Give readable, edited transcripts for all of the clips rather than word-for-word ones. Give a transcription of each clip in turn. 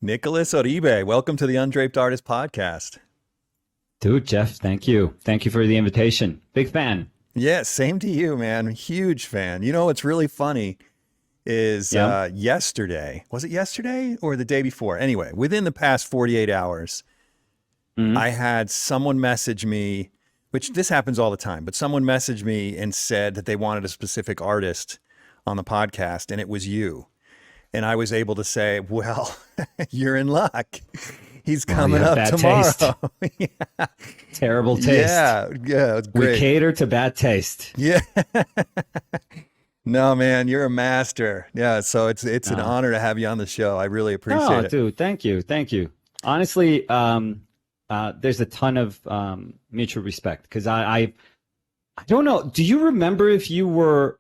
Nicolas Uribe, welcome to the Undraped Artist Podcast. Dude, Jeff, thank you. Thank you for the invitation. Big fan. Yeah, same to you, man. Huge fan. You know what's really funny is yesterday, was it yesterday or the day before? Anyway, within the past 48 hours, I had someone message me, which this happens all the time, but someone messaged me and said that they wanted a specific artist on the podcast, and it was you. And I was able to say, well, you're in luck. He's coming up tomorrow. Yeah. Terrible taste. Yeah, it's great. We cater to bad taste. Yeah. No, man, you're a master. Yeah, so it's an honor to have you on the show. I really appreciate it. Dude, thank you. Thank you. Honestly, there's a ton of mutual respect because I don't know. Do you remember if you were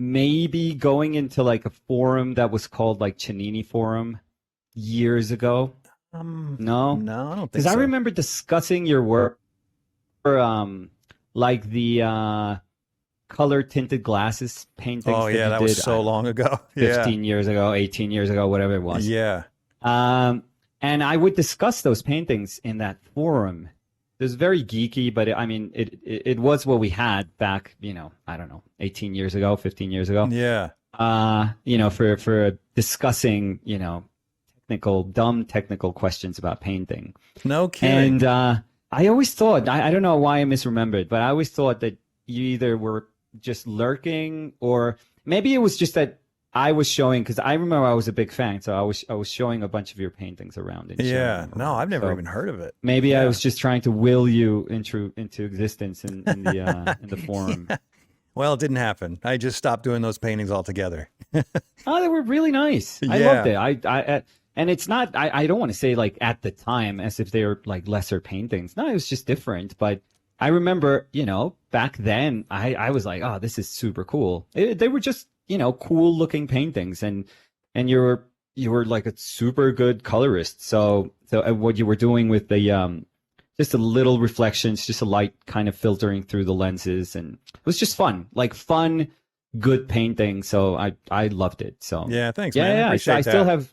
maybe going into like a forum that was called like Chinini Forum years ago? No, I don't think because so. I remember discussing your work for like the color tinted glasses paintings. Oh yeah, that was so long ago. 15 years ago, 18 years ago, whatever it was. Yeah. And I would discuss those paintings in that forum. It was very geeky, but I mean, it was what we had back, I don't know, 18 years ago, 15 years ago. Yeah. For discussing, dumb technical questions about painting. No kidding. And I always thought, I don't know why I misremembered, but I always thought that you either were just lurking or maybe it was just that I was showing, because I remember I was a big fan, so I was showing a bunch of your paintings around. And no, I've never even heard of it. Maybe I was just trying to will you into existence in the forum. Yeah. Well, it didn't happen. I just stopped doing those paintings altogether. Oh, they were really nice. I loved it. And it's not. I don't want to say like at the time as if they were like lesser paintings. No, it was just different. But I remember, back then I was like, oh, this is super cool. They were just cool looking paintings, and you were like a super good colorist. So what you were doing with the just a little reflections, just a light kind of filtering through the lenses, and it was just fun, good painting. So I loved it. So yeah, thanks, man. I still have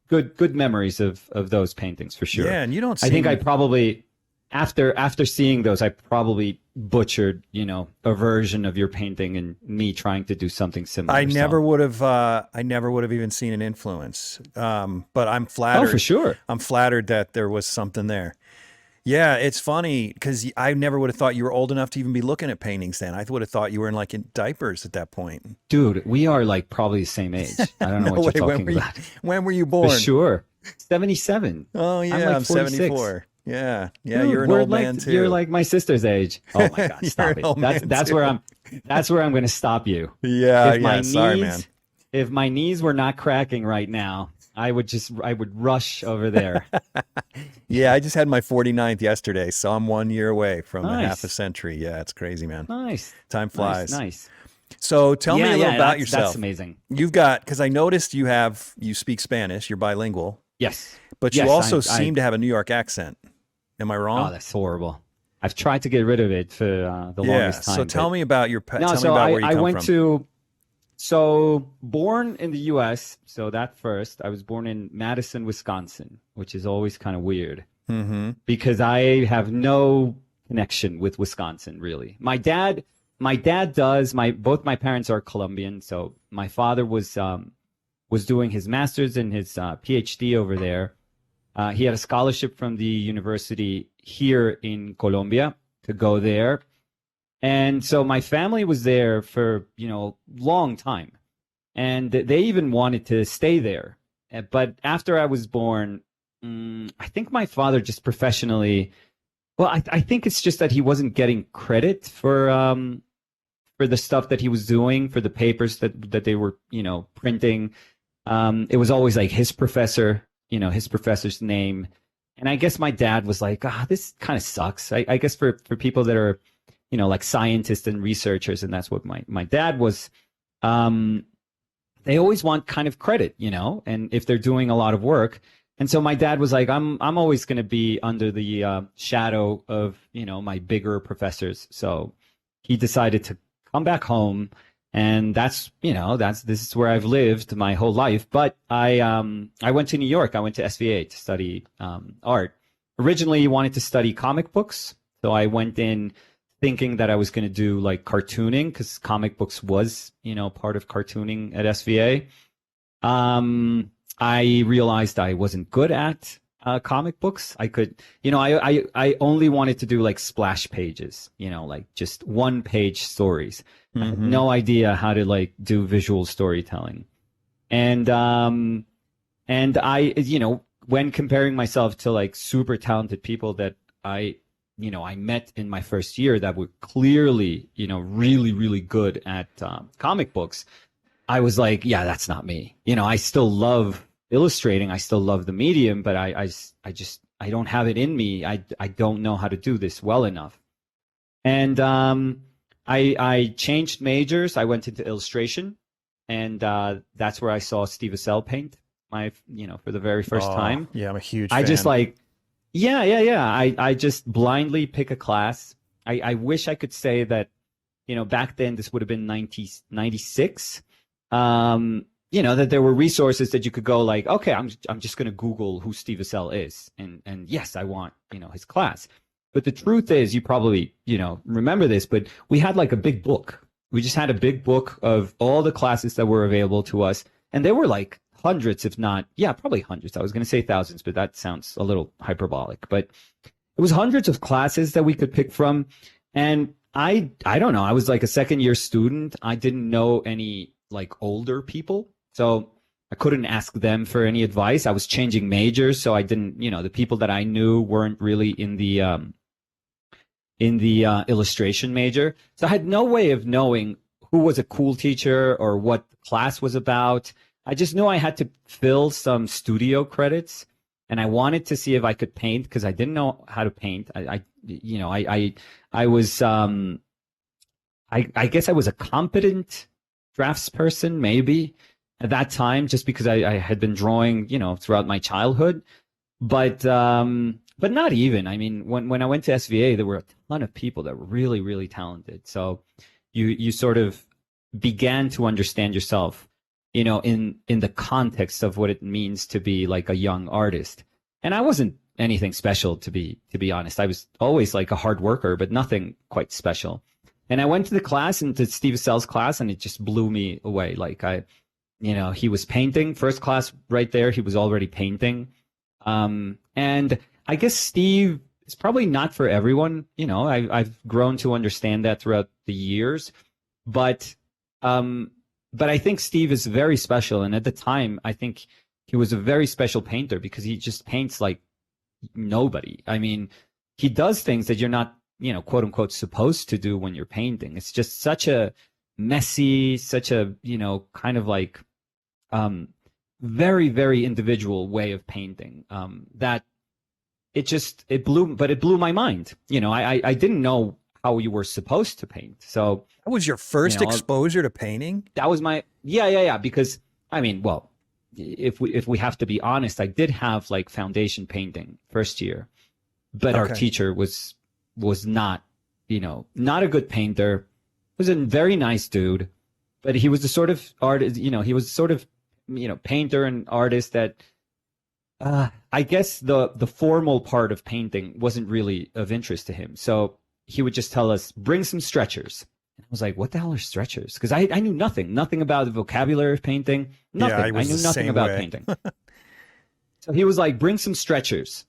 good memories of those paintings for sure. Yeah, and you don't. I think I probably after seeing those, I probably butchered, a version of your painting and me trying to do something similar. I never would have even seen an influence. But I'm flattered. Oh, for sure. I'm flattered that there was something there. Yeah, it's funny because I never would have thought you were old enough to even be looking at paintings then. I would have thought you were in diapers at that point. Dude, we are like probably the same age. I don't know what you're talking about. When were you born? For sure. 77. Oh yeah, I'm 74. Yeah, Dude, you're an old man too. You're like my sister's age. Oh my God, stop it. That's where I'm going to stop you. Yeah, sorry, man. If my knees were not cracking right now, I would rush over there. Yeah, I just had my 49th yesterday, so I'm 1 year away from a half a century. Yeah, it's crazy, man. Nice. Time flies. Nice. So tell me a little about yourself. That's amazing. You've got, because I noticed you speak Spanish, you're bilingual. Yes. But you also seem to have a New York accent. Am I wrong? Oh, that's horrible. I've tried to get rid of it for the longest time. So tell me about where you come from. So born in the U.S., so that first, I was born in Madison, Wisconsin, which is always kind of weird because I have no connection with Wisconsin, really. My dad does. Both my parents are Colombian, so my father was doing his master's and his PhD over there. He had a scholarship from the university here in Colombia to go there. And so my family was there for, long time. And they even wanted to stay there. But after I was born, I think my father just professionally, I think it's just that he wasn't getting credit for the stuff that he was doing, for the papers that they were, printing. It was always like his professor, his professor's name. And I guess my dad was like, this kind of sucks. I guess for people that are, like scientists and researchers, and that's what my dad was. they always want kind of credit, and if they're doing a lot of work. And so my dad was like, I'm always going to be under the shadow of, my bigger professors. So he decided to come back home. And this is where I've lived my whole life. But I went to New York. I went to SVA to study art. Originally, wanted to study comic books. So I went in thinking that I was going to do like cartooning, because comic books was, part of cartooning at SVA. I realized I wasn't good at comic books. I could, I only wanted to do like splash pages, like just one page stories. I had no idea how to like do visual storytelling. And I, when comparing myself to like super talented people that I met in my first year that were clearly, really, really good at comic books, I was like, yeah, that's not me. I still love illustrating. I still love the medium, but I don't have it in me. I don't know how to do this well enough. And I changed majors. I went into illustration, and that's where I saw Steve Assel paint for the very first time. Yeah, I'm a huge fan. I just like, yeah. I just blindly pick a class. I wish I could say that, back then this would have been 96. That there were resources that you could go like, okay, I'm just going to Google who Steve Assel is. And yes, I want, his class. But the truth is, you probably, remember this, but we had like a big book. We just had a big book of all the classes that were available to us. And there were like hundreds, if not, probably hundreds. I was going to say thousands, but that sounds a little hyperbolic. But it was hundreds of classes that we could pick from. And I don't know. I was like a second-year student. I didn't know any like older people. So I couldn't ask them for any advice. I was changing majors, so I didn't, the people that I knew weren't really in the illustration major. So I had no way of knowing who was a cool teacher or what the class was about. I just knew I had to fill some studio credits, and I wanted to see if I could paint because I didn't know how to paint. I was, I guess I was a competent draftsperson, maybe at that time, just because I had been drawing, throughout my childhood, but not even. I mean, when I went to SVA, there were a ton of people that were really, really talented. So you sort of began to understand yourself, in the context of what it means to be like a young artist. And I wasn't anything special, to be honest. I was always like a hard worker, but nothing quite special. And I went to the class, into Steve Assel's class, and it just blew me away. Like he was painting, first class right there. He was already painting. And I guess Steve is probably not for everyone. I've grown to understand that throughout the years, but I think Steve is very special. And at the time, I think he was a very special painter because he just paints like nobody. I mean, he does things that you're not, quote unquote, supposed to do when you're painting. It's just such a messy, such a, kind of like, very, very individual way of painting, that it blew my mind. I didn't know how you were supposed to paint. So that was your first exposure to painting? That was my, yeah. Because I mean, well, if we have to be honest, I did have like foundation painting first year, but our teacher was not, not a good painter. He was a very nice dude, but he was the sort of artist, he was sort of, painter and artist that, I guess the formal part of painting wasn't really of interest to him. So he would just tell us, bring some stretchers. And I was like, what the hell are stretchers? Because I knew nothing about the vocabulary of painting. Nothing. Yeah, I knew nothing about painting. So he was like, bring some stretchers.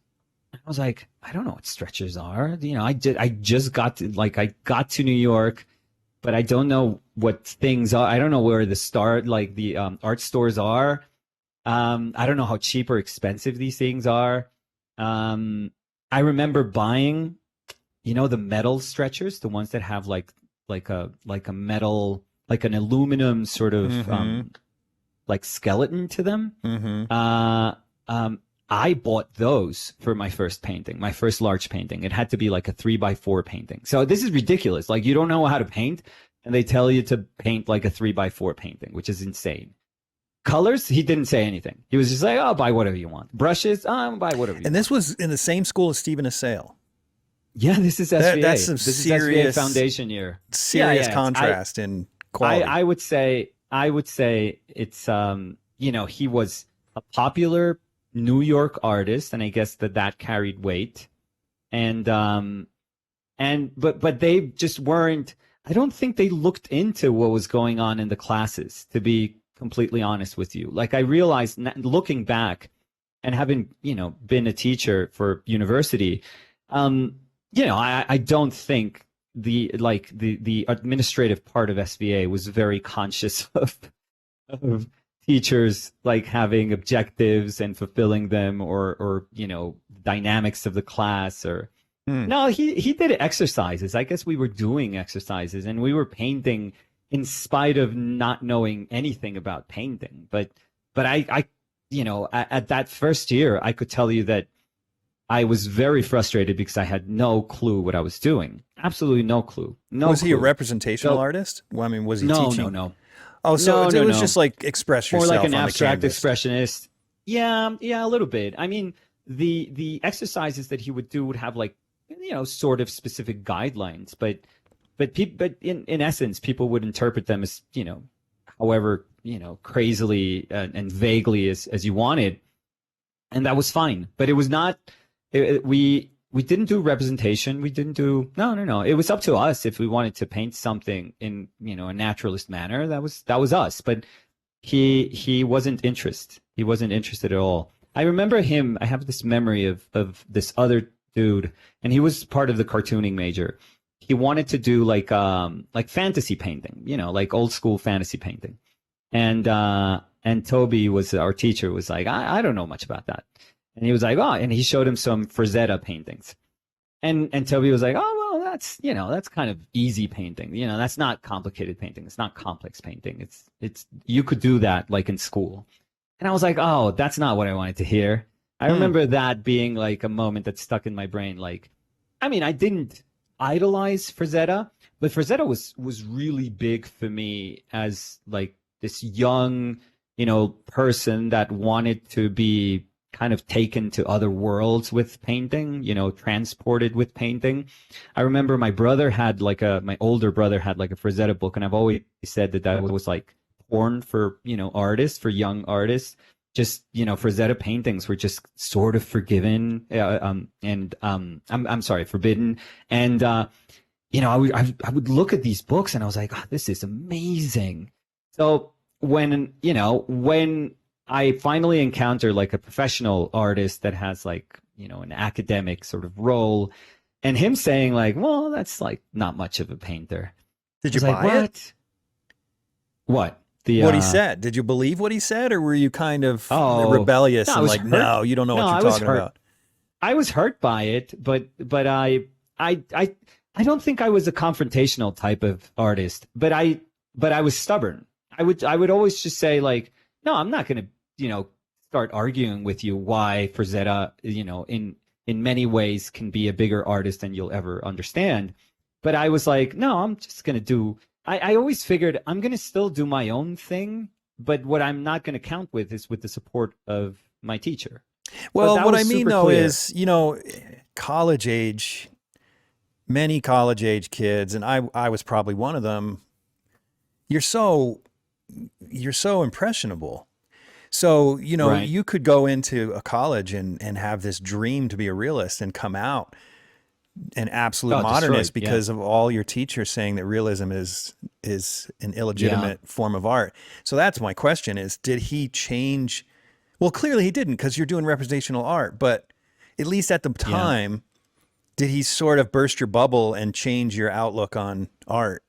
I was like, I don't know what stretchers are. I just got to New York, but I don't know what things are. I don't know where the art stores are. I don't know how cheap or expensive these things are. I remember buying, the metal stretchers, the ones that have like a metal, like an aluminum sort of like skeleton to them. I bought those for my first painting, my first large painting. It had to be like a 3x4 painting. So this is ridiculous. Like, you don't know how to paint, and they tell you to paint like a 3x4 painting, which is insane. Colors, he didn't say anything. He was just like, "Oh, buy whatever you want." Brushes, buy whatever you And want. this was in the same school as Stephen Assail. Yeah, this is SVA. That's some This is serious SVA foundation year. serious Yeah. contrast in quality. I would say it's you know, he was a popular New York artist, and I guess that carried weight. But they just weren't. I don't think they looked into what was going on in the classes, to be completely honest with you. Like, I realized looking back and having, you know, been a teacher for university, you know, I don't think the administrative part of SVA was very conscious of teachers like having objectives and fulfilling them, or you know, dynamics of the class. Or no, he did exercises. I guess we were doing exercises and we were painting in spite of not knowing anything about painting. But I you know, at that first year, I could tell you that I was very frustrated because I had no clue what I was doing. Absolutely no clue. No Was he a clue. representational artist? Well, I mean, was he teaching? No. Oh, so No, it was no. just like express More yourself like an on abstract the canvas. expressionist. Yeah, a little bit. I mean, the exercises that he would do would have, like, you know, sort of specific guidelines, but in essence, people would interpret them as, you know, however, you know, crazily and vaguely as you wanted, and that was fine. But it was not. We didn't do representation. We didn't do no. It was up to us if we wanted to paint something in, you know, a naturalist manner. That was us. But he wasn't interested. He wasn't interested at all. I remember him. I have this memory of this other dude, and he was part of the cartooning major. He wanted to do like fantasy painting, you know, like old school fantasy painting. And Toby was our teacher, was like, I don't know much about that. And he was like, oh, and he showed him some Frazetta paintings. And Toby was like, oh, well, that's, you know, that's kind of easy painting. You know, that's not complicated painting. It's not complex painting. It's you could do that like in school. And I was like, oh, that's not what I wanted to hear. I remember that being like a moment that stuck in my brain. Like, I mean, I didn't idolize Frazetta, but Frazetta was really big for me as like this young, you know, person that wanted to be kind of taken to other worlds with painting, you know, transported with painting. I remember my older brother had like a Frazetta book, and I've always said that was like porn for, you know, artists, for young artists. Just, you know, Frazetta paintings were just sort of forgiven, I'm sorry, forbidden. And, you know, I would look at these books and I was like, oh, this is amazing. So when I finally encounter like a professional artist that has like, you know, an academic sort of role, and him saying like, well, that's like not much of a painter. Did you buy it? What? What he said. Did you believe what he said, or were you kind of rebellious and like, hurt. No, you don't know what you're talking about? I was hurt by it, but I don't think I was a confrontational type of artist, but I was stubborn. I would always just say like, no, I'm not going to, you know, start arguing with you why Frazetta, you know, in many ways can be a bigger artist than you'll ever understand. But I was like, no, I'm just going to do. I always figured I'm going to still do my own thing, but what I'm not going to count with is with the support of my teacher. Well, what I mean though is, you know, college age, many college age kids, and I was probably one of them. You're so impressionable. So, you know, you could go into a college and have this dream to be a realist and come out an absolute modernist because of all your teachers saying that realism is an illegitimate form of art. So that's my question is, did he change? Well, clearly he didn't, because you're doing representational art, but at least at the time, did he sort of burst your bubble and change your outlook on art?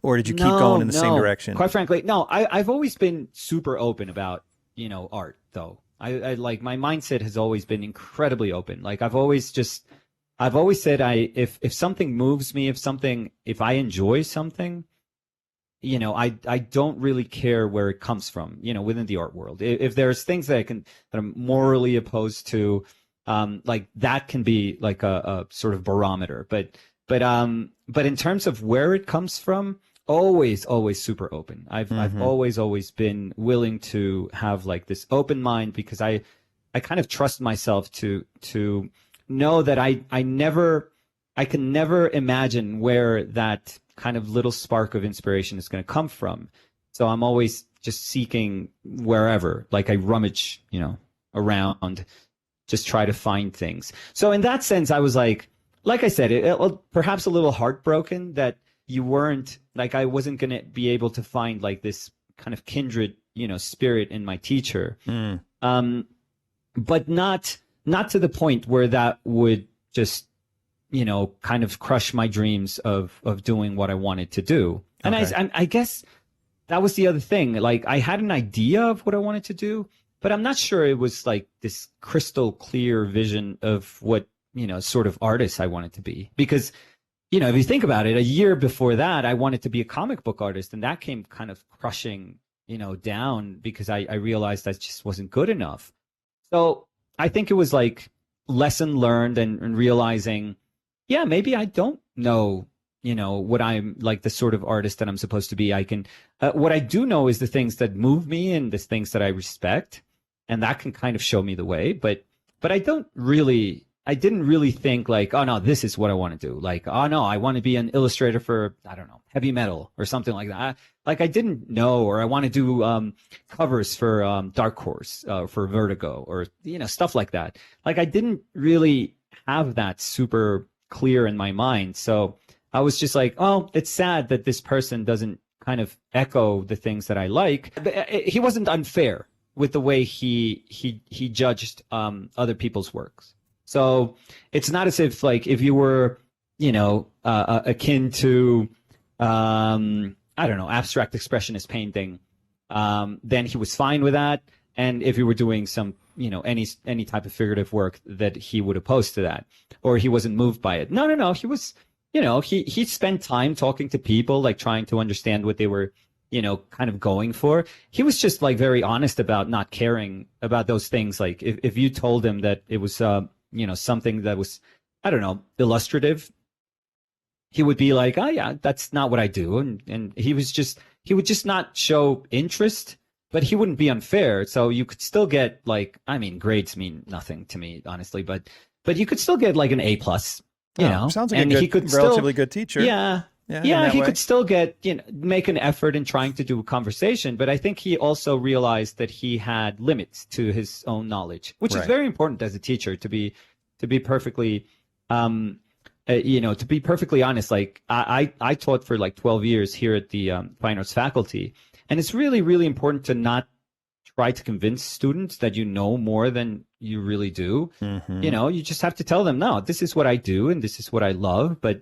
Or did you keep going in the same direction? Quite frankly, no, I've always been super open about, you know, art though. I like, my mindset has always been incredibly open. Like I've always said, if something moves me, if I enjoy something, you know, I don't really care where it comes from, you know, within the art world. If there's things that I'm morally opposed to, like that can be like a sort of barometer. But in terms of where it comes from, always super open. I've always been willing to have like this open mind, because I kind of trust myself to know that I can never imagine where that kind of little spark of inspiration is going to come from. So I'm always just seeking wherever, like I rummage, around, just try to find things. So in that sense, I was like I said, perhaps a little heartbroken that you weren't, like, I wasn't going to be able to find like this kind of kindred, spirit in my teacher. But not to the point where that would just, kind of crush my dreams of doing what I wanted to do. And Okay. I guess that was the other thing. Like, I had an idea of what I wanted to do, but I'm not sure it was like this crystal clear vision of what, sort of artist I wanted to be. Because, if you think about it, a year before that, I wanted to be a comic book artist, and that came kind of crushing, down, because I realized that just wasn't good enough. So I think it was like lesson learned, and realizing, yeah, maybe I don't know, what I'm like, the sort of artist that I'm supposed to be. I can, what I do know is the things that move me and the things that I respect, and that can kind of show me the way. But I didn't really think like, oh no, this is what I want to do. Like, oh no, I want to be an illustrator for, I don't know, heavy metal or something like that. I didn't know, or I want to do covers for Dark Horse, for Vertigo, or stuff like that. Like, I didn't really have that super clear in my mind. So I was just like, oh, it's sad that this person doesn't kind of echo the things that I like. But he wasn't unfair with the way he judged other people's works. So it's not as if, like, if you were, akin to, I don't know, abstract expressionist painting, then he was fine with that. And if you were doing some, any type of figurative work, that he would oppose to that, or he wasn't moved by it. No. He was, he spent time talking to people, like trying to understand what they were, kind of going for. He was just like very honest about not caring about those things. Like, if you told him that it was, something that was, I don't know, illustrative, he would be like, oh yeah, that's not what I do. And he would just not show interest, but he wouldn't be unfair. So you could still get, like, I mean, grades mean nothing to me, honestly, but you could still get like an A plus, Sounds like and a good, he could relatively still, good teacher. yeah. Yeah, in Yeah, that he way. could still get, make an effort in trying to do a conversation, but I think he also realized that he had limits to his own knowledge, which is Right. very important as a teacher, to be perfectly, to be perfectly honest. Like, I taught for like 12 years here at the Fine Arts faculty, and it's really, really important to not try to convince students that you know more than you really do. You just have to tell them, no, this is what I do and this is what I love, but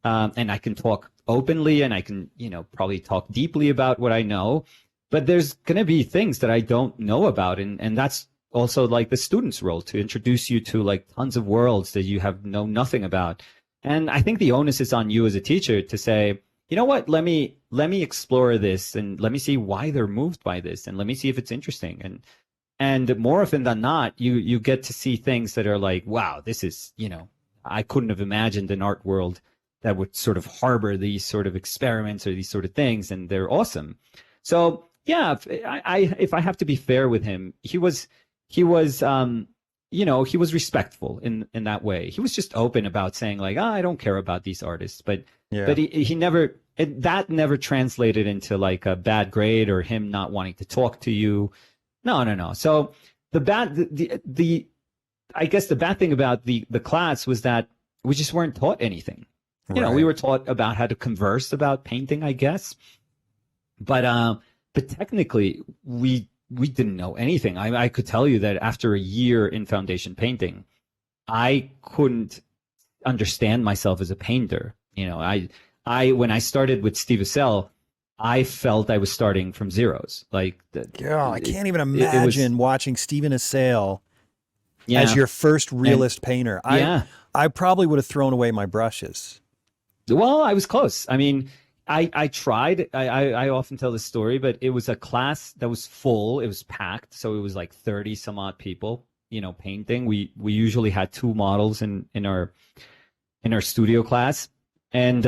and I can talk openly, and I can, probably talk deeply about what I know, but there's going to be things that I don't know about. And that's also like the student's role, to introduce you to like tons of worlds that you have know nothing about. And I think the onus is on you as a teacher to say, you know what, let me explore this, and let me see why they're moved by this, and let me see if it's interesting. And more often than not, you get to see things that are like, wow, this is, I couldn't have imagined an art world that would sort of harbor these sort of experiments or these sort of things, and they're awesome. So yeah, if I have to be fair with him, he was he was respectful in that way. He was just open about saying like, oh, I don't care about these artists, but Yeah. he never, that never translated into like a bad grade or him not wanting to talk to you. No. So the I guess the bad thing about the class was that we just weren't taught anything. We Right. were taught about how to converse about painting, I guess, but technically we didn't know anything. I could tell you that after a year in foundation painting, I couldn't understand myself as a painter. I when I started with Steve Assel, I felt I was starting from zeros. Like, I can't even it was, imagine watching Stephen Assale as yeah, your first and realist painter. yeah. I probably would have thrown away my brushes. Well, I was close. I mean, I tried. I often tell this story, but it was a class that was full. It was packed, so it was like 30 some odd people, painting. We usually had two models in our studio class, and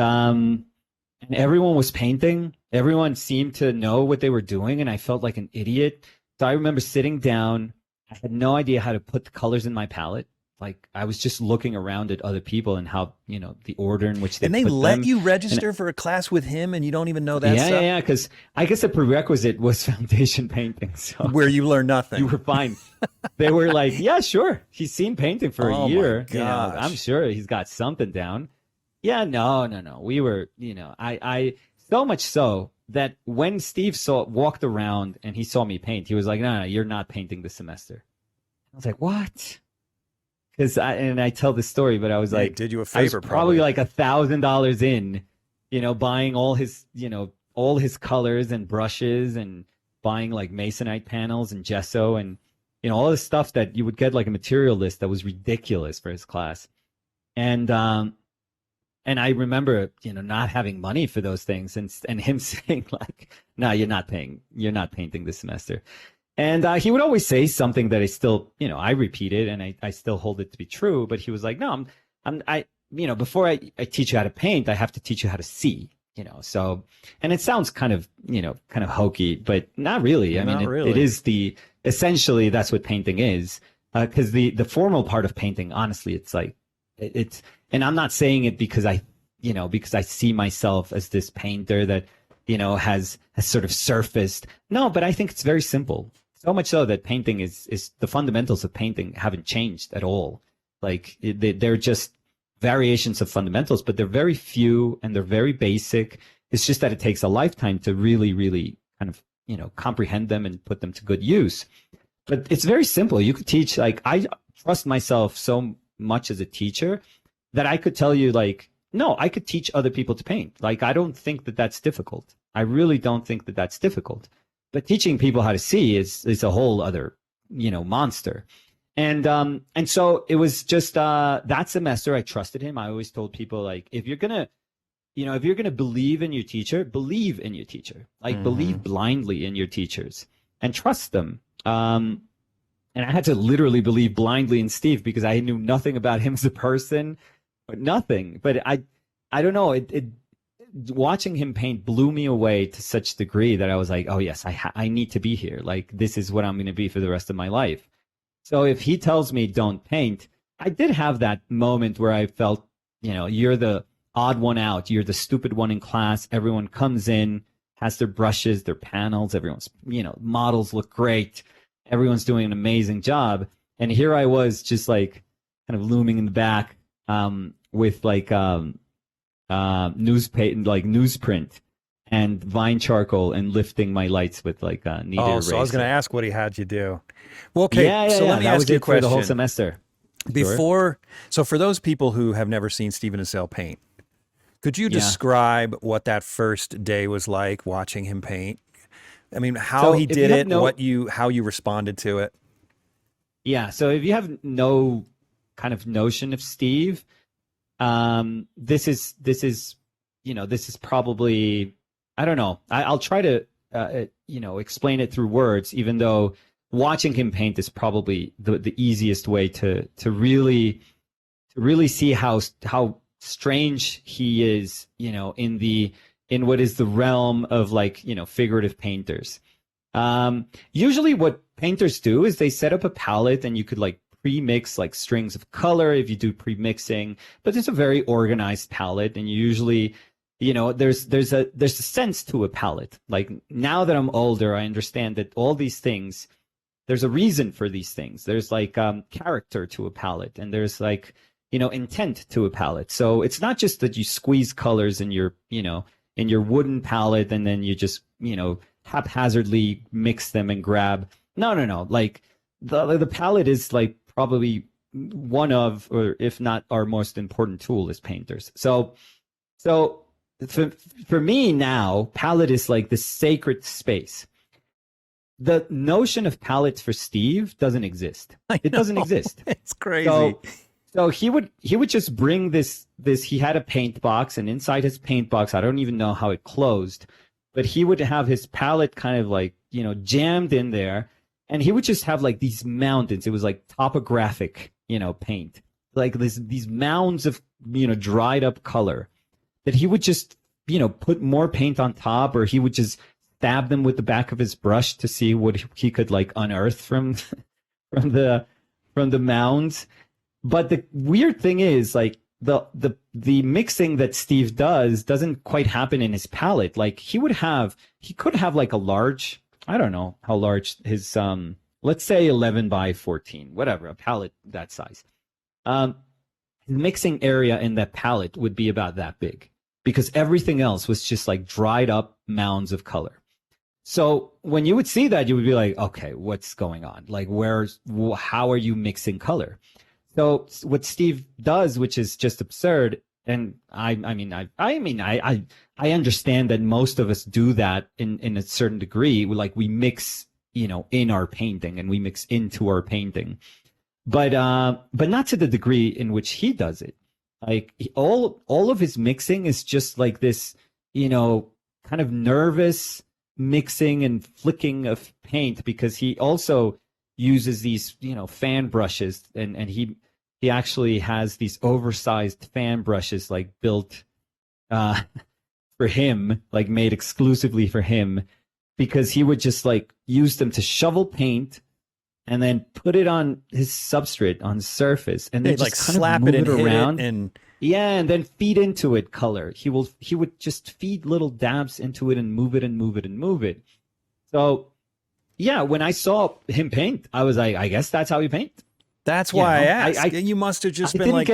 and everyone was painting. Everyone seemed to know what they were doing, and I felt like an idiot. So I remember sitting down. I had no idea how to put the colors in my palette. Like I was just looking around at other people and how, the order in which they And they put let them. you And register for a class with him, and you don't even know that yeah, yeah, stuff, yeah. Because I guess the prerequisite was foundation painting. So where you learn you nothing. were fine. They were like, yeah, sure. He's seen painting for a Oh my year. I'm gosh. sure he's got something down. Yeah, no, no, no. We were, I so much so that when Steve walked around and he saw me paint, he was like, no, no, you're not painting this semester. I was like, what? Because I tell this story, but I was Yeah, he like, did you a I was favor, probably probably. like $1,000 in, buying all his colors and brushes and buying like masonite panels and gesso and all this stuff that you would get like a material list that was ridiculous for his class. And I remember, not having money for those things and him saying like, no, you're not painting this semester. And he would always say something that I still, I repeated and I still hold it to be true. But he was like, no, before I teach you how to paint, I have to teach you how to see, so, and it sounds kind of hokey, but not really. I mean, Not it really. is essentially that's what painting is. Because the formal part of painting, honestly, it's like, and I'm not saying it because because I see myself as this painter that, has sort of surfaced. No, but I think it's very simple. So much so that painting is the fundamentals of painting haven't changed at all. Like they're just variations of fundamentals, but they're very few and they're very basic. It's just that it takes a lifetime to really, really kind of, comprehend them and put them to good use. But it's very simple. You could teach, like, I trust myself so much as a teacher that I could tell you, like, no, I could teach other people to paint. Like, I don't think that that's difficult. I really don't think that that's difficult. But teaching people how to see is a whole other, monster. And so it was just that semester I trusted him. I always told people, like, if you're gonna believe in your teacher, believe in your teacher. Like, believe blindly in your teachers and trust them. And I had to literally believe blindly in Steve because I knew nothing about him as a person, but nothing. But I don't know. Watching him paint blew me away to such degree that I was like, oh yes, I need to be here. Like, this is what I'm going to be for the rest of my life. So if he tells me don't paint, I did have that moment where I felt, you're the odd one out. You're the stupid one in class. Everyone comes in, has their brushes, their panels. Everyone's, models look great. Everyone's doing an amazing job. And here I was just like kind of looming in the back with like newsprint and Vine charcoal and lifting my lights with like a kneaded eraser. So I was going to ask what he had you do. Well, okay. Yeah, so let me ask you a question. For the whole semester. So for those people who have never seen Stephen Assail paint, could you describe what that first day was like watching him paint? I mean, how he did it, how you responded to it. Yeah. So if you have no kind of notion of Steve, this is probably, I don't know. I'll try to, explain it through words, even though watching him paint is probably the easiest way to really see how strange he is, in what is the realm of like, figurative painters. Usually what painters do is they set up a palette and you could like pre-mix like strings of color if you do pre-mixing, but it's a very organized palette. And usually, there's a sense to a palette. Like now that I'm older, I understand that all these things, there's a reason for these things. There's like character to a palette, and there's like, intent to a palette. So it's not just that you squeeze colors in your wooden palette and then you just, haphazardly mix them and grab. No. Like the palette is like probably one of, or if not our most important tool as painters. So for me now, palette is like the sacred space. The notion of palettes for Steve doesn't exist. It doesn't exist. It's crazy. So he would just bring this, he had a paint box, and inside his paint box, I don't even know how it closed, but he would have his palette kind of like, jammed in there, and he would just have like these mountains. It was like topographic, paint, like these mounds of, dried up color that he would just put more paint on top, or he would just stab them with the back of his brush to see what he could like unearth from from the from the mounds. But the weird thing is, like, the mixing that Steve doesn't quite happen in his palette. Like he could have like a large, I don't know how large his let's say 11 by 14, whatever, a palette that size. His mixing area in that palette would be about that big, because everything else was just like dried up mounds of color. So when you would see that, you would be like, okay, what's going on? Like, how are you mixing color? So what Steve does, which is just absurd, and I understand that most of us do that in a certain degree. We mix, in our painting, and we mix into our painting, but not to the degree in which he does it. Like all of his mixing is just like this, kind of nervous mixing and flicking of paint, because he also uses these, fan brushes, and he actually has these oversized fan brushes like built for him, like made exclusively for him, because he would just like use them to shovel paint and then put it on his substrate, on his surface, and then just like kind slap of move it and around. hit it and and then feed into it color. He would just feed little dabs into it and move it and move it and move it. So yeah, when I saw him paint, I was like, I guess that's how he paints. That's why I asked. You must have just been like,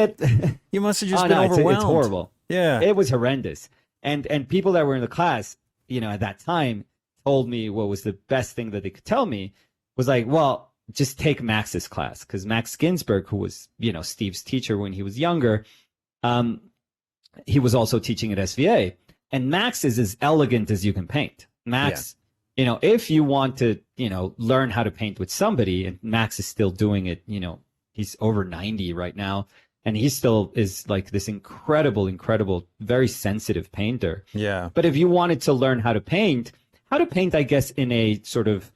you must have just been overwhelmed. It's horrible. Yeah, it was horrendous. And people that were in the class, at that time, told me what was the best thing that they could tell me was like, well, just take Max's class, because Max Ginsberg, who was Steve's teacher when he was younger, he was also teaching at SVA, and Max is as elegant as you can paint. Max, if you want to, learn how to paint with somebody, and Max is still doing it, he's over 90 right now, and he still is like this incredible, very sensitive painter. Yeah. But if you wanted to learn how to paint, I guess, in a sort of,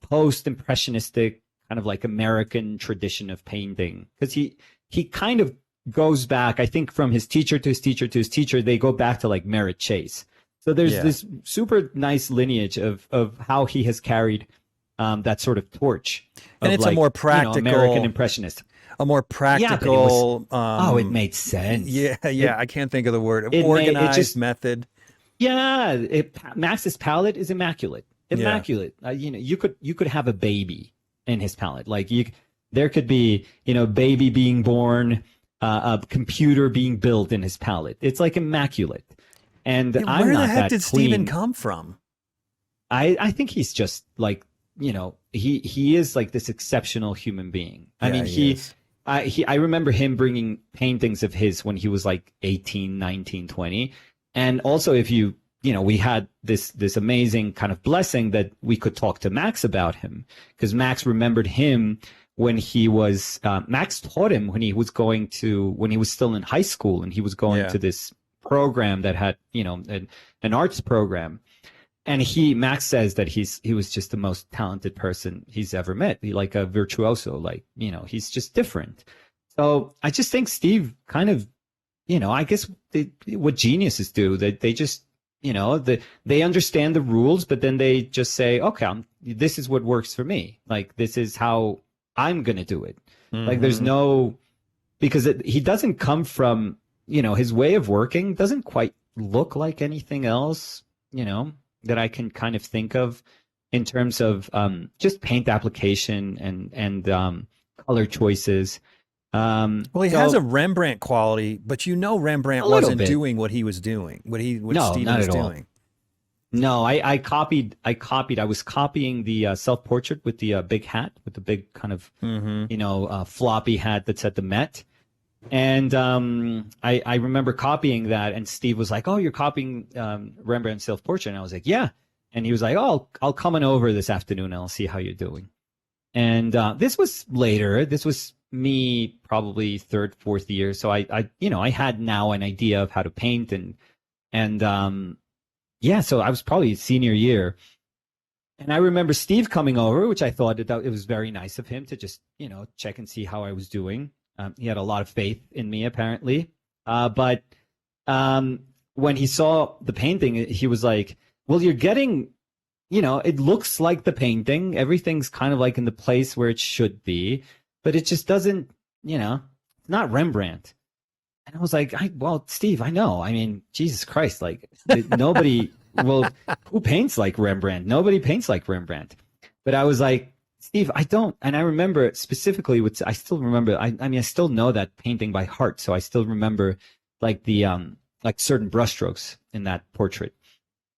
post-impressionistic kind of like American tradition of painting, because he kind of goes back, I think, from his teacher to his teacher to his teacher, they go back to like Merritt Chase. So there's this super nice lineage of how he has carried that sort of torch. And it's like, a more practical American impressionist. A more practical. It made sense. Yeah. I can't think of the word. Organized method. Yeah, Max's palette is immaculate. Immaculate. Yeah. You could have a baby in his palette. Like there could be baby being born, a computer being built in his palette. It's like immaculate. And I'm where not the heck that did clean. Steven come from? I think he's just like, he is like this exceptional human being. I mean, I remember him bringing paintings of his when he was like 18, 19, 20. And also, if we had this amazing kind of blessing that we could talk to Max about him, because Max remembered him when he was, Max taught him when he was still in high school, and he was going to this program that had, an arts program. And Max says that he was just the most talented person he's ever met. Like a virtuoso, like, he's just different. So I just think Steve kind of, I guess what geniuses do, that they just, they understand the rules, but then they just say, okay, this is what works for me. Like, this is how I'm going to do it. Mm-hmm. Like, there's because he doesn't come from, his way of working doesn't quite look like anything else, that I can kind of think of in terms of just paint application and color choices. Well, he has a Rembrandt quality, but Rembrandt wasn't doing what he was doing, what Steven was doing. No, I was copying the self-portrait with the big hat, with the big kind of, floppy hat that's at the Met. And I remember copying that, and Steve was like, "Oh, you're copying Rembrandt's self-portrait?" And I was like, "Yeah." And he was like, "Oh, I'll come on over this afternoon and I'll see how you're doing." And this was later. This was me probably third, fourth year. So I had now an idea of how to paint, and so I was probably senior year. And I remember Steve coming over, which I thought that it was very nice of him to just, check and see how I was doing. He had a lot of faith in me, apparently. But when he saw the painting, he was like, well, you're getting, it looks like the painting. Everything's kind of like in the place where it should be, but it just doesn't, it's not Rembrandt. And I was like, well, Steve, I know. I mean, Jesus Christ, like nobody, well, who paints like Rembrandt? Nobody paints like Rembrandt. But I was like, Steve, I don't. And I remember specifically I still remember, I mean, I still know that painting by heart. So I still remember like the, like certain brushstrokes in that portrait.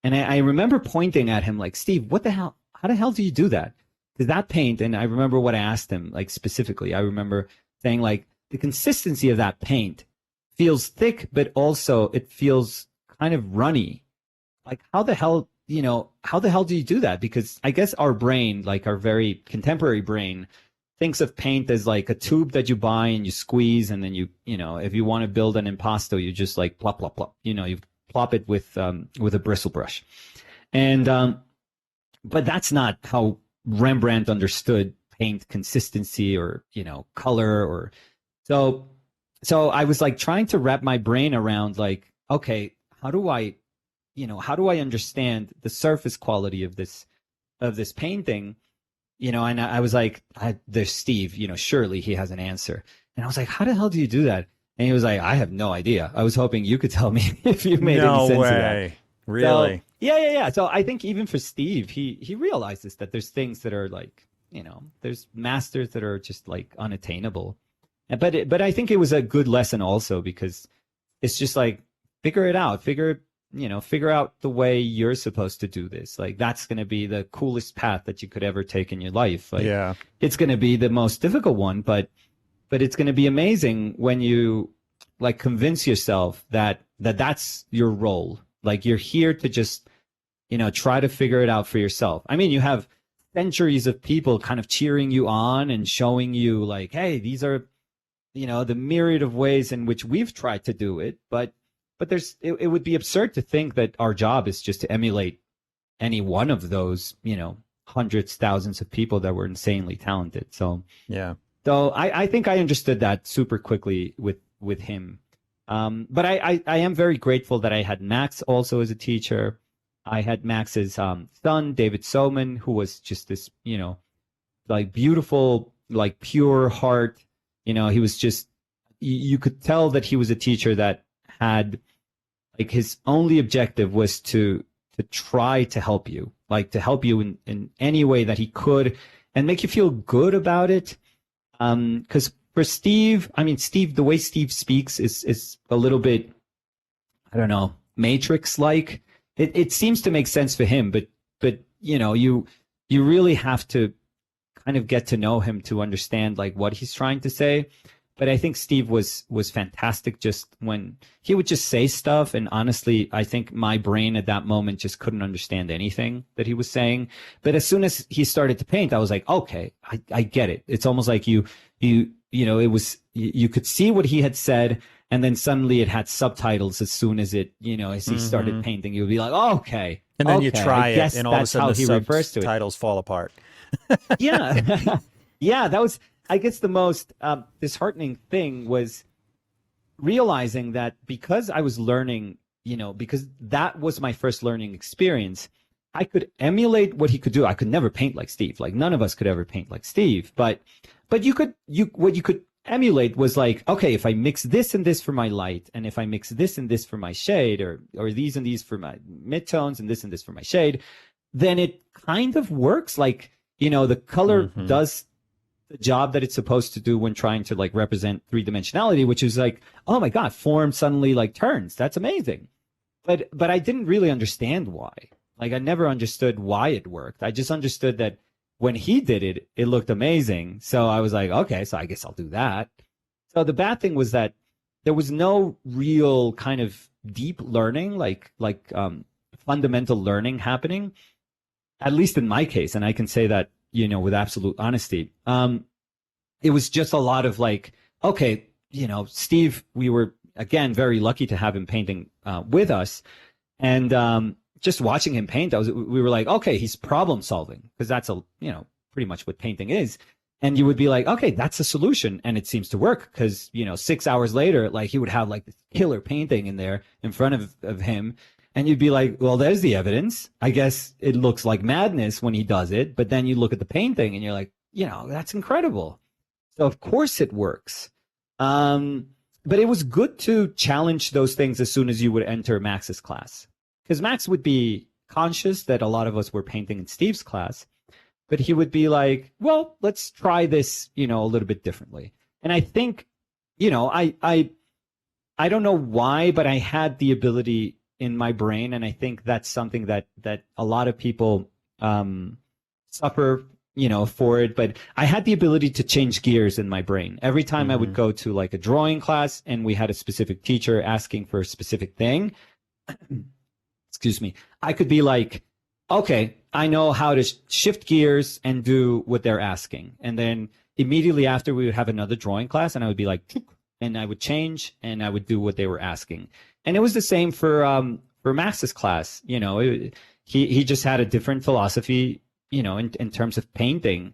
And I remember pointing at him like, Steve, what the hell? How the hell do you do that? Because that paint, and I remember what I asked him, like specifically, I remember saying like the consistency of that paint feels thick, but also it feels kind of runny. Like how the hell do you do that? Because I guess our brain, like our very contemporary brain, thinks of paint as like a tube that you buy and you squeeze, and then if you want to build an impasto, you just like plop, plop, plop. You plop it with a bristle brush. And but that's not how Rembrandt understood paint consistency or color or so I was like trying to wrap my brain around like, okay, how do I understand the surface quality of this painting? And I was like, there's Steve, surely he has an answer. And I was like, how the hell do you do that? And he was like, I have no idea. I was hoping you could tell me if you made any sense of that. Really? So, yeah. So I think even for Steve, he realizes that there's things that are like, there's masters that are just like unattainable. But I think it was a good lesson also, because it's just like, figure it out, figure out the way you're supposed to do this. Like that's going to be the coolest path that you could ever take in your life. Like, yeah. It's going to be the most difficult one, but it's going to be amazing when you like convince yourself that that's your role. Like you're here to just, try to figure it out for yourself. I mean, you have centuries of people kind of cheering you on and showing you like, hey, these are, the myriad of ways in which we've tried to do it. But it would be absurd to think that our job is just to emulate any one of those, hundreds, thousands of people that were insanely talented. So, yeah. So I think I understood that super quickly with him. But I am very grateful that I had Max also as a teacher. I had Max's son, David Soman, who was just this, like beautiful, like pure heart. He was just, you could tell that he was a teacher that had like his only objective was to try to help you, like to help you in any way that he could and make you feel good about it. Because for Steve, the way Steve speaks is a little bit, I don't know, Matrix-like. It seems to make sense for him, but you really have to kind of get to know him to understand like what he's trying to say. But I think Steve was fantastic just when he would just say stuff. And honestly, I think my brain at that moment just couldn't understand anything that he was saying. But as soon as he started to paint, I was like, okay, I get it. It's almost like you could see what he had said. And then suddenly it had subtitles as soon as it, as he started painting, you would be like, oh, okay. And then you try it and all of a sudden the subtitles fall apart. Yeah. Yeah, that was, I guess the most disheartening thing was realizing that because I was learning, because that was my first learning experience, I could emulate what he could do. I could never paint like Steve. Like none of us could ever paint like Steve. But what you could emulate was like, okay, if I mix this and this for my light, and if I mix this and this for my shade, or these and these for my midtones and this for my shade, then it kind of works. Like, the color does the job that it's supposed to do when trying to like represent three-dimensionality, which is like, oh my God, form suddenly like turns. That's amazing. But I didn't really understand why. Like I never understood why it worked. I just understood that when he did it, it looked amazing. So I was like, okay, so I guess I'll do that. So the bad thing was that there was no real kind of deep learning, like fundamental learning happening, at least in my case. And I can say that, with absolute honesty. It was just a lot of like, okay, Steve, we were, again, very lucky to have him painting with us. And just watching him paint, we were like, okay, he's problem solving, because that's pretty much what painting is. And you would be like, okay, that's a solution. And it seems to work because, 6 hours later, like he would have like this killer painting in there in front of him. And you'd be like, well, there's the evidence. I guess it looks like madness when he does it. But then you look at the painting and you're like, that's incredible. So of course it works. But it was good to challenge those things as soon as you would enter Max's class. Because Max would be conscious that a lot of us were painting in Steve's class. But he would be like, well, let's try this, a little bit differently. And I think, I don't know why, but I had the ability in my brain, and I think that's something that a lot of people suffer, for it. But I had the ability to change gears in my brain. Every time I would go to like a drawing class and we had a specific teacher asking for a specific thing, excuse me, I could be like, okay, I know how to shift gears and do what they're asking. And then immediately after we would have another drawing class and I would be like, and I would change and I would do what they were asking. And it was the same for Max's class. He just had a different philosophy, in terms of painting.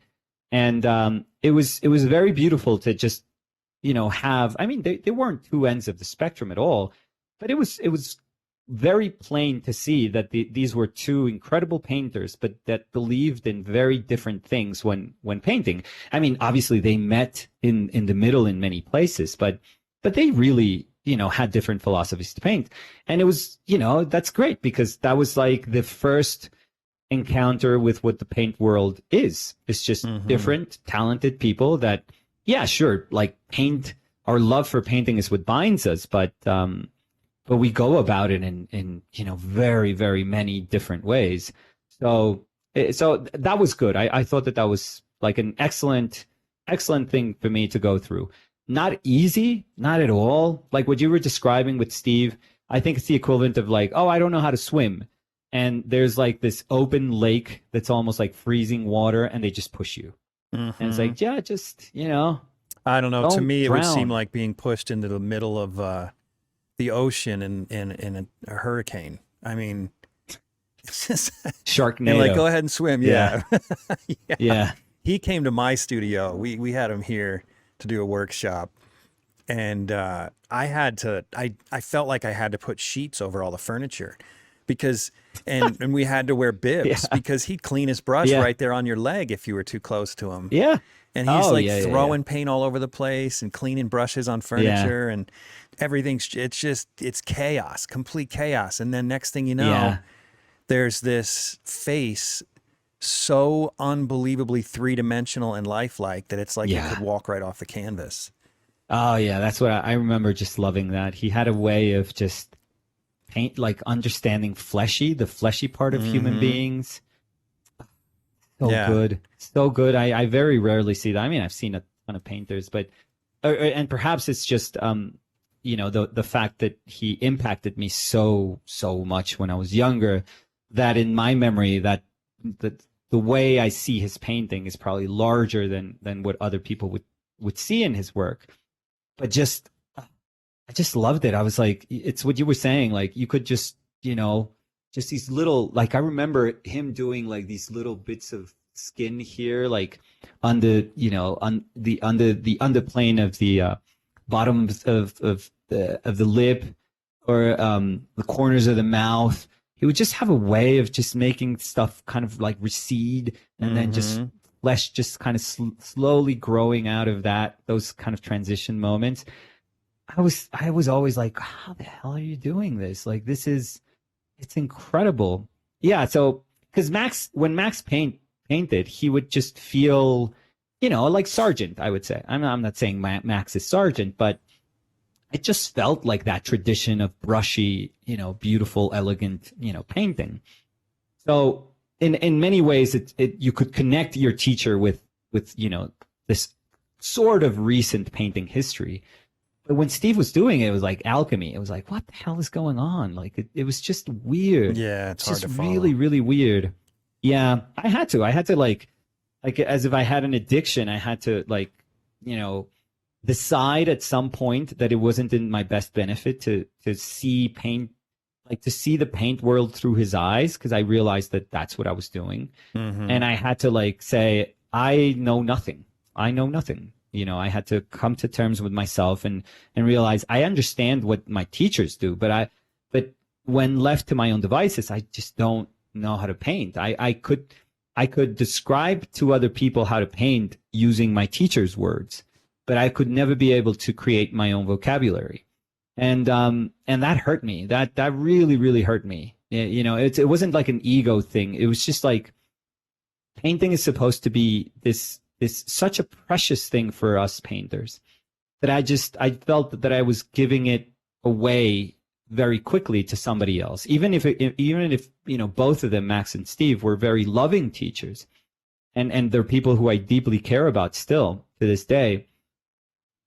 And it was very beautiful to just, have, I mean, they weren't two ends of the spectrum at all, but it was very plain to see that these were two incredible painters, but that believed in very different things when painting. I mean, obviously they met in the middle in many places, but they really, had different philosophies to paint. And it was, that's great because that was like the first encounter with what the paint world is. It's just different, talented people that, yeah, sure, like paint, our love for painting is what binds us, but we go about it in very, very many different ways. So that was good. I thought that was like an excellent thing for me to go through. Not easy, not at all. Like what you were describing with Steve, I think it's the equivalent of like, oh, I don't know how to swim. And there's like this open lake that's almost like freezing water and they just push you. And it's like, yeah, just, I don't know. To me, it would seem drown. like being pushed into the middle of the ocean in a hurricane. I mean, it's just Sharknado. and like, go ahead and swim. Yeah. Yeah. He came to my studio. We had him here to do a workshop. And I felt like I had to put sheets over all the furniture because, and we had to wear bibs because he'd clean his brush right there on your leg if you were too close to him. Yeah. And he's throwing paint all over the place and cleaning brushes on furniture and everything's, it's chaos, complete chaos. And then next thing you know, there's this face so unbelievably three-dimensional and lifelike that it's like it could walk right off the canvas. Oh yeah, that's what I remember just loving that. He had a way of just paint, like understanding the fleshy part of human beings. So good. So good. I very rarely see that. I mean, I've seen a ton of painters, but, and perhaps it's just, the fact that he impacted me so much when I was younger that in my memory that the way I see his painting is probably larger than what other people would see in his work. But I just loved it. I was like, it's what you were saying. Like you could just, just these little, like I remember him doing like these little bits of skin here, like on the, on the underplane of the bottom of the lip or the corners of the mouth. He would just have a way of just making stuff kind of like recede and then just flesh just kind of slowly growing out of those kind of transition moments. I was always like, how the hell are you doing this? Like, it's incredible. Yeah. So, cause when Max painted, he would just feel, like Sargent, I would say. I'm not saying Max is Sargent, but it just felt like that tradition of brushy, beautiful, elegant, painting. So in many ways, you could connect your teacher with, this sort of recent painting history. But when Steve was doing it, it was like alchemy. It was like, what the hell is going on? Like, it was just weird. Yeah, it's hard just to follow. really, really weird. Yeah, I had to like as if I had an addiction, I had to like, decide at some point that it wasn't in my best benefit to see paint, like to see the paint world through his eyes, because I realized that that's what I was doing. And I had to like say, I know nothing. I know nothing. I had to come to terms with myself and realize I understand what my teachers do, but when left to my own devices, I just don't know how to paint. I could describe to other people how to paint using my teacher's words, but I could never be able to create my own vocabulary. And that hurt me. That really, really hurt me. It wasn't like an ego thing. It was just like, painting is supposed to be this such a precious thing for us painters that I felt that I was giving it away very quickly to somebody else. Even if both of them, Max and Steve, were very loving teachers, and they're people who I deeply care about still to this day.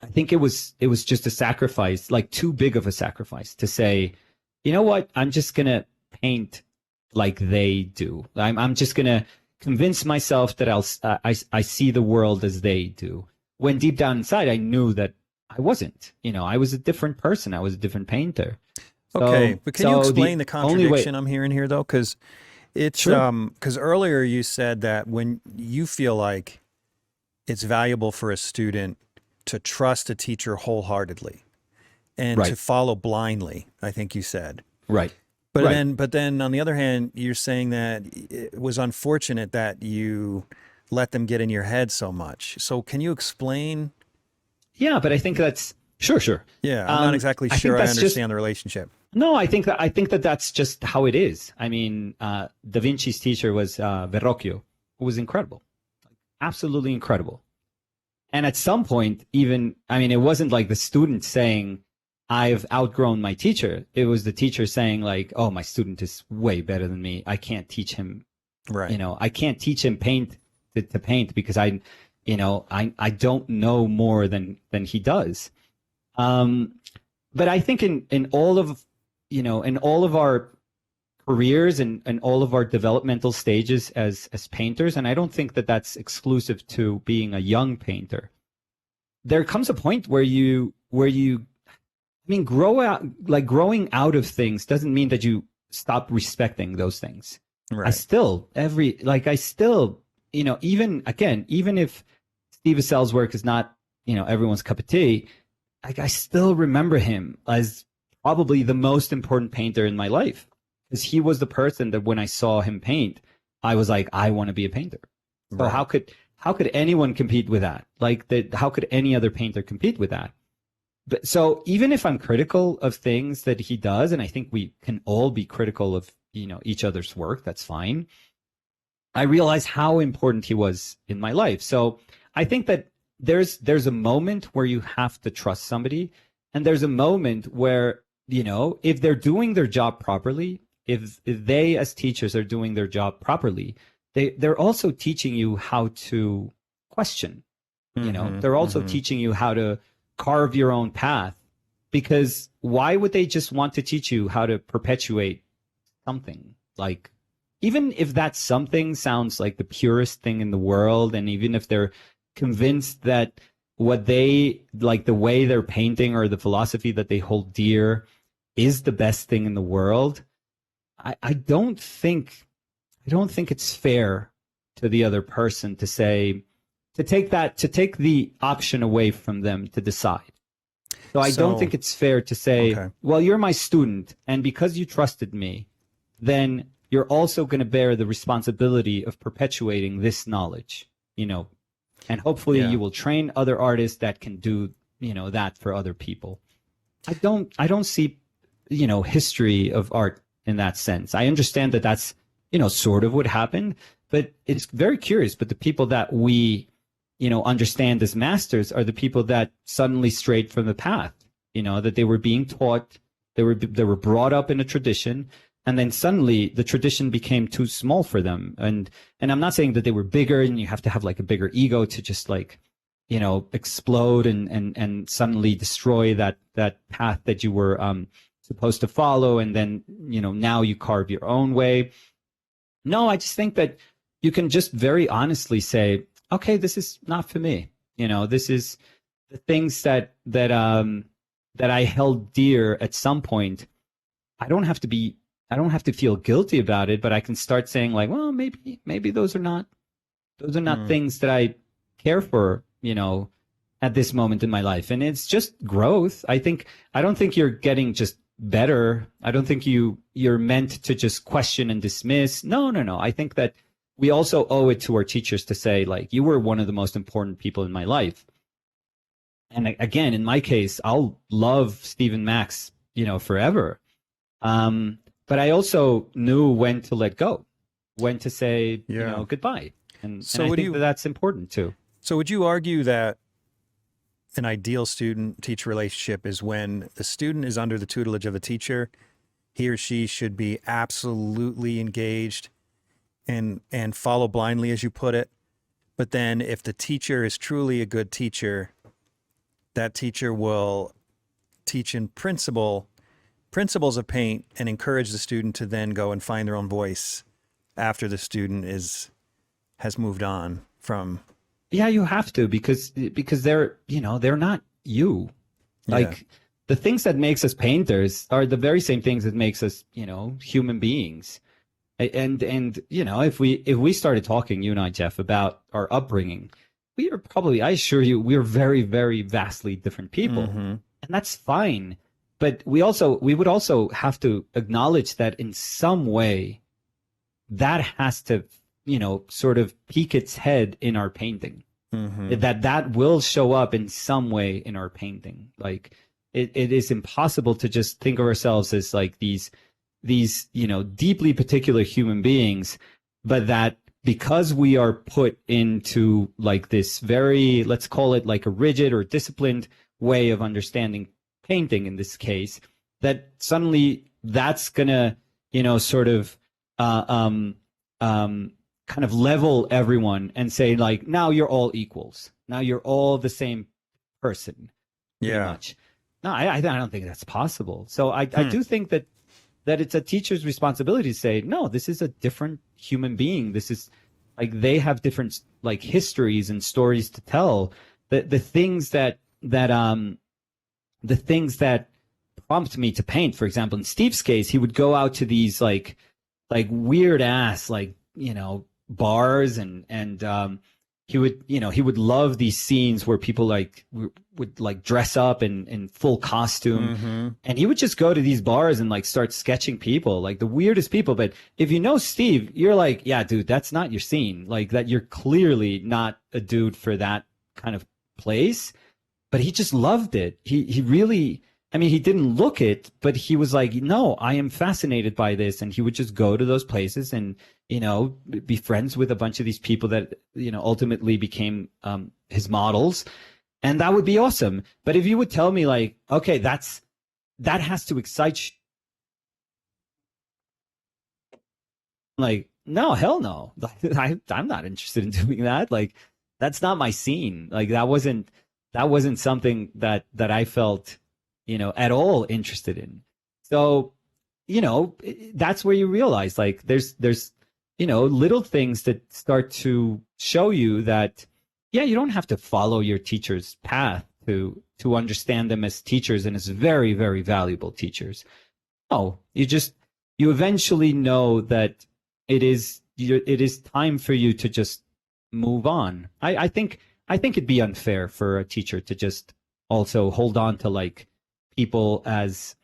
I think it was just a sacrifice, like too big of a sacrifice to say, you know what, I'm just gonna paint like they do. I'm just gonna convince myself that I see the world as they do. When deep down inside, I knew that I wasn't. I was a different person. I was a different painter. Okay, but can you explain the contradiction I'm hearing here, though? Because it's because earlier you said that when you feel like it's valuable for a student to trust a teacher wholeheartedly and to follow blindly, I think you said. Right. But then on the other hand, you're saying that it was unfortunate that you let them get in your head so much. So can you explain? Yeah, but I think that's sure. Yeah, I'm not exactly sure I understand the relationship. No, I think that that's just how it is. I mean, Da Vinci's teacher was Verrocchio, who was incredible, absolutely incredible. And at some point, it wasn't like the student saying, I've outgrown my teacher. It was the teacher saying like, oh, my student is way better than me. I can't teach him. Right. I can't teach him to paint because I don't know more than he does. But I think in all of our careers and all of our developmental stages as painters, and I don't think that that's exclusive to being a young painter, there comes a point where you growing out of things doesn't mean that you stop respecting those things. Right. Even if Steve Assell's work is not, everyone's cup of tea, I still remember him as probably the most important painter in my life, because he was the person that when I saw him paint, I was like, I want to be a painter. So how could anyone compete with that? How could any other painter compete with that? But so even if I'm critical of things that he does, and I think we can all be critical of, each other's work, that's fine. I realize how important he was in my life. So I think that there's a moment where you have to trust somebody, and there's a moment where, if they're doing their job properly, if they as teachers are doing their job properly, they're also teaching you how to question. They're also teaching you how to carve your own path, because why would they just want to teach you how to perpetuate something? Like, even if that something sounds like the purest thing in the world, and even if they're convinced that what they like, the way they're painting or the philosophy that they hold dear is the best thing in the world, I don't think it's fair to the other person to say, to take the option away from them to decide. So I don't think it's fair to say, well, you're my student, and because you trusted me, then you're also going to bear the responsibility of perpetuating this knowledge, and hopefully you will train other artists that can do, that for other people. I don't see, history of art in that sense. I understand that that's, sort of what happened, but it's very curious. But the people that we, understand as masters are the people that suddenly strayed from the path, that they were being taught, they were brought up in a tradition, and then suddenly the tradition became too small for them. And I'm not saying that they were bigger and you have to have like a bigger ego to just like, explode and suddenly destroy that path that you were supposed to follow. And then, now you carve your own way. No, I just think that you can just very honestly say, okay, this is not for me. This is the things that I held dear at some point. I don't have to feel guilty about it, but I can start saying like, well, maybe those are not things that I care for at this moment in my life. And it's just growth. I don't think you're getting just better. I don't think you're meant to just question and dismiss. No. I think that we also owe it to our teachers to say, like, you were one of the most important people in my life. And again, in my case, I'll love Stephen Max, forever. But I also knew when to let go, when to say, goodbye. And I think that's important too. So would you argue that an ideal student-teacher relationship is when the student is under the tutelage of a teacher, he or she should be absolutely engaged and follow blindly, as you put it. But then if the teacher is truly a good teacher, that teacher will teach in principles of paint and encourage the student to then go and find their own voice after the student has moved on from. Yeah, you have to, because they're not you. Like, the things that makes us painters are the very same things that makes us, human beings. And if we started talking, you and I, Jeff, about our upbringing, we are probably, I assure you, we're very, very vastly different people. And that's fine. But we would also have to acknowledge that in some way that has to, sort of peek its head in our painting. That will show up in some way in our painting. Like, it is impossible to just think of ourselves as like these deeply particular human beings, but that because we are put into like this very, let's call it like a rigid or disciplined way of understanding painting in this case, that suddenly that's gonna, sort of kind of level everyone and say, like, now you're all equals. Now you're all the same person. Pretty much. No, I don't think that's possible. So I do think that it's a teacher's responsibility to say, no, this is a different human being. This is like, they have different like histories and stories to tell. The things that prompt me to paint, for example, in Steve's case, he would go out to these like weird ass, like, bars and he would love these scenes where people like would like dress up in full costume, and he would just go to these bars and like start sketching people, like the weirdest people. But if you know Steve, you're like, yeah, dude, that's not your scene. Like, that you're clearly not a dude for that kind of place. But he just loved it. He really, I mean, he didn't look it, but he was like, no, I am fascinated by this. And he would just go to those places and, be friends with a bunch of these people that, ultimately became his models. And that would be awesome. But if you would tell me, like, okay, that has to excite you. Like, no, hell no. I'm not interested in doing that. Like, that's not my scene. Like, that wasn't something that I felt, at all interested in. So, that's where you realize, like, there's little things that start to show you that, yeah, you don't have to follow your teacher's path to understand them as teachers and as very, very valuable teachers. No, you eventually know that it is time for you to just move on. I think it'd be unfair for a teacher to just also hold on to like people as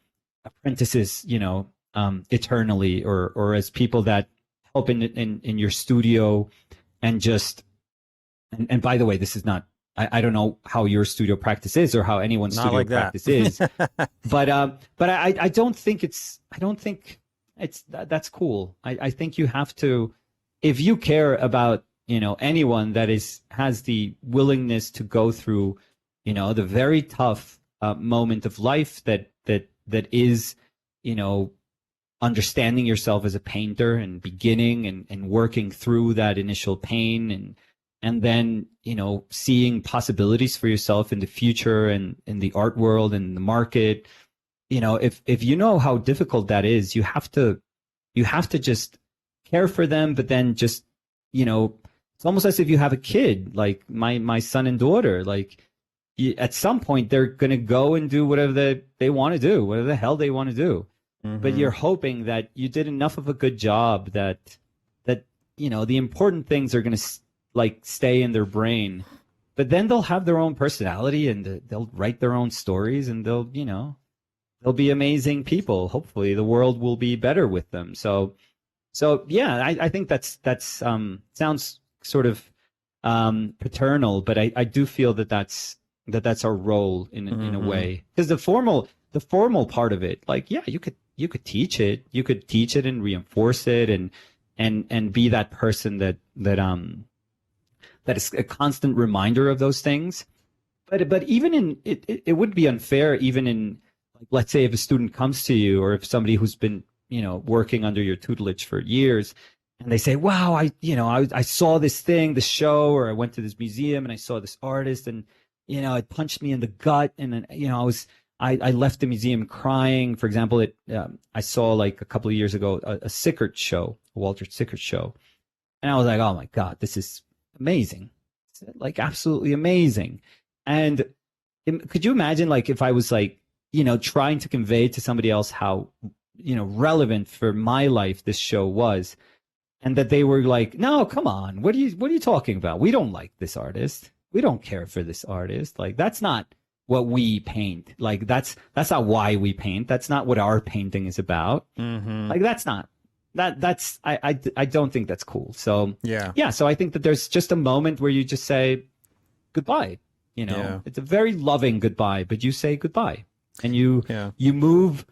apprentices, eternally, or as people that help in your studio and just, and by the way, this is not, I don't know how your studio practice is or how anyone's not studio like practice is, but I don't think it's that's cool. I think you have to, if you care about, anyone that has the willingness to go through, the very tough moment of life that is, understanding yourself as a painter and beginning and working through that initial pain and then, seeing possibilities for yourself in the future and in the art world and the market. If you know how difficult that is, you have to just care for them, but then just, it's almost as if you have a kid, like my son and daughter, like at some point they're going to go and do whatever they want to do, whatever the hell they want to do. But you're hoping that you did enough of a good job that the important things are going to like stay in their brain but then they'll have their own personality and they'll write their own stories and they'll be amazing people. Hopefully the world will be better with them. So yeah, I think that's sounds sort of paternal, but I do feel that's our role in a way. Because the formal part of it, like, yeah, you could teach it. You could teach it and reinforce it and be that person that is a constant reminder of those things. But even in it would be unfair even in, like, let's say if a student comes to you or if somebody who's been, working under your tutelage for years and they say, wow, I saw this thing, this show, or I went to this museum and I saw this artist and, it punched me in the gut. And then, I left the museum crying. For example, I saw like a couple of years ago, a Sickert show, a Walter Sickert show. And I was like, oh my God, this is amazing. It's like absolutely amazing. And could you imagine, like, if I was like, trying to convey to somebody else how, relevant for my life this show was, and that they were like, no, come on, what are you talking about? We don't like this artist. We don't care for this artist. Like, that's not what we paint. Like, that's not why we paint. That's not what our painting is about. Like, that's not. That's I don't think that's cool. So yeah. So I think that there's just a moment where you just say goodbye. It's a very loving goodbye, but you say goodbye and you move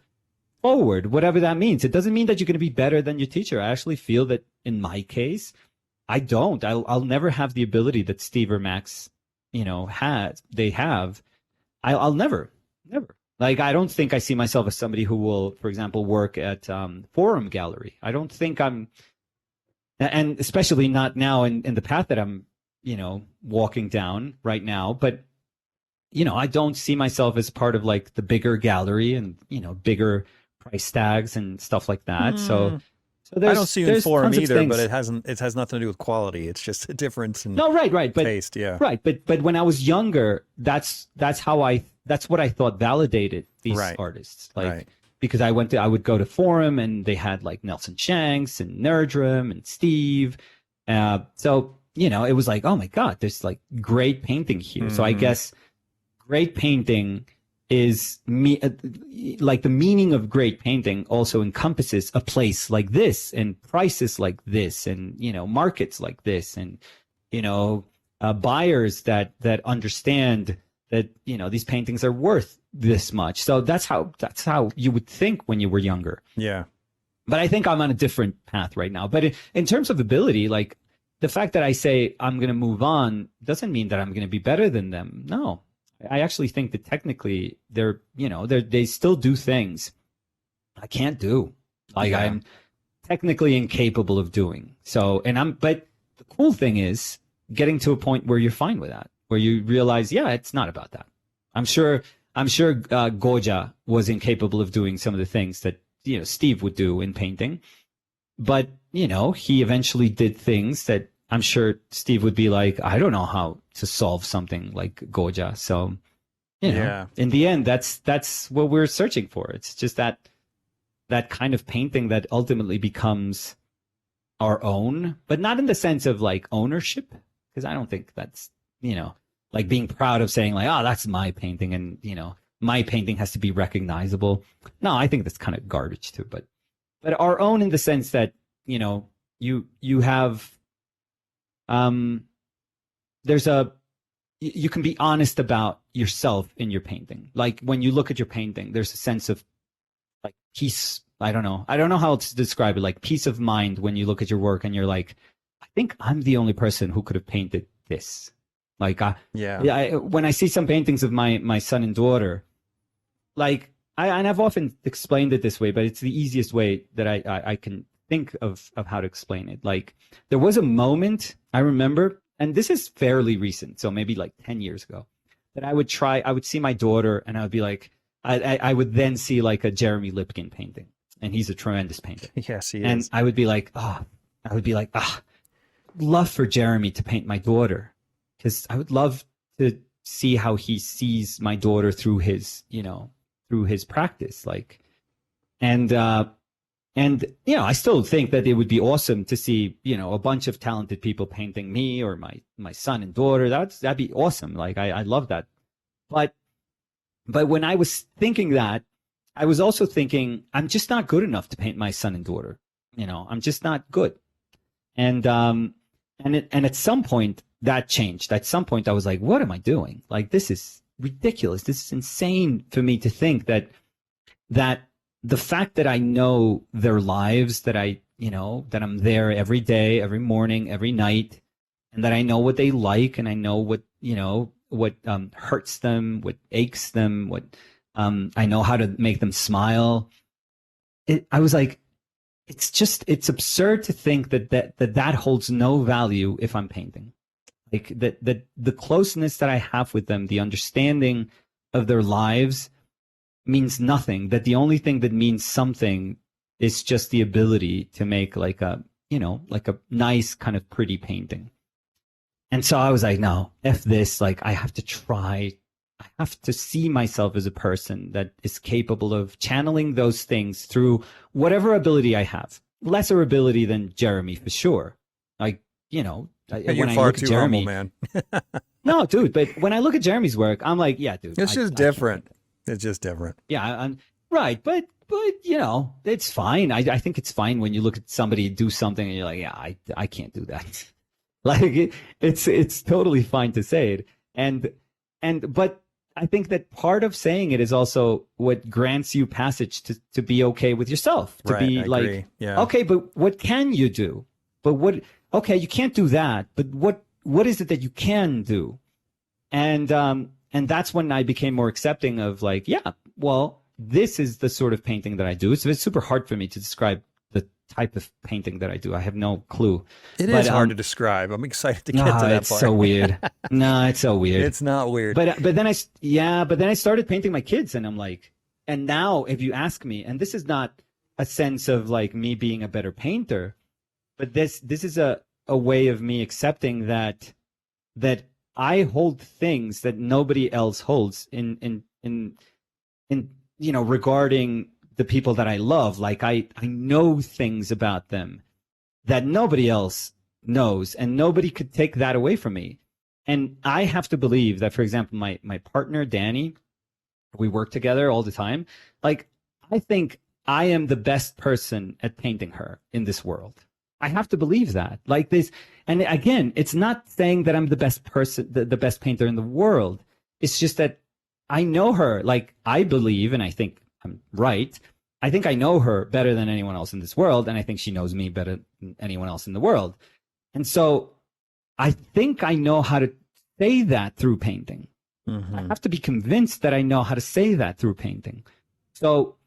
forward, whatever that means. It doesn't mean that you're going to be better than your teacher. I actually feel that in my case, I don't. I'll never have the ability that Steve or Max, they have. I'll never. Like, I don't think I see myself as somebody who will, for example, work at Forum Gallery. I don't think I'm, and especially not now in the path that I'm, walking down right now. But, I don't see myself as part of like the bigger gallery and, bigger price tags and stuff like that. So I don't see you in Forum either, but it has nothing to do with quality. It's just a difference in taste. Yeah. Right. But when I was younger, that's what I thought validated these artists. Like, because I would go to Forum and they had like Nelson Shanks and Nerdrum and Steve. So, it was like, oh my God, there's like great painting here. So I guess great painting is like the meaning of great painting also encompasses a place like this and prices like this and, markets like this and, buyers that understand that, these paintings are worth this much. So that's how you would think when you were younger. Yeah. But I think I'm on a different path right now. But in terms of ability, like the fact that I say I'm going to move on doesn't mean that I'm going to be better than them. No, I actually think that technically they still do things I can't do. Like I'm technically incapable of doing. So, but the cool thing is getting to a point where you're fine with that, where you realize, yeah, it's not about that. I'm sure Goja was incapable of doing some of the things that, Steve would do in painting, but, he eventually did things that I'm sure Steve would be like, I don't know how to solve something like Goja. So, in the end, that's what we're searching for. It's just that kind of painting that ultimately becomes our own, but not in the sense of like ownership, because I don't think that's, like being proud of saying like, oh, that's my painting and, my painting has to be recognizable. No, I think that's kind of garbage too, but our own in the sense that, you have, you can be honest about yourself in your painting. Like when you look at your painting, there's a sense of like peace. I don't know how else to describe it. Like peace of mind when you look at your work and you're like, I think I'm the only person who could have painted this. Like, when I see some paintings of my son and daughter, like and I've often explained it this way, but it's the easiest way that I can think of how to explain it. Like there was a moment I remember, and this is fairly recent, so maybe like 10 years ago, that I would see my daughter and I would be like, I would then see like a Jeremy Lipkin painting, and he's a tremendous painter. Yes, he is. And I would be like, love for Jeremy to paint my daughter, because I would love to see how he sees my daughter through his, through his practice. Like, and And, you know, I still think that it would be awesome to see, you know, a bunch of talented people painting me or my son and daughter. That'd be awesome. Like, I love that. But when I was thinking that, I was also thinking, I'm just not good enough to paint my son and daughter. You know, I'm just not good. And at some point that changed. At some point I was like, what am I doing? Like, this is ridiculous. This is insane for me to think that the fact that I know their lives, that that I'm there every day, every morning, every night, and that I know what they like, and I know what hurts them, what aches them, what I know how to make them smile. I was like, it's absurd to think that holds no value if I'm painting. Like that the closeness that I have with them, the understanding of their lives means nothing. That the only thing that means something is just the ability to make like a nice kind of pretty painting. And so I was like, no, F this. Like, I have to try. I have to see myself as a person that is capable of channeling those things through whatever ability I have. Lesser ability than Jeremy, for sure. Like, you're far too humble, man. No, dude, but when I look at Jeremy's work, I'm like, yeah, dude. It's just different. It's just different. Yeah, I'm right. But it's fine. I think it's fine when you look at somebody do something and you're like, yeah, I can't do that. Like, it's totally fine to say it. But I think that part of saying it is also what grants you passage to be okay with yourself, to be like, okay, but what can you do? But okay, you can't do that, but what is it that you can do? And that's when I became more accepting of like, yeah, well, this is the sort of painting that I do. It's super hard for me to describe the type of painting that I do. I have no clue. It is hard to describe. I'm excited to get to that part. It's so weird. No, it's so weird. It's not weird. But then I started painting my kids, and I'm like, and now if you ask me, and this is not a sense of like me being a better painter, but this is a way of me accepting that I hold things that nobody else holds in regarding the people that I love. Like, I know things about them that nobody else knows, and nobody could take that away from me. And I have to believe that, for example, my partner, Danny, we work together all the time. Like, I think I am the best person at painting her in this world. I have to believe that. Like this, and again, it's not saying that I'm the best person, the best painter in the world. It's just that I know her. Like, I believe, and I think I'm right, I think I know her better than anyone else in this world, and I think she knows me better than anyone else in the world. And so I think I know how to say that through painting. Mm-hmm. I have to be convinced that I know how to say that through painting. So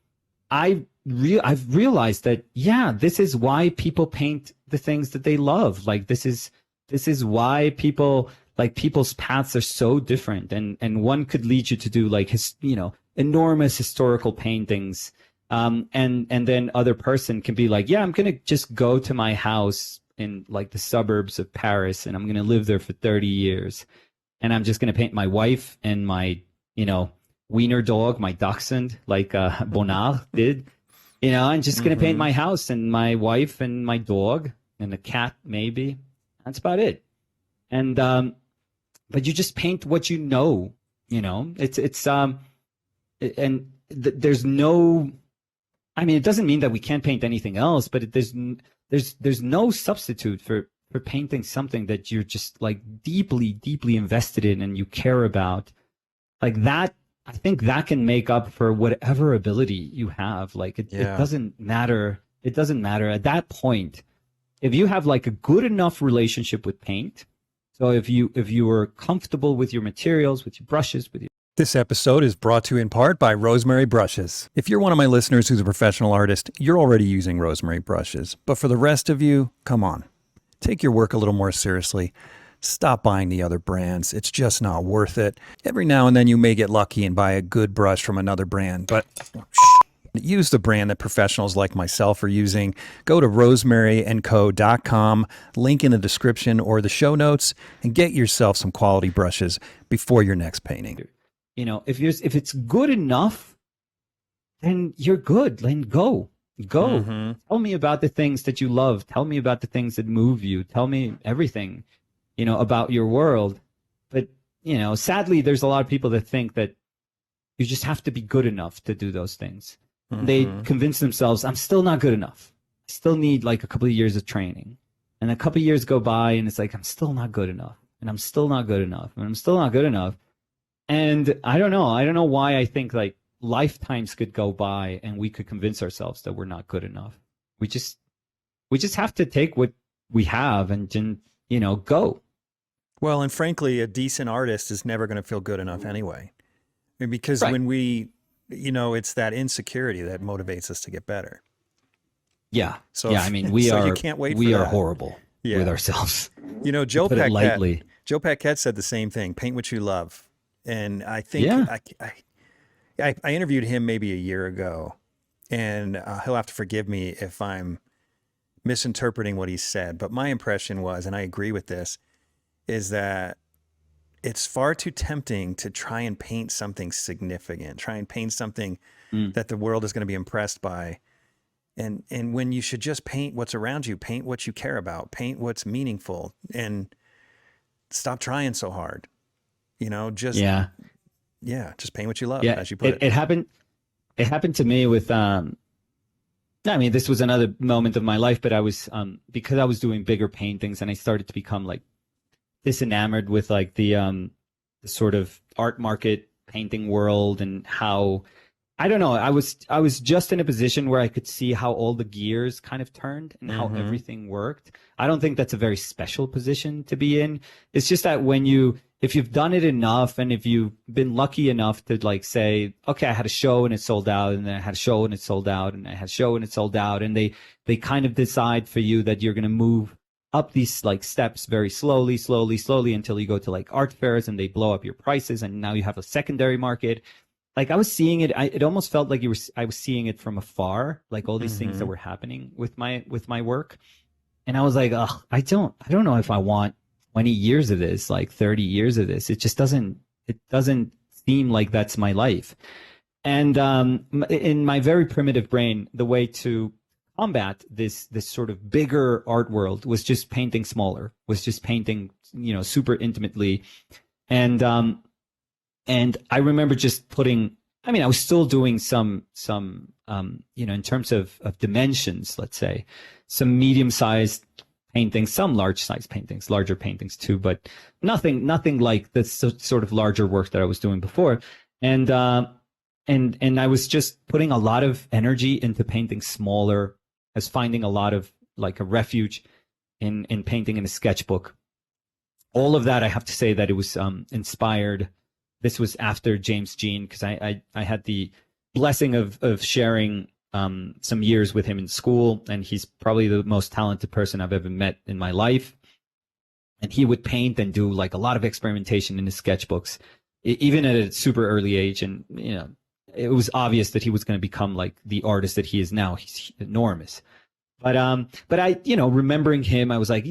I've realized that, yeah, this is why people paint the things that they love. Like, this is why people's paths are so different. And one could lead you to do like enormous historical paintings. And then other person can be like, yeah, I'm going to just go to my house in like the suburbs of Paris, and I'm going to live there for 30 years. And I'm just going to paint my wife and my, wiener dog, my dachshund, like Bonnard did. I'm just going to paint my house and my wife and my dog and a cat, maybe. That's about it. And, but you just paint what you know, there's no, I mean, it doesn't mean that we can't paint anything else, but there's no substitute for painting something that you're just like deeply, deeply invested in and you care about. Like that, I think that can make up for whatever ability you have. Like it doesn't matter. It doesn't matter at that point. If you have like a good enough relationship with paint, so if you are comfortable with your materials, with your brushes, with your... This episode is brought to you in part by Rosemary Brushes. If you're one of my listeners who's a professional artist, you're already using Rosemary brushes. But for the rest of you, come on, take your work a little more seriously. Stop buying the other brands. It's just not worth it. Every now and then you may get lucky and buy a good brush from another brand, but use the brand that professionals like myself are using. Go to rosemaryandco.com, link in the description or the show notes, and get yourself some quality brushes before your next painting. If it's good enough, then you're good. Then go. Go. Mm-hmm. Tell me about the things that you love. Tell me about the things that move you. Tell me everything, about your world. But, sadly, there's a lot of people that think that you just have to be good enough to do those things. They Mm-hmm. convince themselves, I'm still not good enough. I still need like a couple of years of training. And a couple of years go by and it's like, I'm still not good enough. And I'm still not good enough. And I'm still not good enough. And I don't know. I don't know why I think like lifetimes could go by and we could convince ourselves that we're not good enough. We just have to take what we have and go. Well, and frankly, a decent artist is never going to feel good enough anyway. I mean, because Right. when we, it's that insecurity that motivates us to get better. Yeah. So yeah. I mean, we so are you can't wait we for are that. horrible Yeah. with ourselves. Joe Put it Paquette, lightly. Joe Paquette said the same thing. Paint what you love. And I think Yeah. I interviewed him maybe a year ago, and he'll have to forgive me if I'm misinterpreting what he said. But my impression was, and I agree with this, is that it's far too tempting to try and paint something significant, try and paint something that the world is going to be impressed by. And when you should just paint what's around you, paint what you care about, paint what's meaningful, and stop trying so hard. Just just paint what you love, Yeah. as you put it. It happened. It happened to me with I mean, this was another moment of my life, but I was because I was doing bigger paintings and I started to become like disenamored with like the sort of art market painting world and how I don't know. I was just in a position where I could see how all the gears kind of turned and how everything worked. I don't think that's a very special position to be in. It's just that if you've done it enough and if you've been lucky enough to like say, okay, I had a show and it sold out, and then I had a show and it sold out, and I had a show and it sold out, and they kind of decide for you that you're going to move up these like steps very slowly until you go to like art fairs and they blow up your prices, and now you have a secondary market. Like I was seeing it, it almost felt like I was seeing it from afar, like all these things that were happening with my work. And I was like, oh, I don't know if I want 20 years of this, like 30 years of this. It doesn't seem like that's my life. And in my very primitive brain, the way to combat this sort of bigger art world was just painting smaller, was just painting, super intimately. And I remember just I was still doing some in terms of dimensions, let's say, some medium-sized paintings, some large-sized paintings, larger paintings too, but nothing like the sort of larger work that I was doing before. And I was just putting a lot of energy into painting smaller, as finding a lot of like a refuge in painting in a sketchbook. All of that, I have to say that it was inspired. This was after James Jean, because I had the blessing of sharing some years with him in school, and he's probably the most talented person I've ever met in my life. And he would paint and do like a lot of experimentation in his sketchbooks, even at a super early age. And it was obvious that he was going to become like the artist that he is now. He's enormous. But I, remembering him, I was like,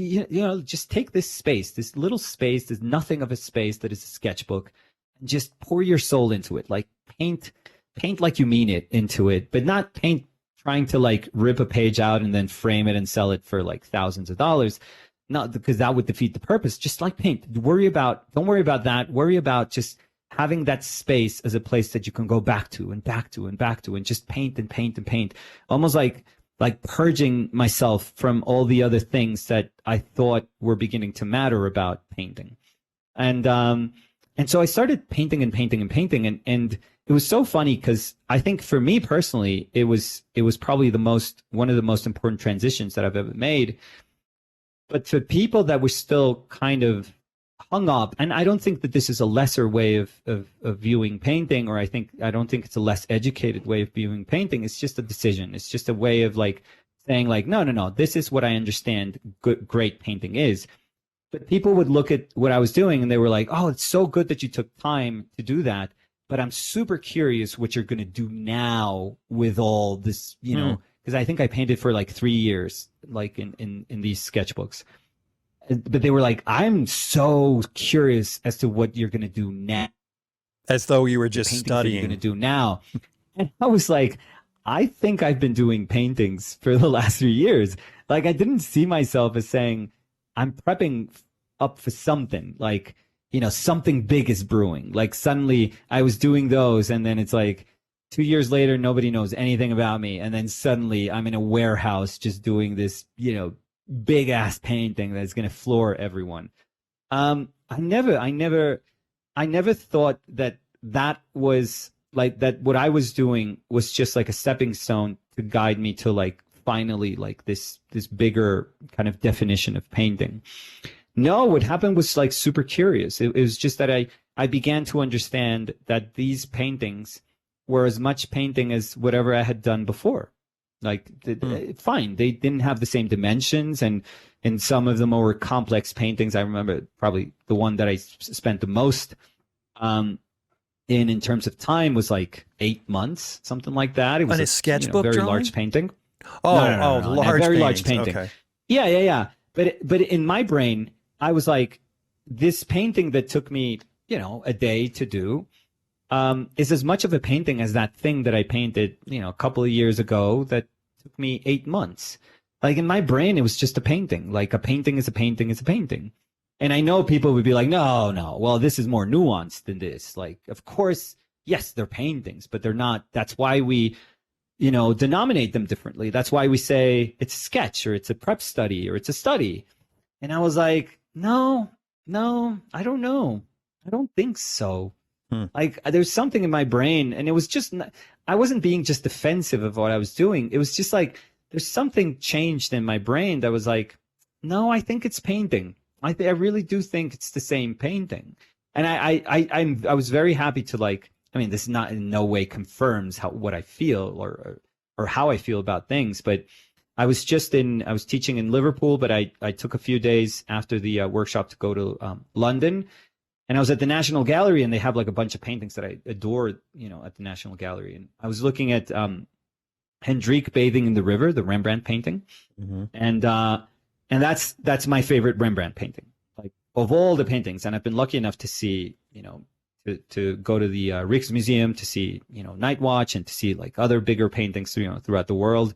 just take this space, this little space, there's nothing of a space that is a sketchbook, and just pour your soul into it. Like paint like you mean it into it, but not paint trying to like rip a page out and then frame it and sell it for like thousands of dollars. Not because that would defeat the purpose. Just like paint. Don't worry about that. Worry about just having that space as a place that you can go back to and back to and back to, and just paint and paint and paint. Almost like purging myself from all the other things that I thought were beginning to matter about painting. And so I started painting and painting and painting, and it was so funny because I think for me personally, it was probably one of the most important transitions that I've ever made. But for people that were still kind of hung up, and I don't think that this is a lesser way of viewing painting, or I don't think it's a less educated way of viewing painting. It's just a decision. It's just a way of like saying like, no, this is what I understand great painting is. But people would look at what I was doing and they were like, oh, it's so good that you took time to do that. But I'm super curious what you're going to do now with all this, because I think I painted for like 3 years, like in these sketchbooks. But they were like, I'm so curious as to what you're going to do now. As though you were just studying. You're going to do now. And I was like, I think I've been doing paintings for the last 3 years. Like I didn't see myself as saying I'm prepping up for something like, something big is brewing. Like suddenly I was doing those and then it's like 2 years later, nobody knows anything about me. And then suddenly I'm in a warehouse just doing this, big ass painting that's going to floor everyone. I never thought that was like that. What I was doing was just like a stepping stone to guide me to like finally like this bigger kind of definition of painting. No, what happened was like super curious. It was just that I began to understand that these paintings were as much painting as whatever I had done before. Like, fine, they didn't have the same dimensions, and some of the more complex paintings, I remember probably the one that I spent the most in terms of time was like 8 months, something like that. It was a sketchbook very drawing? large painting. No, large very paintings. large painting. Okay. Yeah. But in my brain, I was like, this painting that took me, a day to do, is as much of a painting as that thing that I painted, a couple of years ago that took me 8 months. Like in my brain, it was just a painting. Like a painting is a painting is a painting. And I know people would be like, no, well, this is more nuanced than this. Like, of course, yes, they're paintings, but they're not. That's why we, denominate them differently. That's why we say it's a sketch or it's a prep study or it's a study. And I was like, no, I don't know. I don't think so. Like there's something in my brain, and it was just, I wasn't being just defensive of what I was doing. It was just like, there's something changed in my brain that was like, no, I think it's painting. I really do think it's the same painting. And I was very happy to like, I mean, this is not in no way confirms what I feel or how I feel about things, but I was teaching in Liverpool, but I took a few days after the workshop to go to London. And I was at the National Gallery, and they have like a bunch of paintings that I adore, at the National Gallery. And I was looking at Hendrik bathing in the river, the Rembrandt painting, and that's my favorite Rembrandt painting, like of all the paintings. And I've been lucky enough to see, to go to the Rijksmuseum to see, Night Watch and to see like other bigger paintings, throughout the world.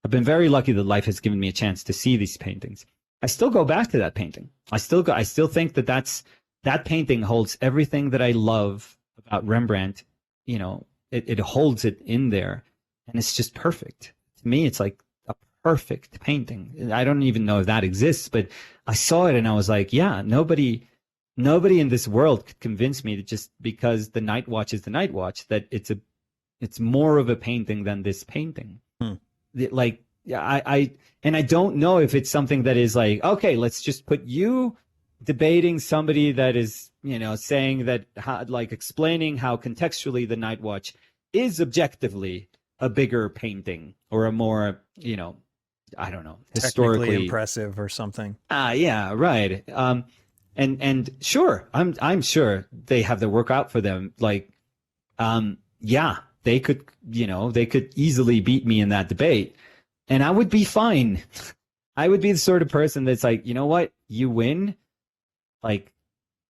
I've been very lucky that life has given me a chance to see these paintings. I still go back to that painting. I still think that painting holds everything that I love about Rembrandt. It holds it in there, and it's just perfect. To me, it's like a perfect painting. I don't even know if that exists, but I saw it and I was like, yeah, nobody in this world could convince me that just because the Night Watch is the Night Watch, that it's more of a painting than this painting. Like, I don't know if it's something that is like, okay, let's just put you debating somebody that is, saying that, like explaining how contextually the Night Watch is objectively a bigger painting or a more, I don't know, historically technically impressive or something. Yeah, right. And sure, I'm sure they have their work out for them. Like, yeah, they could easily beat me in that debate, and I would be fine. I would be the sort of person that's like, you know what, you win. Like,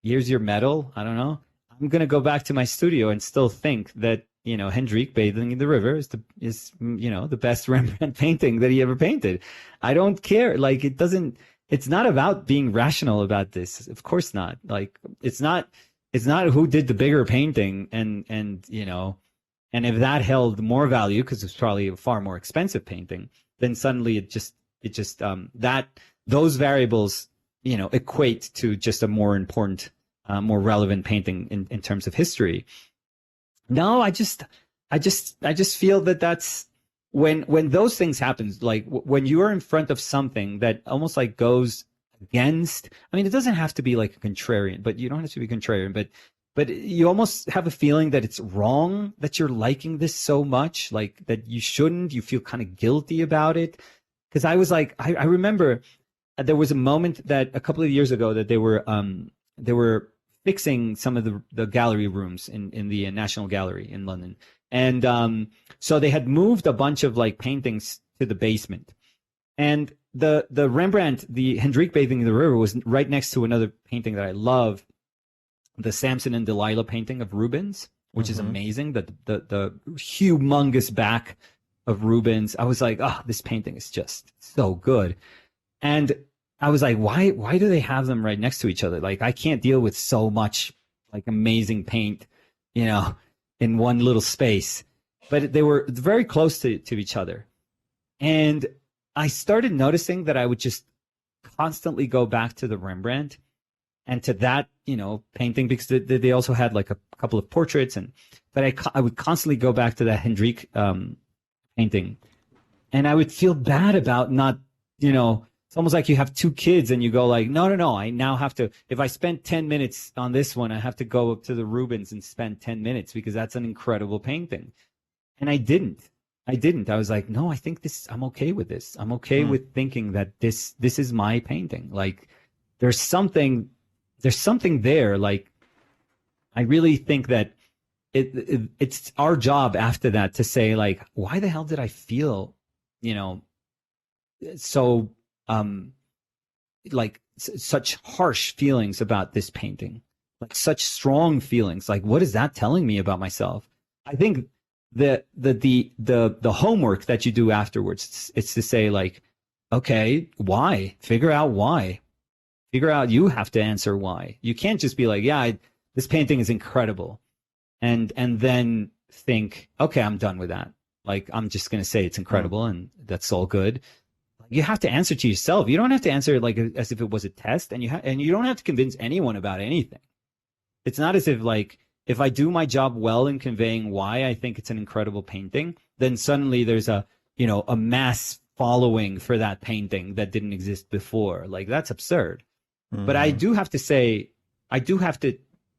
here's your medal. I don't know. I'm gonna go back to my studio and still think that Hendrik bathing in the river is the best Rembrandt painting that he ever painted. I don't care. Like, it's not about being rational about this. Of course not. Like, it's not who did the bigger painting and if that held more value because it's probably a far more expensive painting, then suddenly it just that those variables equate to just a more important, more relevant painting in terms of history. No, I just feel that that's when those things happen, like when you are in front of something that almost like goes against, I mean, it doesn't have to be like a contrarian, but you don't have to be contrarian, but you almost have a feeling that it's wrong that you're liking this so much, like that you shouldn't, you feel kind of guilty about it. Cause I was like, I remember there was a moment that a couple of years ago that they were fixing some of the gallery rooms in the National Gallery in London. And so they had moved a bunch of like paintings to the basement. And the Rembrandt, the Hendrik bathing in the river, was right next to another painting that I love, the Samson and Delilah painting of Rubens, which is amazing. The humongous back of Rubens. I was like, oh, this painting is just so good. And I was like, why do they have them right next to each other? Like, I can't deal with so much like amazing paint, you know, in one little space. But they were very close to each other. And I started noticing that I would just constantly go back to the Rembrandt and to that, you know, painting, because they also had like a couple of portraits, but I would constantly go back to that Hendrik painting, and I would feel bad about not, you know, it's almost like you have two kids and you go like, no, I now have to, if I spent 10 minutes on this one, I have to go up to the Rubens and spend 10 minutes because that's an incredible painting. And I didn't. I was like, no, I think I'm okay with this. I'm okay with thinking that this is my painting. Like there's something there. Like I really think that it's our job after that to say like, why the hell did I feel, you know, so like such harsh feelings about this painting, like such strong feelings? Like, what is that telling me about myself? I think the homework that you do afterwards, it's to say like, okay, why? Figure out why. Figure out, you have to answer why. You can't just be like, yeah, this painting is incredible, and then think, okay, I'm done with that. Like, I'm just going to say it's incredible and that's all good. You have to answer to yourself. You don't have to answer it like as if it was a test, and you don't have to convince anyone about anything. It's not as if like, if I do my job well in conveying why I think it's an incredible painting, then suddenly there's a mass following for that painting that didn't exist before. Like, that's absurd. But I do have to say, I do have to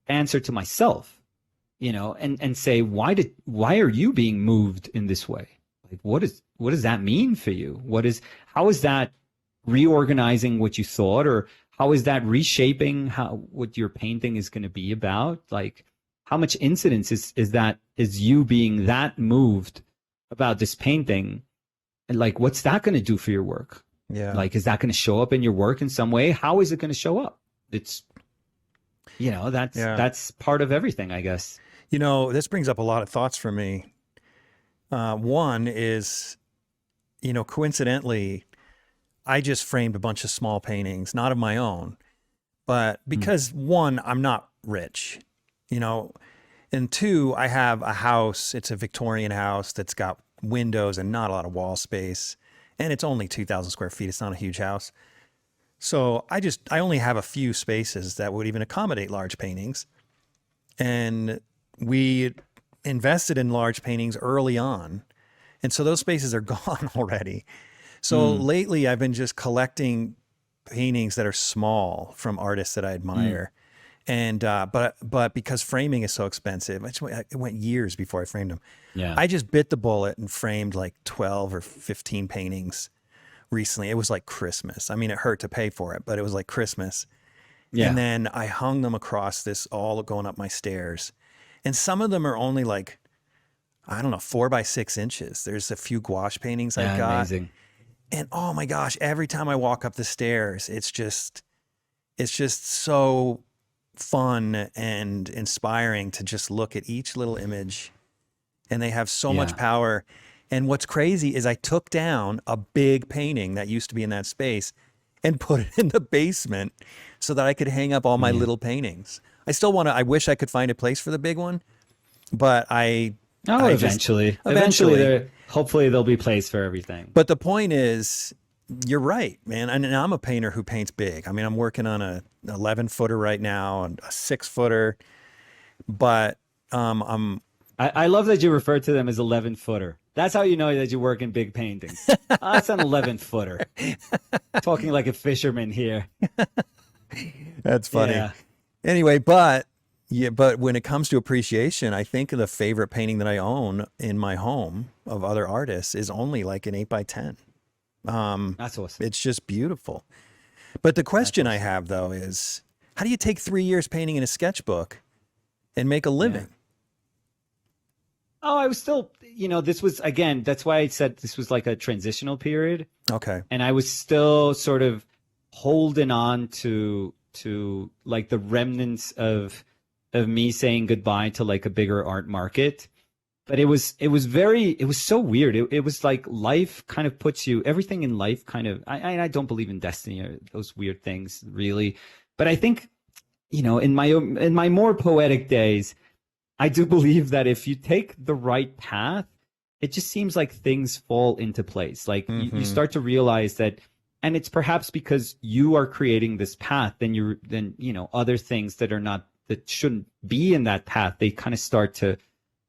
answer to myself, you know, and say, why are you being moved in this way? Like, what does that mean for you? How is that reorganizing what you thought, or how is that reshaping what your painting is going to be about? Like, how much incidence is you being that moved about this painting? And like, what's that going to do for your work? Yeah. Like, is that going to show up in your work in some way? How is it going to show up? It's, you know, that's part of everything, I guess. You know, this brings up a lot of thoughts for me. One is, you know, coincidentally, I just framed a bunch of small paintings, not of my own, but because one, I'm not rich, you know, and two, I have a house. It's a Victorian house that's got windows and not a lot of wall space. And it's only 2,000 square feet. It's not a huge house. So I only have a few spaces that would even accommodate large paintings. And we invested in large paintings early on. And so those spaces are gone already. So lately I've been just collecting paintings that are small from artists that I admire. And, but because framing is so expensive, it went years before I framed them. Yeah. I just bit the bullet and framed like 12 or 15 paintings recently. It was like Christmas. I mean, it hurt to pay for it, but it was like Christmas. Yeah. And then I hung them across this, all going up my stairs. And some of them are only like, I don't know, 4 by 6 inches. There's a few gouache paintings I got. Amazing. And oh my gosh, every time I walk up the stairs, it's just so fun and inspiring to just look at each little image, and they have so much power. And what's crazy is I took down a big painting that used to be in that space and put it in the basement so that I could hang up all my little paintings. I wish I could find a place for the big one, but eventually, hopefully there'll be place for everything. But the point is, you're right, man. And I'm a painter who paints big. I mean, I'm working on a 11-footer right now and a 6-footer, but I love that you refer to them as 11-footer. That's how you know that you work in big paintings. That's an 11-footer. Talking like a fisherman here. That's funny. Yeah. Anyway, but when it comes to appreciation, I think the favorite painting that I own in my home of other artists is only like an 8 by 10. That's awesome. It's just beautiful. But the question I have though is, how do you take 3 years painting in a sketchbook and make a living? Yeah. Oh, I was still, this was, again, that's why I said this was like a transitional period. Okay. And I was still sort of holding on to like the remnants of me saying goodbye to like a bigger art market. but it was so weird. It was like life kind of puts you, everything in life kind of, I don't believe in destiny or those weird things really, but I think, you know, in my more poetic days, I do believe that if you take the right path, it just seems like things fall into place. Like you start to realize that, and it's perhaps because you are creating this path, then you know, other things that are not, that shouldn't be in that path, they kind of start to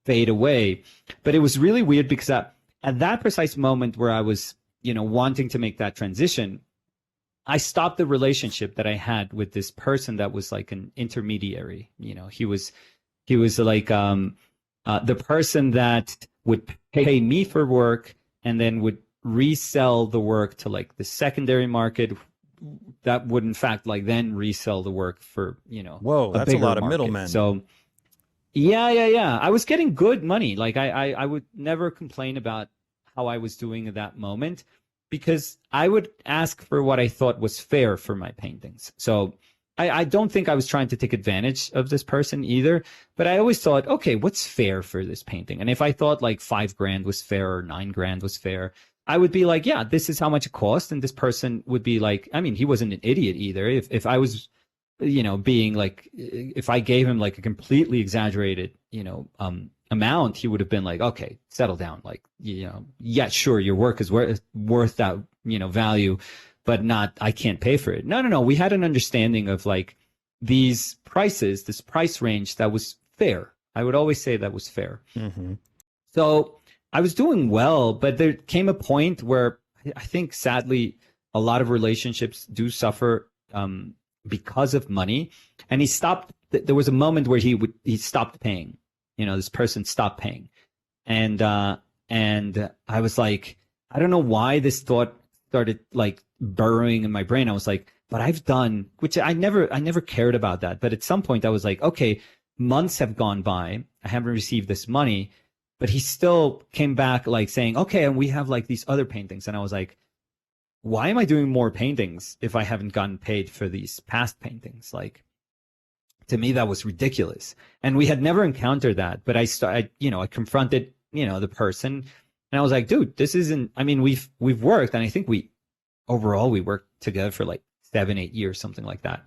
fade away. But it was really weird because at that precise moment where I was, you know, wanting to make that transition, I stopped the relationship that I had with this person that was like an intermediary. You know, he was like the person that would pay me for work and then would resell the work to like the secondary market that would in fact like then resell the work for, you know, whoa, that's a lot of middlemen. So yeah. I was getting good money. Like I would never complain about how I was doing at that moment because I would ask for what I thought was fair for my paintings. So I don't think I was trying to take advantage of this person either, but I always thought, okay, what's fair for this painting? And if I thought like $5,000 was fair or $9,000 was fair, I would be like, yeah, this is how much it cost. And this person would be like, I mean, he wasn't an idiot either. If I was, you know, being like, if I gave him like a completely exaggerated, you know, amount, he would have been like, okay, settle down. Like, you know, yeah, sure, your work is worth that, you know, value, but not, I can't pay for it. No. We had an understanding of like these prices, this price range that was fair. I would always say that was fair. So I was doing well, but there came a point where I think sadly, a lot of relationships do suffer because of money. And he stopped, there was a moment where he stopped paying, you know, this person stopped paying. And I was like, I don't know why this thought started like burrowing in my brain. I was like, but I've done, which I never cared about that. But at some point I was like, okay, months have gone by. I haven't received this money, but he still came back like saying, okay, and we have like these other paintings. And I was like, why am I doing more paintings if I haven't gotten paid for these past paintings? Like, to me, that was ridiculous. And we had never encountered that, but I confronted, you know, the person and I was like, dude, this isn't, I mean, we've worked. And I think overall we worked together for like 7-8 years, something like that.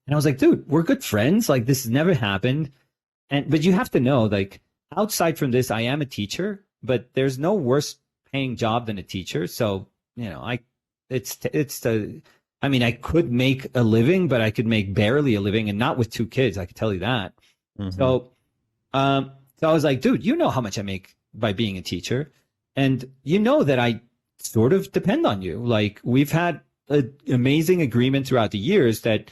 And I was like, dude, we're good friends. Like this has never happened. But you have to know, like outside from this, I am a teacher, but there's no worse paying job than a teacher. So, you know, I mean, I could make a living, but I could make barely a living and not with 2 kids. I could tell you that. So I was like, dude, you know how much I make by being a teacher. And you know that I sort of depend on you. Like we've had an amazing agreement throughout the years that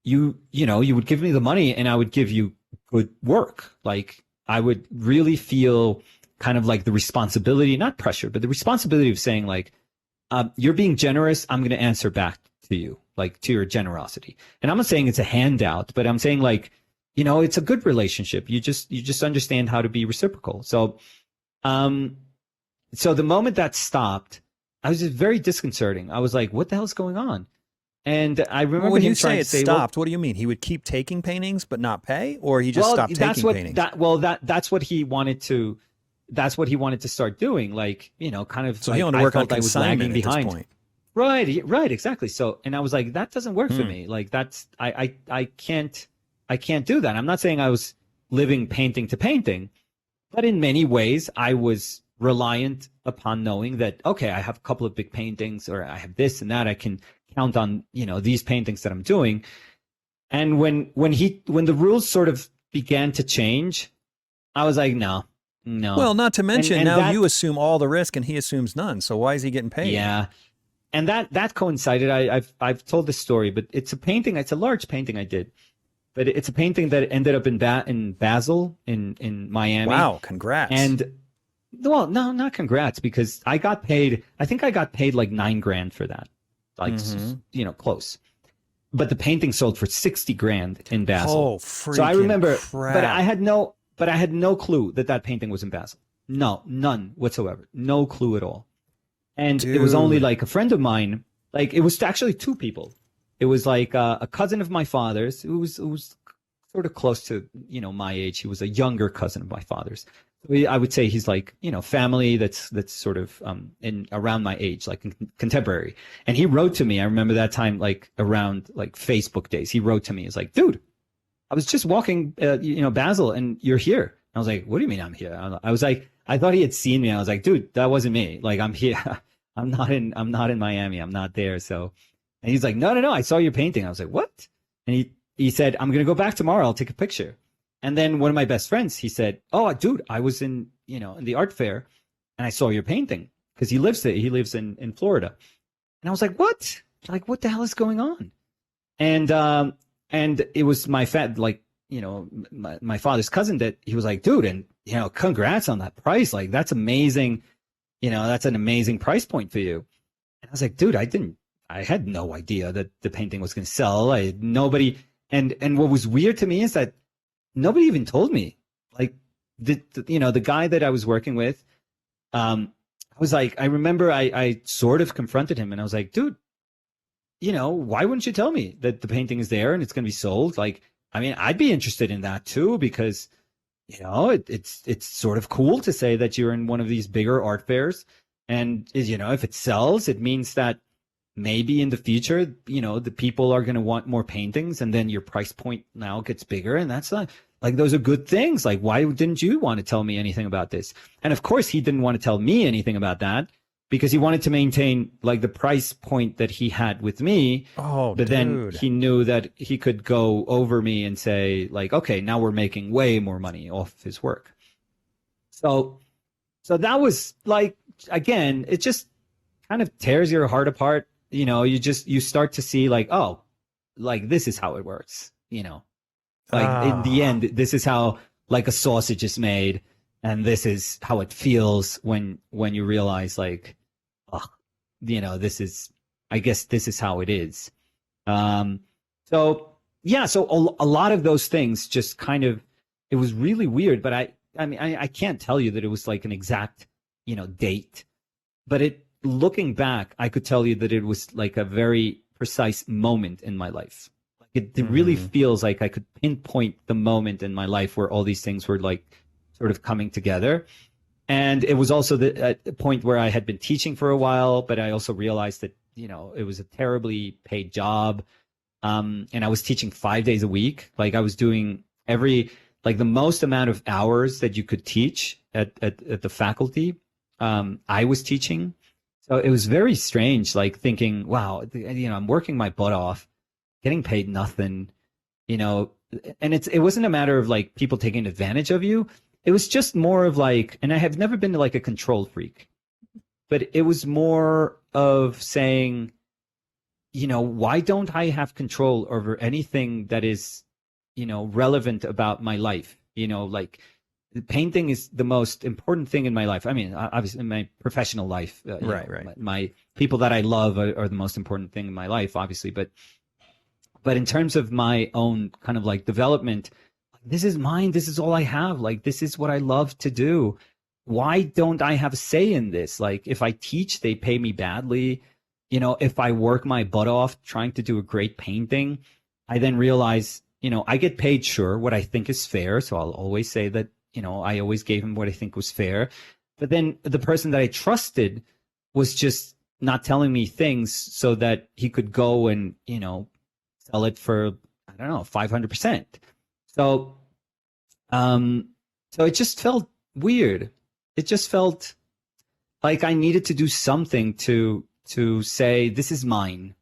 you would give me the money and I would give you good work. Like I would really feel kind of like the responsibility, not pressure, but the responsibility of saying like, you're being generous. I'm going to answer back to you, like to your generosity. And I'm not saying it's a handout, but I'm saying like, you know, it's a good relationship. You just understand how to be reciprocal. So, so the moment that stopped, I was just very disconcerting. I was like, what the hell's going on? And I remember when him you say trying it to say, stopped, what do you mean? He would keep taking paintings but not pay, or he just stopped taking paintings? That's what he wanted to. That's what he wanted to start doing. Like, you know, kind of. So like, he wanted to work on I was lagging consignment at behind. this point. Right, exactly. So, and I was like, that doesn't work for me. Like, that's I can't do that. I'm not saying I was living painting to painting, but in many ways, I was reliant upon knowing that, okay, I have a couple of big paintings or I have this and that. I can count on, you know, these paintings that I'm doing. And when the rules sort of began to change, I was like, no. Well, not to mention and now you assume all the risk and he assumes none. So why is he getting paid? Yeah. And that coincided. I've told this story, but it's a painting. It's a large painting I did, but it's a painting that ended up in Basel in Miami. Wow. Congrats. And well, no, not congrats, because I got paid. I think I got paid like $9,000 for that. Like, you know, close. But the painting sold for $60,000 in Basel. Oh, freaking so I remember, crap. but I had no clue that painting was in Basel. No, none whatsoever. No clue at all. And Dude. It was only like a friend of mine. Like it was actually 2 people. It was like a cousin of my father's who was sort of close to, my age. He was a younger cousin of my father's. So I would say he's like, family that's sort of in around my age, like contemporary. And he wrote to me. I remember that time, like around like Facebook days. He wrote to me. He's like, dude, I was just walking, Basel, and you're here. I was like, what do you mean I'm here? I was like, I thought he had seen me. I was like, dude, that wasn't me. Like, I'm here. I'm not in Miami. I'm not there. So, and he's like, no, I saw your painting. I was like, what? And he said, I'm going to go back tomorrow. I'll take a picture. And then one of my best friends, he said, oh, dude, I was in the art fair and I saw your painting, because he lives there. He lives in Florida. And I was like, what? Like, what the hell is going on? And it was my my father's cousin that he was like, dude, and, congrats on that price. Like, that's amazing. That's an amazing price point for you. And I was like, dude, I had no idea that the painting was going to sell. Nobody. And what was weird to me is that nobody even told me. Like, the guy that I was working with, I was like, I remember I sort of confronted him and I was like, dude, why wouldn't you tell me that the painting is there and it's going to be sold? Like, I mean, I'd be interested in that too, because, it's sort of cool to say that you're in one of these bigger art fairs. And, if it sells, it means that maybe in the future, the people are going to want more paintings, and then your price point now gets bigger. And that's not like, those are good things. Like, why didn't you want to tell me anything about this? And of course, he didn't want to tell me anything about that, because he wanted to maintain like the price point that he had with me. Oh, but then he knew that he could go over me and say like, okay, now we're making way more money off his work. So that was like, again, it just kind of tears your heart apart. You start to see like, oh, like this is how it works, like in the end, this is how like a sausage is made. And this is how it feels when you realize like, oh, I guess this is how it is. So a lot of those things just kind of, it was really weird, but I can't tell you that it was like an exact, date, but looking back, I could tell you that it was like a very precise moment in my life. It really feels like I could pinpoint the moment in my life where all these things were like sort of coming together. And it was also the point where I had been teaching for a while, but I also realized that, it was a terribly paid job. And I was teaching 5 days a week. Like, I was doing the most amount of hours that you could teach at the faculty. I was teaching. So it was very strange, like thinking, wow, I'm working my butt off, getting paid nothing, and it wasn't a matter of like people taking advantage of you. It was just more of like, and I have never been like a control freak, but it was more of saying, why don't I have control over anything that is, relevant about my life? Like, painting is the most important thing in my life. I mean, obviously in my professional life, right. My people that I love are the most important thing in my life, obviously. But in terms of my own kind of like development, this is mine. This is all I have. Like, this is what I love to do. Why don't I have a say in this? Like, if I teach, they pay me badly. If I work my butt off trying to do a great painting, I then realize, I get paid, sure, what I think is fair. So I'll always say that, I always gave him what I think was fair. But then the person that I trusted was just not telling me things so that he could go and, sell it for, I don't know, 500%. So it just felt weird. It just felt like I needed to do something to say, this is mine.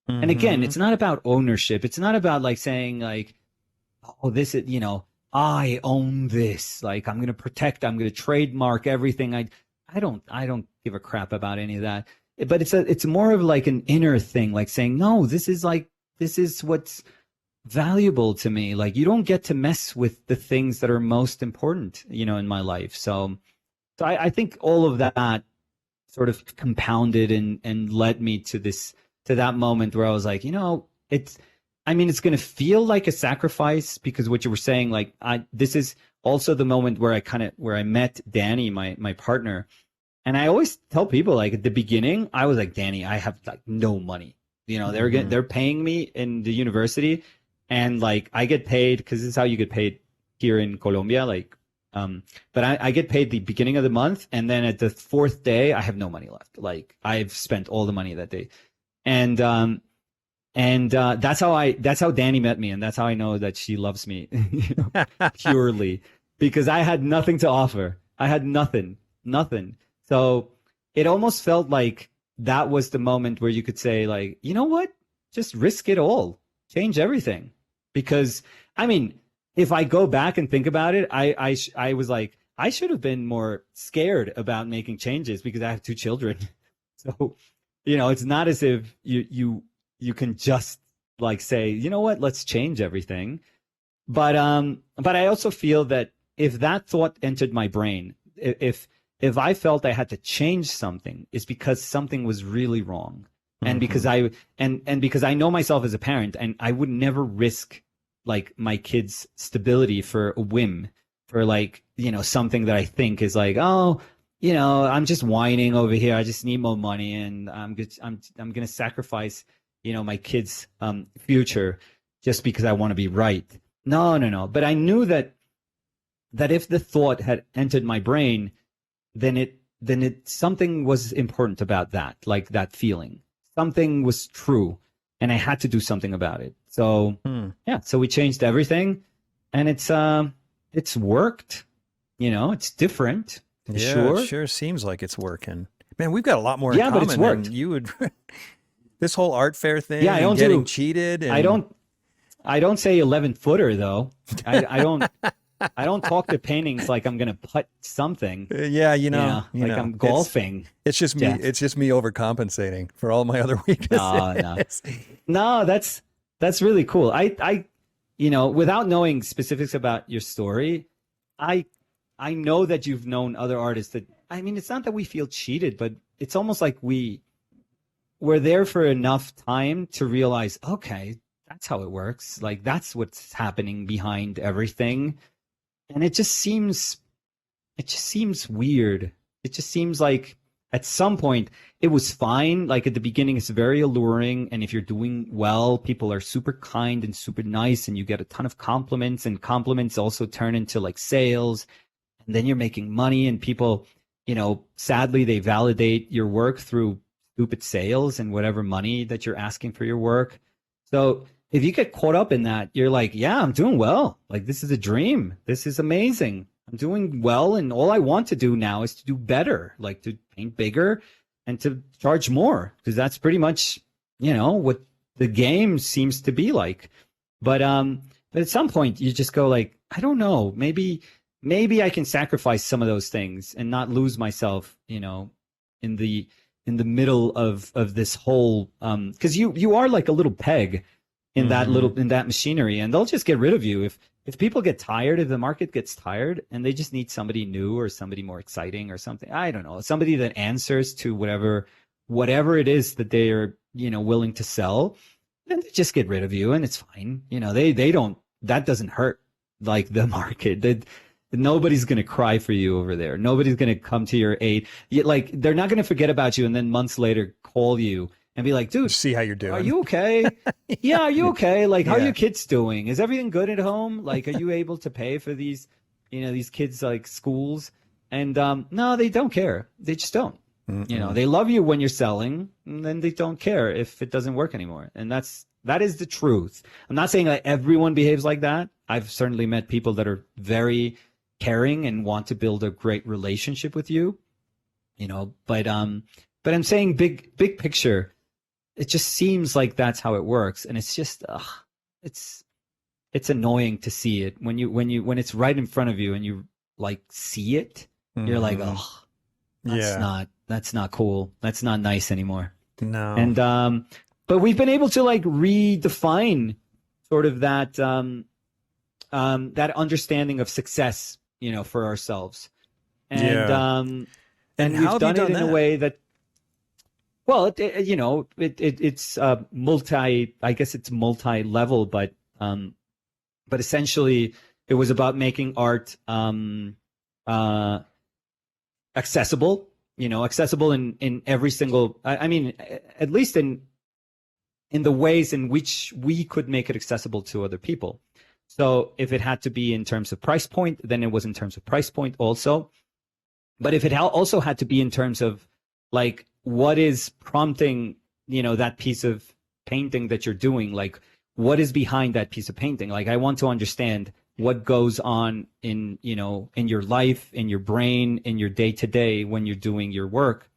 And again, it's not about ownership. It's not about like saying like, oh, this is, I own this. Like, I'm going to protect, I'm going to trademark everything. I don't give a crap about any of that. But it's more of like an inner thing, like saying, no, this is what's valuable to me. Like, you don't get to mess with the things that are most important, in my life. So I think all of that sort of compounded and led me to that moment where I was like, it's going to feel like a sacrifice, because what you were saying, like, this is also the moment where I met Danny, my partner. And I always tell people, like, at the beginning, I was like, Danny, I have like no money. They're paying me in the university, And like I get paid because this is how you get paid here in Colombia. Like, but I get paid the beginning of the month, and then at the fourth day, I have no money left. Like I've spent all the money that day, and that's how Danny met me, and that's how I know that she loves me, purely because I had nothing to offer. I had nothing. So it almost felt like that was the moment where you could say, like, you know what, just risk it all, change everything, because I mean, if I go back and think about it, I was like, I should have been more scared about making changes because I have two children. So, it's not as if you can just like say, you know what, let's change everything. But I also feel that if that thought entered my brain, if I felt I had to change something, it's because something was really wrong. And because because I know myself as a parent, and I would never risk like my kids' stability for a whim, for like, something that I think is like, oh, I'm just whining over here. I just need more money, and I'm gonna sacrifice, my kids' future just because I want to be right. No. But I knew that if the thought had entered my brain, then it something was important about that, like that feeling. Something was true, and I had to do something about it. So yeah, so we changed everything, and it's worked. It's different. Yeah, sure. It sure seems like it's working. Man, we've got a lot more in Yeah, but common it's worked. than you would. This whole art fair thing, Yeah, and getting cheated. And... I don't say 11-footer though. I don't talk to paintings like I'm gonna putt something. Yeah, like I'm golfing. It's just me. Jeff. It's just me overcompensating for all my other weaknesses. No, that's really cool. I without knowing specifics about your story, I know that you've known other artists that, I mean, it's not that we feel cheated, but it's almost like we're there for enough time to realize, okay, that's how it works. Like that's what's happening behind everything. And it just seems weird. It just seems like at some point it was fine. Like at the beginning, it's very alluring. And if you're doing well, people are super kind and super nice, and you get a ton of compliments, and compliments also turn into like sales. And then you're making money, and people, sadly, they validate your work through stupid sales and whatever money that you're asking for your work. So if you get caught up in that, you're like, yeah, I'm doing well. Like this is a dream. This is amazing. I'm doing well. And all I want to do now is to do better, like to paint bigger and to charge more, because that's pretty much, what the game seems to be like. But at some point you just go like, I don't know, maybe I can sacrifice some of those things and not lose myself, in the middle of this whole, because you are like a little peg in that machinery, and they'll just get rid of you if people get tired, if the market gets tired and they just need somebody new or somebody more exciting or something. I don't know, somebody that answers to whatever it is that they are, willing to sell, then they just get rid of you, and it's fine. They don't, that doesn't hurt like the market. Nobody's going to cry for you over there. Nobody's going to come to your aid. Like they're not going to forget about you and then months later call you and be like, dude, see how you're doing. Are you okay? Yeah, are you okay? Like, how are your kids doing? Is everything good at home? Like, are you able to pay for these, these kids' like schools? And no, they don't care. They just don't. They love you when you're selling, and then they don't care if it doesn't work anymore. And that is the truth. I'm not saying that everyone behaves like that. I've certainly met people that are very caring and want to build a great relationship with you, but I'm saying big picture, it just seems like that's how it works. And it's just, it's annoying to see it when it's right in front of you and you like see it, you're like, oh, that's not cool. That's not nice anymore. No. And, but we've been able to like redefine sort of that, that understanding of success, for ourselves. And, and we've done it in a way that, well, it's I guess it's multi-level, but essentially it was about making art, accessible, accessible in every single, I mean, at least in in the ways in which we could make it accessible to other people. So if it had to be in terms of price point, then it was in terms of price point also. But if it also had to be in terms of like what is prompting, that piece of painting that you're doing, like what is behind that piece of painting? Like I want to understand what goes on in your life, in your brain, in your day to day when you're doing your work.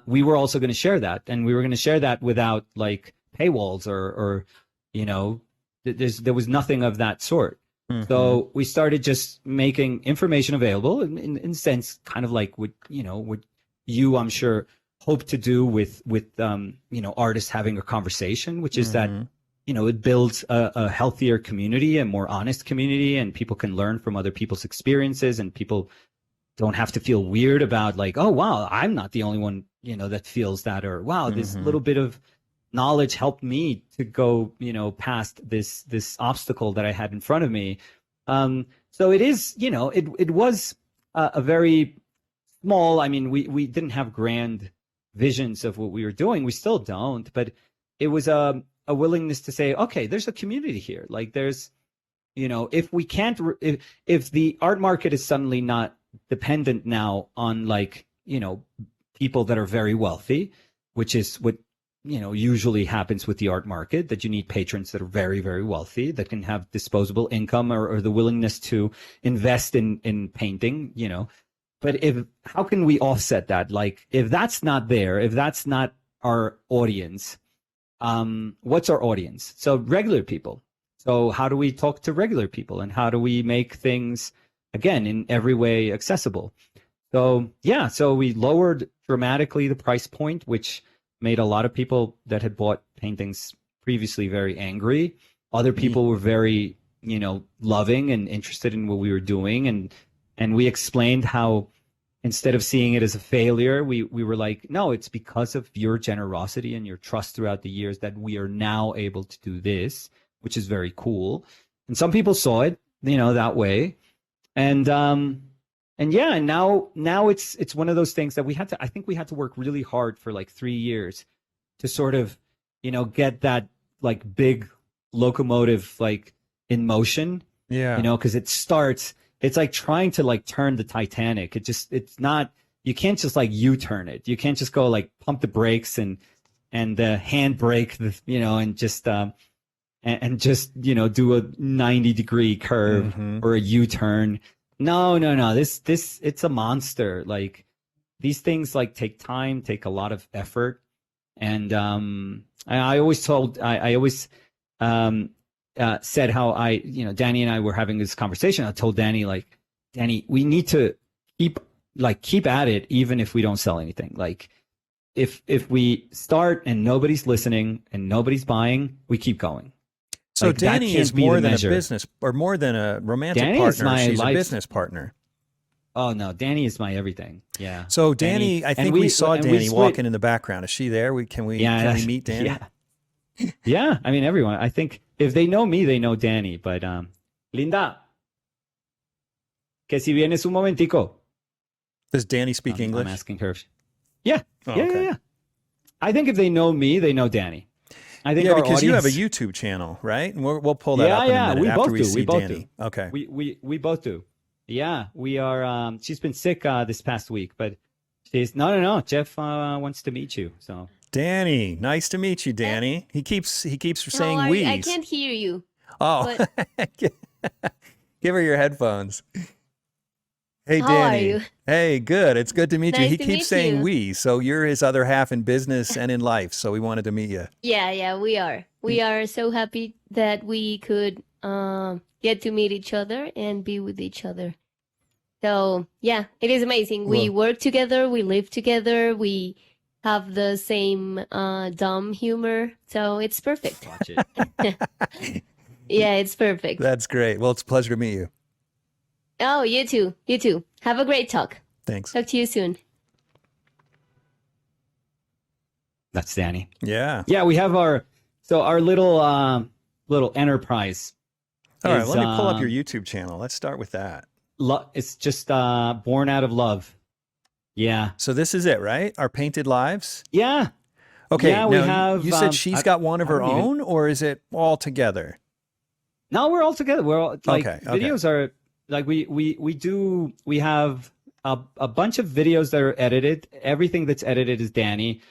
We were also going to share that, and we were going to share that without like paywalls or there was nothing of that sort. Mm-hmm. So we started just making information available in a sense, kind of like what you, I'm sure, hope to do with artists having a conversation, which is that, it builds a healthier community, a more honest community, and people can learn from other people's experiences, and people don't have to feel weird about like, oh, wow, I'm not the only one, that feels that, or wow, this little bit of knowledge helped me to go, past this obstacle that I had in front of me. So it is, it was a very small, I mean, we didn't have grand visions of what we were doing. We still don't, but it was a willingness to say, okay, there's a community here. Like there's, if we can't, if the art market is suddenly not dependent now on like, people that are very wealthy, which is what, usually happens with the art market, that you need patrons that are very, very wealthy, that can have disposable income or the willingness to invest in painting, But how can we offset that? Like, if that's not there, if that's not our audience, what's our audience? So regular people. So how do we talk to regular people, and how do we make things, again, in every way accessible? So yeah, so we lowered dramatically the price point, which made a lot of people that had bought paintings previously very angry. Other people were very, loving and interested in what we were doing. And we explained how instead of seeing it as a failure, we were like, no, it's because of your generosity and your trust throughout the years that we are now able to do this, which is very cool. And some people saw it, that way. And yeah, and now it's one of those things that I think we had to work really hard for like 3 years to sort of, get that like big locomotive like in motion. Yeah. Because it's like trying to like turn the Titanic. It's not, you can't just like U-turn it. You can't just go like pump the brakes and hand brake, and just, do a 90-degree curve or a U-turn. No. This it's a monster. Like these things like take time, take a lot of effort. And I always said how Danny and I were having this conversation. I told Danny, like, Danny, we need to keep at it, even if we don't sell anything. Like if we start and nobody's listening and nobody's buying, we keep going. So like, Danny is more than a business or more than a romantic partner. She's a business partner. Oh no, Danny is my everything. Yeah. So Danny, I think we saw Danny walking in the background. Is she there? Can we meet Danny? Yeah. Yeah. I mean, everyone. I think if they know me, they know Danny. But Linda, que si vienes un momentico. Does Danny speak English? I'm asking her. Yeah. Oh, okay. Yeah. I think if they know me, they know Danny. I think because you have a YouTube channel, right? And we'll pull that up in a minute after we see Danny. Okay. We both do. Yeah, we are. She's been sick this past week, but she's no. Jeff wants to meet you. So Danny, nice to meet you, Danny. He keeps saying we. I can't hear you. Oh, give her your headphones. Hey, Danny. How are you? Hey, good. It's good to meet you. Nice He to keeps meet saying you. we, so you're his other half in business and in life. So we wanted to meet you. Yeah, we are. We are so happy that we could get to meet each other and be with each other. So yeah, it is amazing. We work together, we live together, we have the same dumb humor, so it's perfect. Watch it. Yeah, it's perfect. That's great. Well, it's a pleasure to meet you. Oh, you too. You too. Have a great talk. Thanks. Talk to you soon. That's Danny. Yeah. Yeah, we have our little enterprise. All right, let me pull up your YouTube channel. Let's start with that. It's just born out of love. Yeah. So this is it, right? Our painted lives? Yeah. Okay, Yeah, we now have. you said she's got one of her I don't even- own, or is it all together? No, we're all together. We're all like Okay, videos are like we have a bunch of videos that are edited. Everything that's edited is Danny.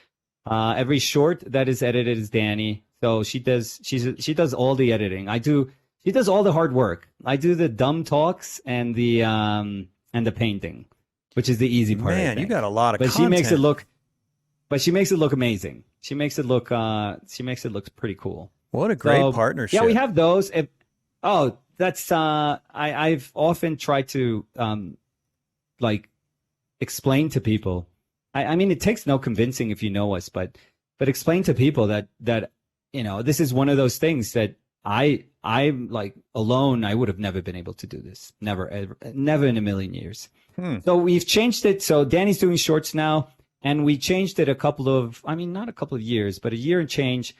Every short that is edited is Danny. So she does all the editing. She does all the hard work. I do the dumb talks and the painting, which is the easy part. Man, you got a lot of but content. she makes it look amazing. She makes it look pretty cool. What a great partnership. Yeah, we have those. That's I've often tried to like explain to people. I mean, it takes no convincing if you know us, but explain to people that this is one of those things that I'm like alone. I would have never been able to do this. Never, ever, never in a million years. So we've changed it. So Danny's doing shorts now, and we changed it not a couple of years, but a year and change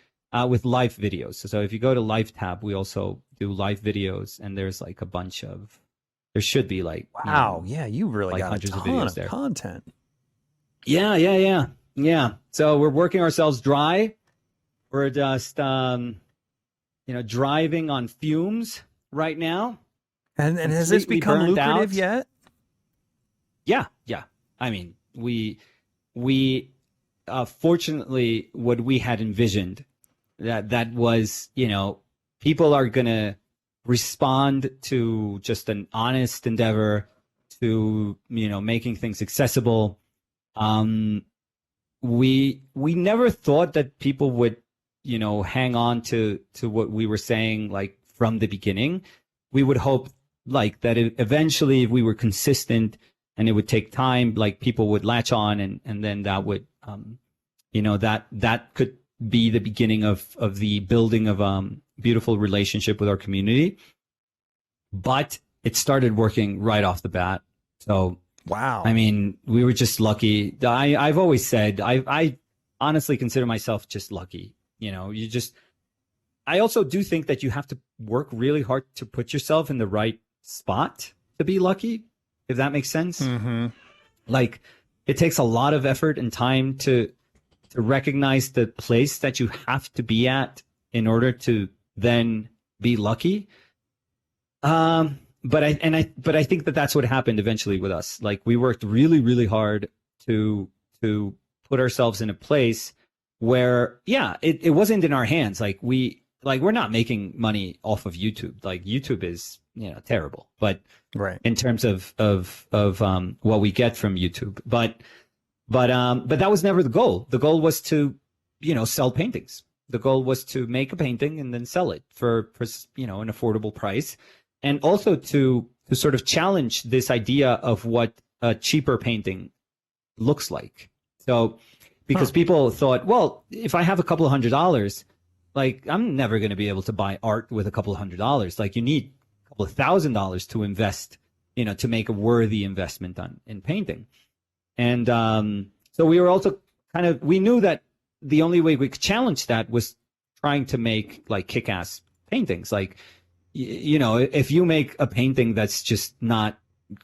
with live videos. So if you go to live tab, we also do live videos, and there's like a bunch of. There should be like wow, yeah, you really like got hundreds a of ton videos of there. content. Yeah. So we're working ourselves dry. We're just driving on fumes right now. And has this become lucrative yet? Yeah. I mean, we fortunately what we had envisioned that was, people are gonna respond to just an honest endeavor to, making things accessible. We never thought that people would, hang on to what we were saying, like from the beginning. We would hope like that eventually if we were consistent and it would take time, like people would latch on and then that would, that could be the beginning of the building of beautiful relationship with our community. But it started working right off the bat. So wow. I mean, we were just lucky. I've always said I honestly consider myself just lucky. I also do think that you have to work really hard to put yourself in the right spot to be lucky, if that makes sense. Mm-hmm. Like it takes a lot of effort and time to recognize the place that you have to be at in order to then be lucky. But I think that that's what happened eventually with us. Like we worked really, really hard to put ourselves in a place where, it wasn't in our hands. We're not making money off of YouTube. Like YouTube is, terrible, but right in terms of what we get from YouTube, but that was never the goal. The goal was to, sell paintings. The goal was to make a painting and then sell it for an affordable price. And also to sort of challenge this idea of what a cheaper painting looks like. So, because people thought, well, if I have a couple of $100, like I'm never going to be able to buy art with a couple of $100. Like you need a couple of $1,000s to invest, to make a worthy investment in painting. And so we were also we knew that the only way we could challenge that was trying to make like kick-ass paintings. Like, if you make a painting that's just not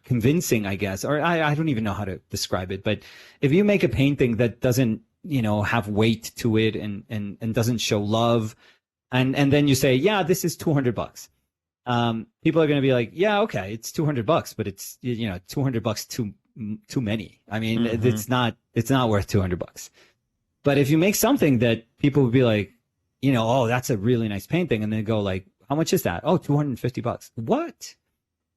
convincing, I guess, or I don't even know how to describe it, but if you make a painting that doesn't, have weight to it and doesn't show love, and then you say, yeah, this is $200. People are going to be like, yeah, okay, it's $200, but it's, $200 too many. I mean, it's not worth $200. But if you make something that people would be like, oh, that's a really nice painting, and then go like, how much is that? Oh, $250. What?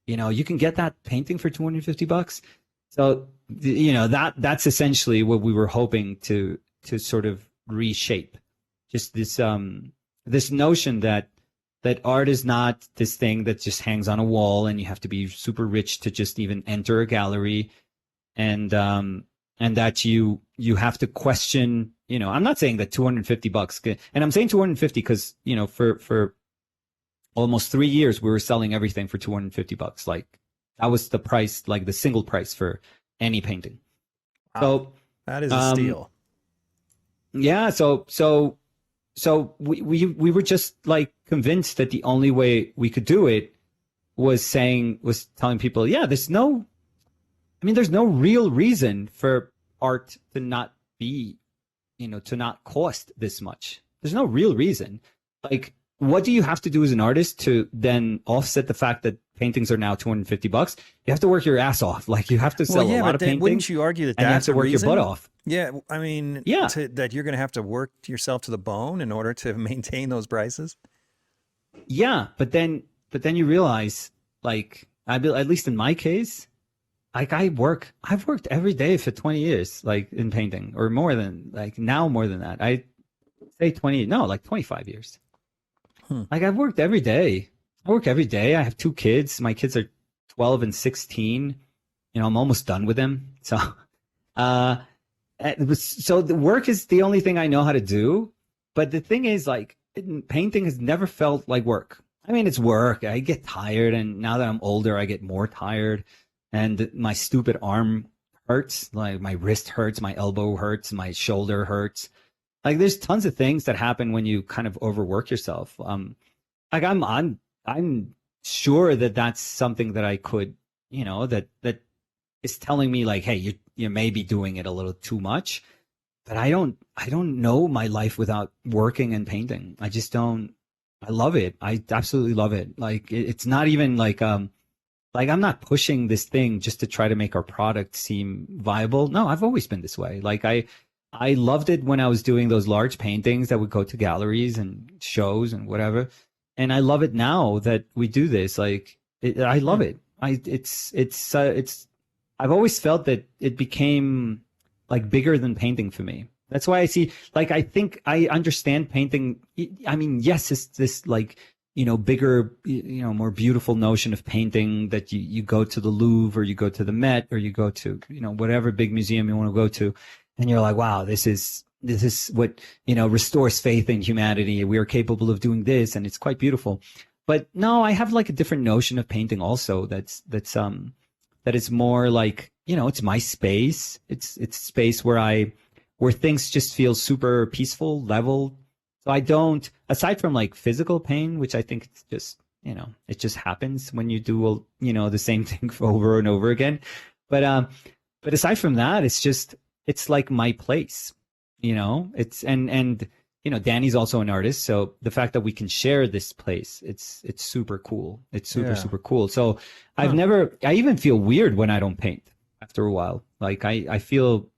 You can get that painting for $250. So, that's essentially what we were hoping to sort of reshape. Just this this notion that art is not this thing that just hangs on a wall and you have to be super rich to just even enter a gallery, and that you have to question. I'm not saying that $250, and I'm saying 250 because for almost 3 years, we were selling everything for $250. Like that was the price, like the single price for any painting. Wow. So that is a steal. Yeah. So we were just like convinced that the only way we could do it was telling people, yeah, there's no real reason for art to not be to not cost this much. There's no real reason. Like, what do you have to do as an artist to then offset the fact that paintings are now $250? You have to work your ass off. Like, you have to sell a lot of paintings. Wouldn't you argue that and you have that's to a work reason? your butt off? Yeah, I mean, Yeah. that you're going to have to work yourself to the bone in order to maintain those prices. Yeah, but then you realize, like, at least in my case, like I've worked every day for 20 years, like in painting, or more than, like now more than that. I say 20, no, like 25 years. Like I've worked every day. I work every day. I have 2 kids. My kids are 12 and 16. I'm almost done with them. So, so the work is the only thing I know how to do. But the thing is, like, painting has never felt like work. I mean, it's work. I get tired, and now that I'm older, I get more tired, and my stupid arm hurts. Like my wrist hurts, my elbow hurts, my shoulder hurts. Like there's tons of things that happen when you kind of overwork yourself. Like I'm sure that that's something that I could, that is telling me like, hey, you may be doing it a little too much. But I don't know my life without working and painting. I just don't. I love it. I absolutely love it. Like it's not even like I'm not pushing this thing just to try to make our product seem viable. No, I've always been this way. Like I loved it when I was doing those large paintings that would go to galleries and shows and whatever. And I love it now that we do this. Like I love it. I've always felt that it became like bigger than painting for me. That's why I see, like, I think I understand painting. I mean, yes, it's this like, bigger, more beautiful notion of painting that you go to the Louvre or you go to the Met or you go to, whatever big museum you want to go to. And you're like, wow, this is what, restores faith in humanity. We are capable of doing this. And it's quite beautiful. But no, I have like a different notion of painting also. That is more like, it's my space. It's space where things just feel super peaceful, level. So I don't, aside from like physical pain, which I think it's just, it just happens when you do, the same thing over and over again. But aside from that, it's like my place, and Danny's also an artist. So the fact that we can share this place, it's super cool. It's super cool. So I even feel weird when I don't paint after a while. Like I feel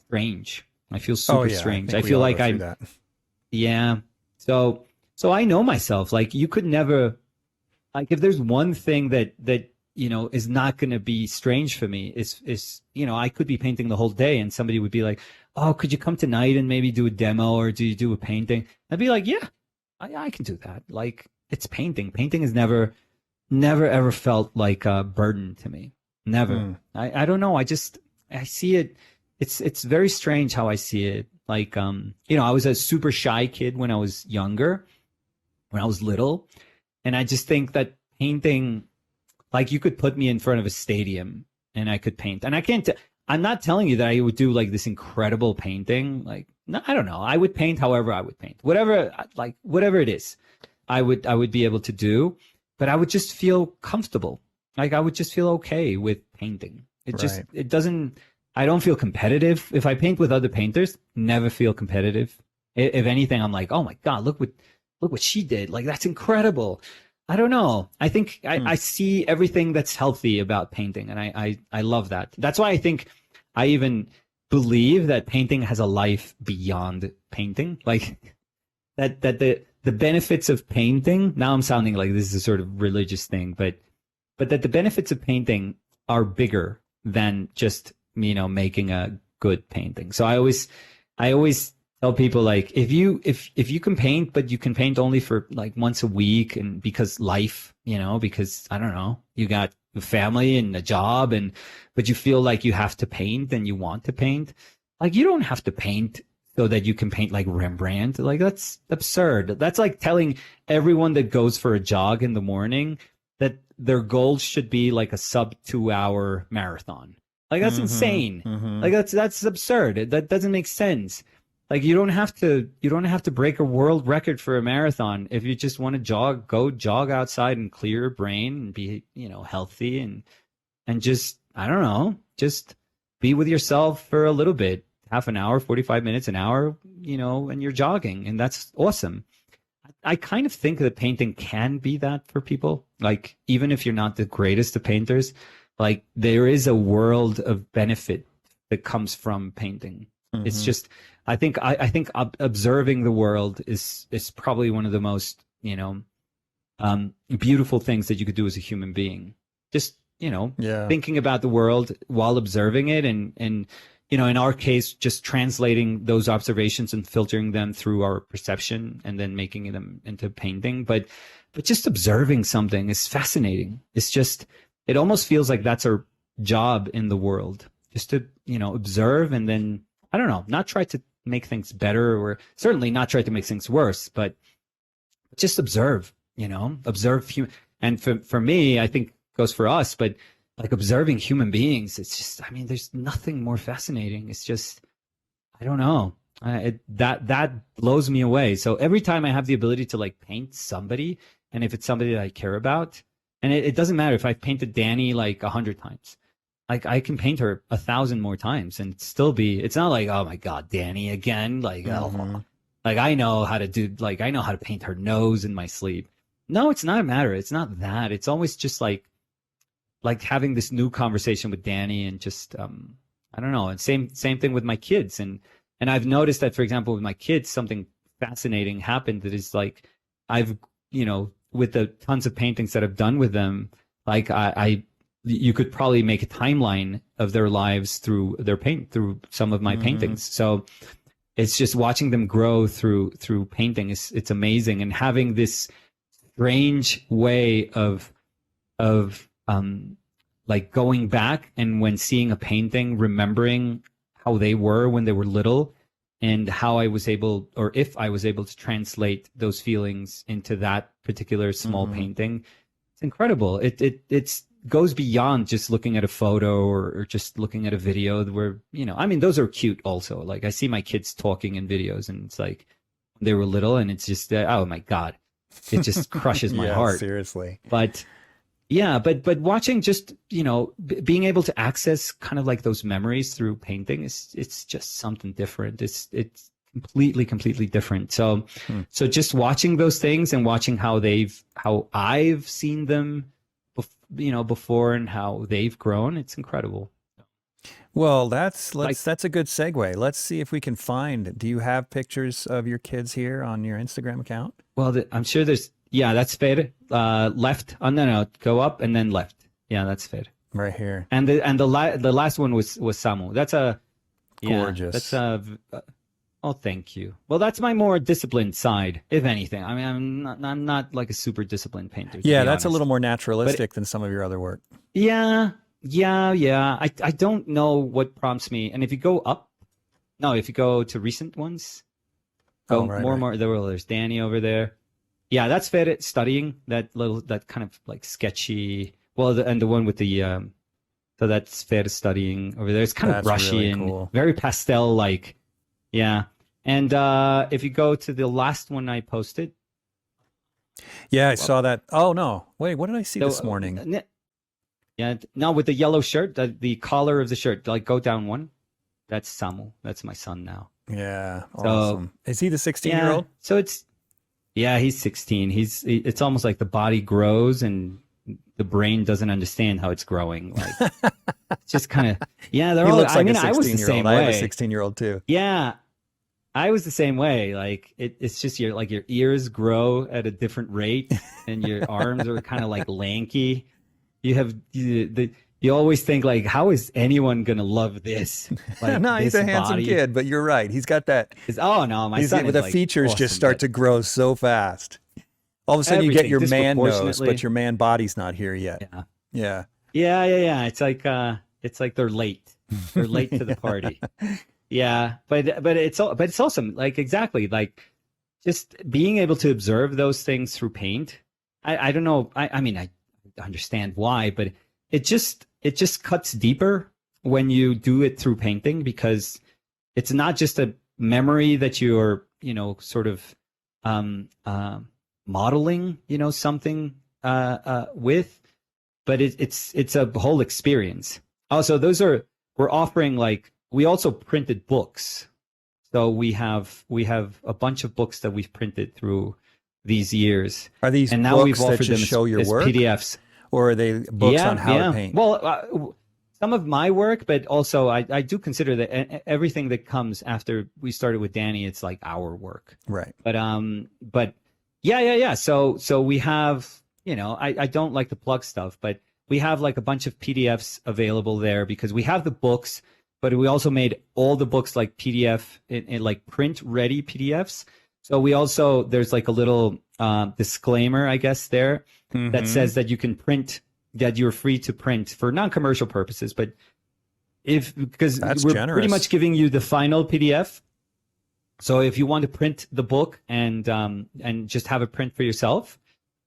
strange. I feel super strange. I feel like yeah. So I know myself. Like you could never, like if there's one thing that is not going to be strange for me is I could be painting the whole day and somebody would be like, oh, could you come tonight and maybe do a demo or do you do a painting? I'd be like, yeah, I can do that. Like it's painting. Painting has never ever felt like a burden to me. Never. I don't know. I see it. It's very strange how I see it. Like, I was a super shy kid when I was younger, when I was little. And I just think that painting, like you could put me in front of a stadium and I could paint. And I'm not telling you that I would do like this incredible painting. Like, no, I don't know. I would paint however I would paint. Whatever it is, I would be able to do, but I would just feel comfortable. Like I would just feel okay with painting. I don't feel competitive. If I paint with other painters, never feel competitive. If anything, I'm like, oh my God, look what she did. Like, that's incredible. I don't know. I think I see everything that's healthy about painting, and I love that. That's why I think I even believe that painting has a life beyond painting. Like that the benefits of painting, now I'm sounding like this is a sort of religious thing, but that the benefits of painting are bigger than just, making a good painting. So I always tell people, like, if you can paint, but you can paint only for like once a week, and because life, because I don't know, you got a family and a job, but you feel like you have to paint and you want to paint, like you don't have to paint so that you can paint like Rembrandt. Like that's absurd. That's like telling everyone that goes for a jog in the morning that their goal should be like a sub 2-hour marathon. Like that's insane. Like that's absurd. That doesn't make sense. Like you don't have to break a world record for a marathon. If you just want to go jog outside and clear your brain and be, healthy and just, I don't know, just be with yourself for a little bit. half an hour, 45 minutes, an hour, and you're jogging, and that's awesome. I kind of think that painting can be that for people. Like, even if you're not the greatest of painters, like, there is a world of benefit that comes from painting. It's just, I think observing the world is probably one of the most, beautiful things that you could do as a human being. Just, thinking about the world while observing it, and in our case, just translating those observations and filtering them through our perception and then making them into painting. But just observing something is fascinating. It's just, it almost feels like that's our job in the world, just to, observe, and then, I don't know, not try to make things better, or certainly not try to make things worse, but just observe, observe human. And for me, I think goes for us, but like observing human beings, it's just, I mean, there's nothing more fascinating. It's just, I don't know. That blows me away. So every time I have the ability to like paint somebody, and if it's somebody that I care about, and it doesn't matter if I've painted Danny like 100 times, like I can paint her 1,000 more times and still be, it's not like, oh my God, Danny again. Like, like I know how to paint her nose in my sleep. No, it's not a matter. It's not that. It's always just like having this new conversation with Danny, and just, I don't know. And same thing with my kids. And I've noticed that, for example, with my kids, something fascinating happened that is like, I've, with the tons of paintings that I've done with them, like you could probably make a timeline of their lives through through some of my paintings. So it's just watching them grow through painting. It's amazing. And having this strange way of like going back, and when seeing a painting, remembering how they were when they were little, and how I was able, or if I was able to translate those feelings into that particular small painting. It's incredible. It goes beyond just looking at a photo or just looking at a video where, I mean, those are cute also. Like, I see my kids talking in videos, and it's like they were little, and it's just, oh my God, it just crushes my heart. Seriously. But yeah, but watching, just, being able to access kind of like those memories through painting, it's just something different. It's completely different. So just watching those things, and watching how I've seen them, before, and how they've grown, it's incredible. Well, that's a good segue. Let's see if we can find. Do you have pictures of your kids here on your Instagram account? Well, I'm sure there's. Yeah, that's fair. Left. Oh, no, go up and then left. Yeah, that's fair. Right here. And the last one was Samu. That's gorgeous. That's oh, thank you. Well, that's my more disciplined side, if anything. I mean, I'm not like a super disciplined painter. Yeah, that's a little more naturalistic than some of your other work. Yeah. I don't know what prompts me. And if you go to recent ones, more. There's Danny over there. Yeah, that's fair. Studying that kind of like sketchy. Well, and the one with the so that's fair studying over there. It's kind of brushy really and cool. Very pastel like. Yeah. And if you go to the last one I posted. Yeah, I saw that. Oh no. Wait, what did I see this morning? Yeah, no, with the yellow shirt, the collar of the shirt, like go down one. That's Samu. That's my son now. Yeah, awesome. So, is he the 16-year-old? So he's 16. It's almost like the body grows and the brain doesn't understand how it's growing. Like, it's just kind of, yeah, they're all, I mean, I was the same way. I have a 16-year-old too. Yeah, I was the same way. Like, it's just your ears grow at a different rate, and your arms are kind of like lanky. You always think like, how is anyone gonna love this? Like, no, he's a handsome kid, but you're right. He's got that. Oh no, my son. The features just start to grow so fast. All of a sudden, you get your man nose, but your man body's not here yet. Yeah. It's like they're late. They're late to the party. Yeah, but it's awesome. Like, exactly, like just being able to observe those things through paint. I don't know. I mean, I understand why, but it just cuts deeper when you do it through painting, because it's not just a memory that you're, sort of modeling, something with, but it's a whole experience. Also, we're offering like we also printed books. So we have a bunch of books that we've printed through these years. Are these and now books we've offered that just them show your as work? PDFs. Or are they books on how to paint? Well, some of my work, but also I do consider that everything that comes after we started with Danny, it's like our work. Right. But yeah. So we have, I don't like to plug stuff, but we have like a bunch of PDFs available there because we have the books, but we also made all the books like PDF in like print ready PDFs. So there's like a little disclaimer, I guess, there that says that you can print, that you're free to print for non-commercial purposes. But because we're generous. pretty much giving you the final PDF. So if you want to print the book and just have a print for yourself,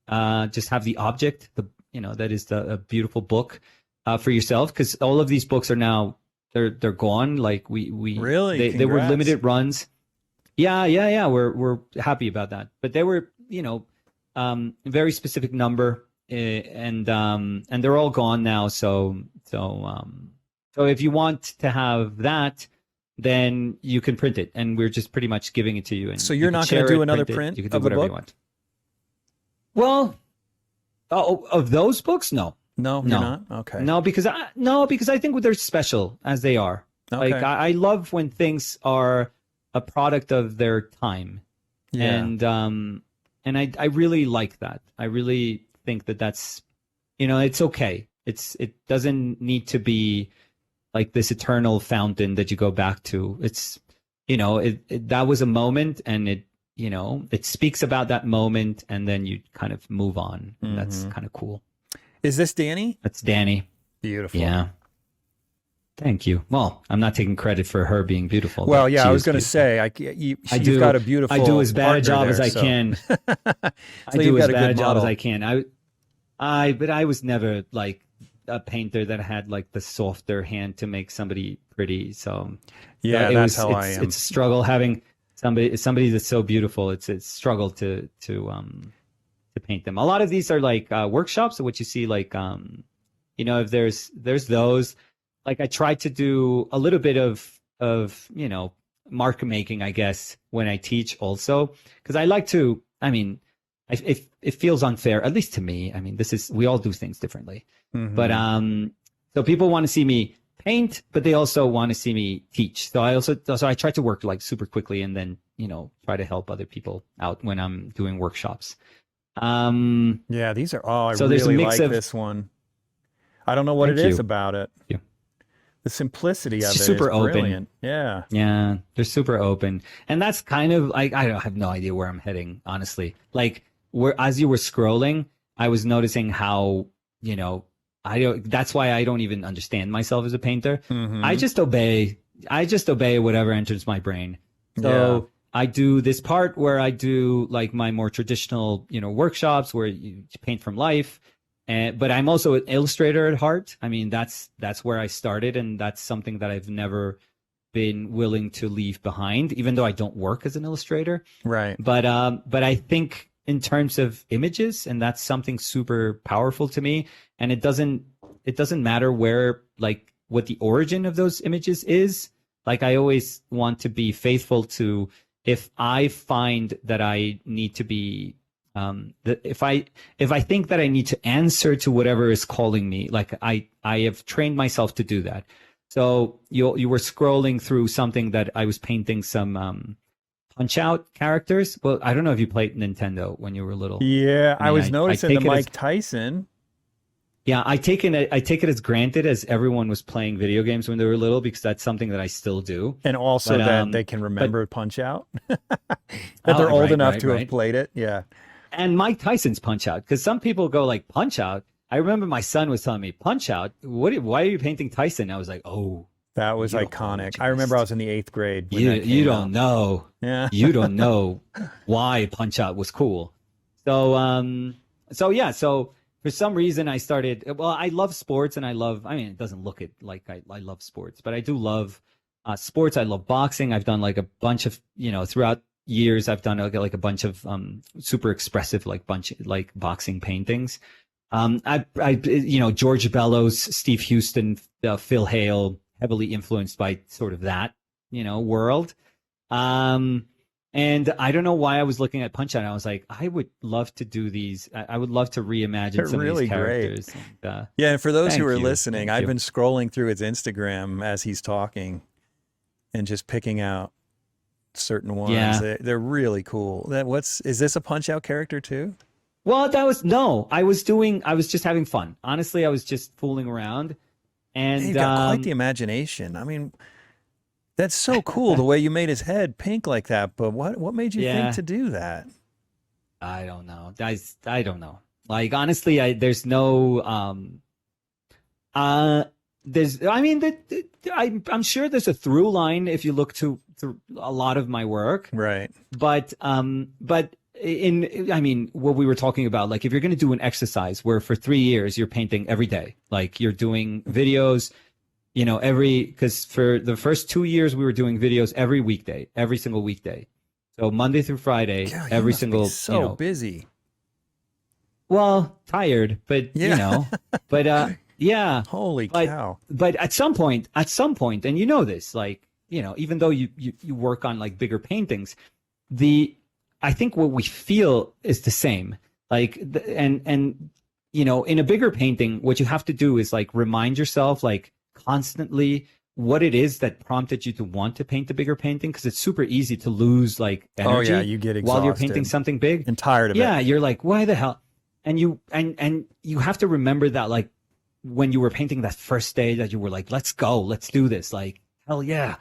just have the object, that is a beautiful book for yourself, because all of these books are now they're gone. Like we really they were limited runs. Yeah. We're happy about that. But they were, very specific number, and they're all gone now. So if you want to have that, then you can print it, and we're just pretty much giving it to you. And so you're not going to do another print you can do of the whatever book? you want. Well, of those books, no. No, you're not? Okay. No, because I think they're special as they are. Okay. Like I love when things are a product of their time. Yeah. And I really like that. I really think that's, it's okay. It doesn't need to be like this eternal fountain that you go back to. It's, that was a moment, and it speaks about that moment, and then you kind of move on. Mm-hmm. That's kind of cool. Is this Danny? That's Danny. Beautiful. Yeah. Thank you. Well, I'm not taking credit for her being beautiful. Well, yeah, I was going to say, you've got a beautiful. I do as bad a job there, as I can. I do as bad a job as I can. But I was never like a painter that had like the softer hand to make somebody pretty. So yeah, that's how I am. It's a struggle having somebody that's so beautiful. It's a struggle to paint them. A lot of these are like workshops, so what you see, like if there's those, like I try to do a little bit of mark making, I guess, when I teach also, because I like to, it feels unfair, at least to me. We all do things differently. Mm-hmm. But so people want to see me paint, but they also want to see me teach. So I try to work like super quickly, and then try to help other people out when I'm doing workshops. Yeah, these are. Oh, I really like this one. I don't know what it is about it. Yeah. The simplicity of it is super brilliant. Open. Yeah, they're super open, and that's kind of like I have no idea where I'm heading, honestly. Like as you were scrolling, I was noticing how that's why I don't even understand myself as a painter. Mm-hmm. I just obey whatever enters my brain. So I do this part where I do like my more traditional, workshops where you paint from life. But I'm also an illustrator at heart. That's where I started, and that's something that I've never been willing to leave behind, even though I don't work as an illustrator. Right. But I think in terms of images, and that's something super powerful to me. And it doesn't matter where, like, what the origin of those images is. Like, I always want to be faithful to, if I find that I need to be, if I think that I need to answer to whatever is calling me, like I have trained myself to do that. So you were scrolling through something that I was painting some Punch Out characters. Well, I don't know if you played Nintendo when you were little. Yeah, I was noticing the Mike Tyson. Yeah, I take it as granted as everyone was playing video games when they were little, because that's something that I still do. And also that they can remember Punch Out. That they're old enough to have played it. Yeah. And Mike Tyson's Punch Out, because some people go like, Punch Out? I remember my son was telling me, Punch Out? Why are you painting Tyson? I was like, oh. That was iconic. I remember I was in the 8th grade. You don't know. Yeah. You don't know why Punch Out was cool. So for some reason I started, I love sports, and it doesn't look like I love sports, but I do love sports. I love boxing. I've done like a bunch of, throughout years, I've done like a bunch of super expressive like boxing paintings. George Bellows, Steve Houston, Phil Hale, heavily influenced by sort of that, world. And I don't know why I was looking at Punch Out. I was like, I would love to do these. I would love to reimagine They're some really of these characters. great. And, yeah, and for those who thank are you. listening, Thank I've you. been scrolling through his Instagram as he's talking and just picking out certain ones. Yeah. They're really cool. Is this a Punch Out character too? Well, I was just having fun. Honestly, I was just fooling around. And You've got quite the imagination. I mean, that's so cool the way you made his head pink like that. But what made you think to do that? I don't know. I don't know. Like, honestly, there's no I'm sure there's a through line if you look through a lot of my work. Right. But what we were talking about, like, if you're going to do an exercise where for 3 years you're painting every day, like you're doing videos, because for the first 2 years we were doing videos every single weekday. So Monday through Friday, God, every you must single, be so busy. Well, tired, but yeah. Holy cow. But at some point, and this, like, even though you work on like bigger paintings, I think what we feel is the same. Like, in a bigger painting, what you have to do is like remind yourself like constantly what it is that prompted you to want to paint the bigger painting, because it's super easy to lose like energy. Oh yeah, you get exhausted while you're painting something big and tired of it. Yeah, you're like, why the hell? And you have to remember that, like, when you were painting that first day, that you were like, let's go, let's do this, like, hell yeah.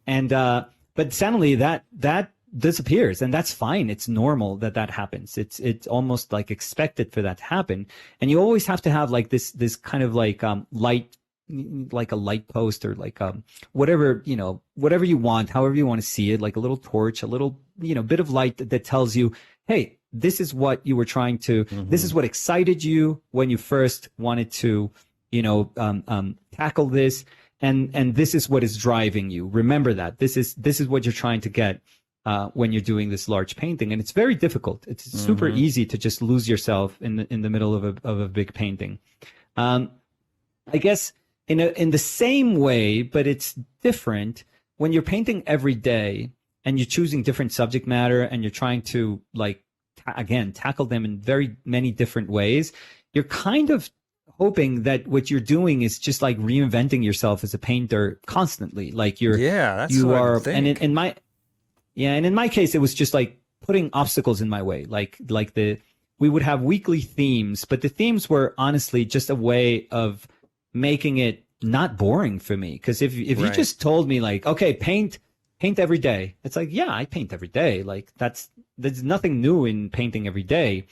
And but suddenly that disappears, and that's fine. It's normal that happens. It's almost like expected for that to happen. And you always have to have like this kind of like light, like a light post, or like whatever you want, however you want to see it, like a little torch, a little bit of light that tells you, hey, this is what you were trying to, this is what excited you when you first wanted to, tackle this. And this is what is driving you. Remember that this is what you're trying to get when you're doing this large painting. And it's very difficult. It's super easy to just lose yourself in the middle of a big painting. I guess in the same way, but it's different when you're painting every day and you're choosing different subject matter and you're trying to, like, tackle them in very many different ways. You're kind of hoping that what you're doing is just like reinventing yourself as a painter constantly. Like you are, and in my case, it was just like putting obstacles in my way. We would have weekly themes, but the themes were honestly just a way of making it not boring for me. Because if you just told me like, okay, paint every day, it's like, yeah, I paint every day. Like there's nothing new in painting every day.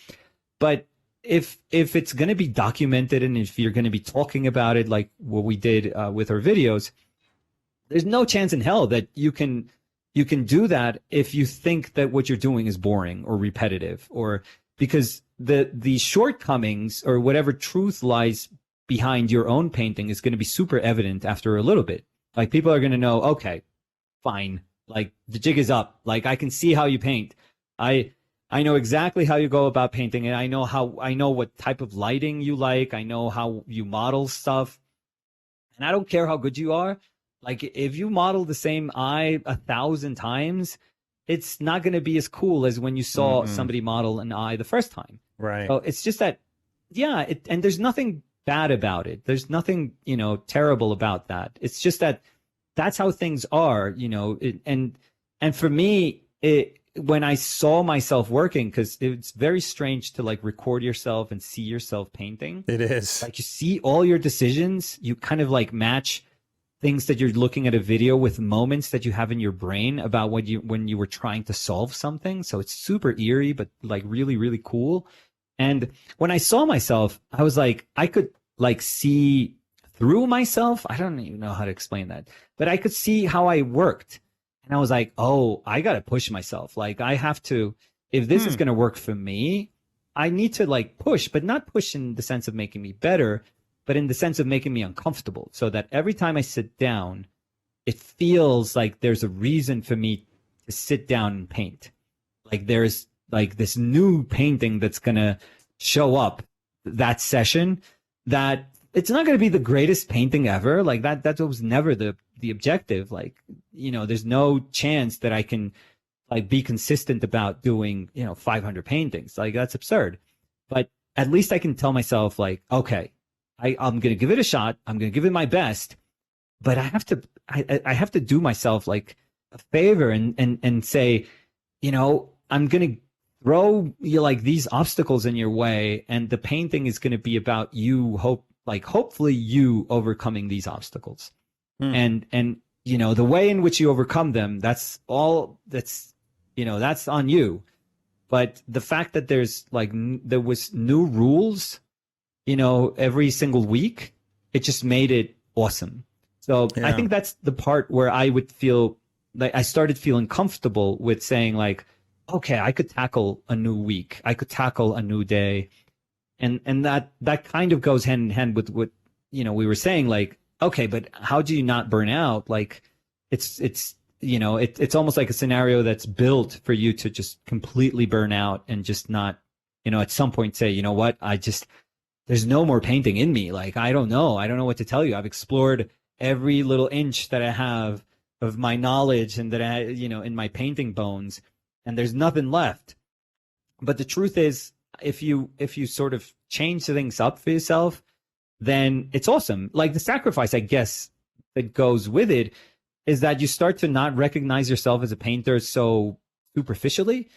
But if it's going to be documented, and if you're going to be talking about it, like what we did with our videos, there's no chance in hell that you can do that if you think that what you're doing is boring or repetitive, or because the shortcomings or whatever truth lies behind your own painting is going to be super evident after a little bit. Like, people are going to know, okay, fine, like the jig is up. Like, I can see how you paint. I know exactly how you go about painting, and I know what type of lighting you like. I know how you model stuff. And I don't care how good you are. Like, if you model the same eye 1,000 times, it's not going to be as cool as when you saw somebody model an eye the first time. Right. So it's just that, yeah, and there's nothing bad about it. There's nothing, terrible about that. It's just that that's how things are, and for me, when I saw myself working, because it's very strange to like record yourself and see yourself painting. It is. Like, you see all your decisions, you kind of like match things that you're looking at a video with moments that you have in your brain about when you were trying to solve something. So it's super eerie, but like really, really cool. And when I saw myself, I was like, I could like see through myself. I don't even know how to explain that, but I could see how I worked. And I was like, oh, I got to push myself. Like, I have to, if this is going to work for me, I need to like push, but not push in the sense of making me better, but in the sense of making me uncomfortable, so that every time I sit down, it feels like there's a reason for me to sit down and paint. Like, there's like this new painting that's going to show up that session that it's not going to be the greatest painting ever. Like that was never the objective. Like, you know, there's no chance that I can like be consistent about doing, you know, 500 paintings. Like that's absurd. But at least I can tell myself like, okay, I'm going to give it a shot. I'm going to give it my best, but I have to do myself like a favor and say, you know, I'm going to throw you like these obstacles in your way, and the painting is going to be about you hopefully you overcoming these obstacles. And you know, the way in which you overcome them, that's you know, that's on you. But the fact that there was new rules, you know, every single week, it just made it awesome. So I think that's the part where I would feel like I started feeling comfortable with saying like, okay, I could tackle a new week. I could tackle a new day. And that kind of goes hand in hand with what, you know, we were saying, like, okay, but how do you not burn out? Like it's, you know, it's almost like a scenario that's built for you to just completely burn out and just not, you know, at some point say, you know what, there's no more painting in me. Like, I don't know what to tell you. I've explored every little inch that I have of my knowledge and that I, you know, in my painting bones, and there's nothing left. But the truth is, if you sort of change things up for yourself, then it's awesome. Like the sacrifice, I guess, that goes with it is that you start to not recognize yourself as a painter so superficially,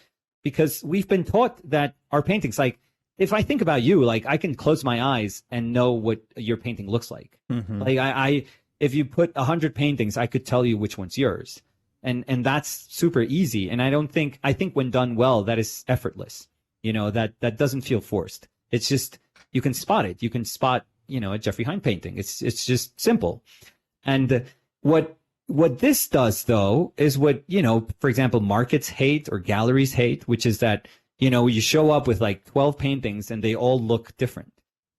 because we've been taught that our paintings, like if I think about you, like I can close my eyes and know what your painting looks like. Like if you put 100 paintings, I could tell you which one's yours. And that's super easy. And I think when done well, that is effortless. You know, that doesn't feel forced. It's just, you can spot it. You can spot, you know, a Jeffrey HEIN painting. It's just simple. And what this does though, is what, you know, for example, markets hate or galleries hate, which is that, you know, you show up with like 12 paintings and they all look different.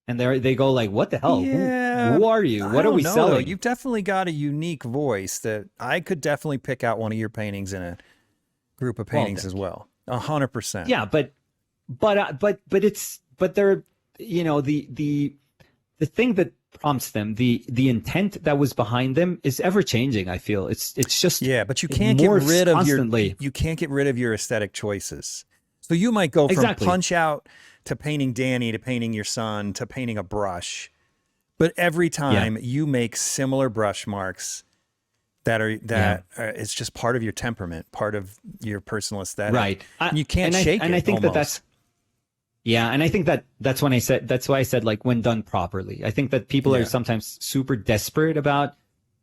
And they go like, what the hell? Yeah, who are you? What are we selling? Though. You've definitely got a unique voice that I could definitely pick out one of your paintings in a group of paintings as well. 100%. Yeah, but they're, you know, the thing that prompts them, the intent that was behind them is ever changing. I feel it's just, yeah, but you can't get rid of you can't get rid of your aesthetic choices. So you might go from Punch Out to painting Danny to painting your son to painting a brush, but every time you make similar brush marks that are it's just part of your temperament, part of your personal aesthetic. Right. You can't shake it. And I think almost. and I think that's why I said like when done properly. I think that people are sometimes super desperate about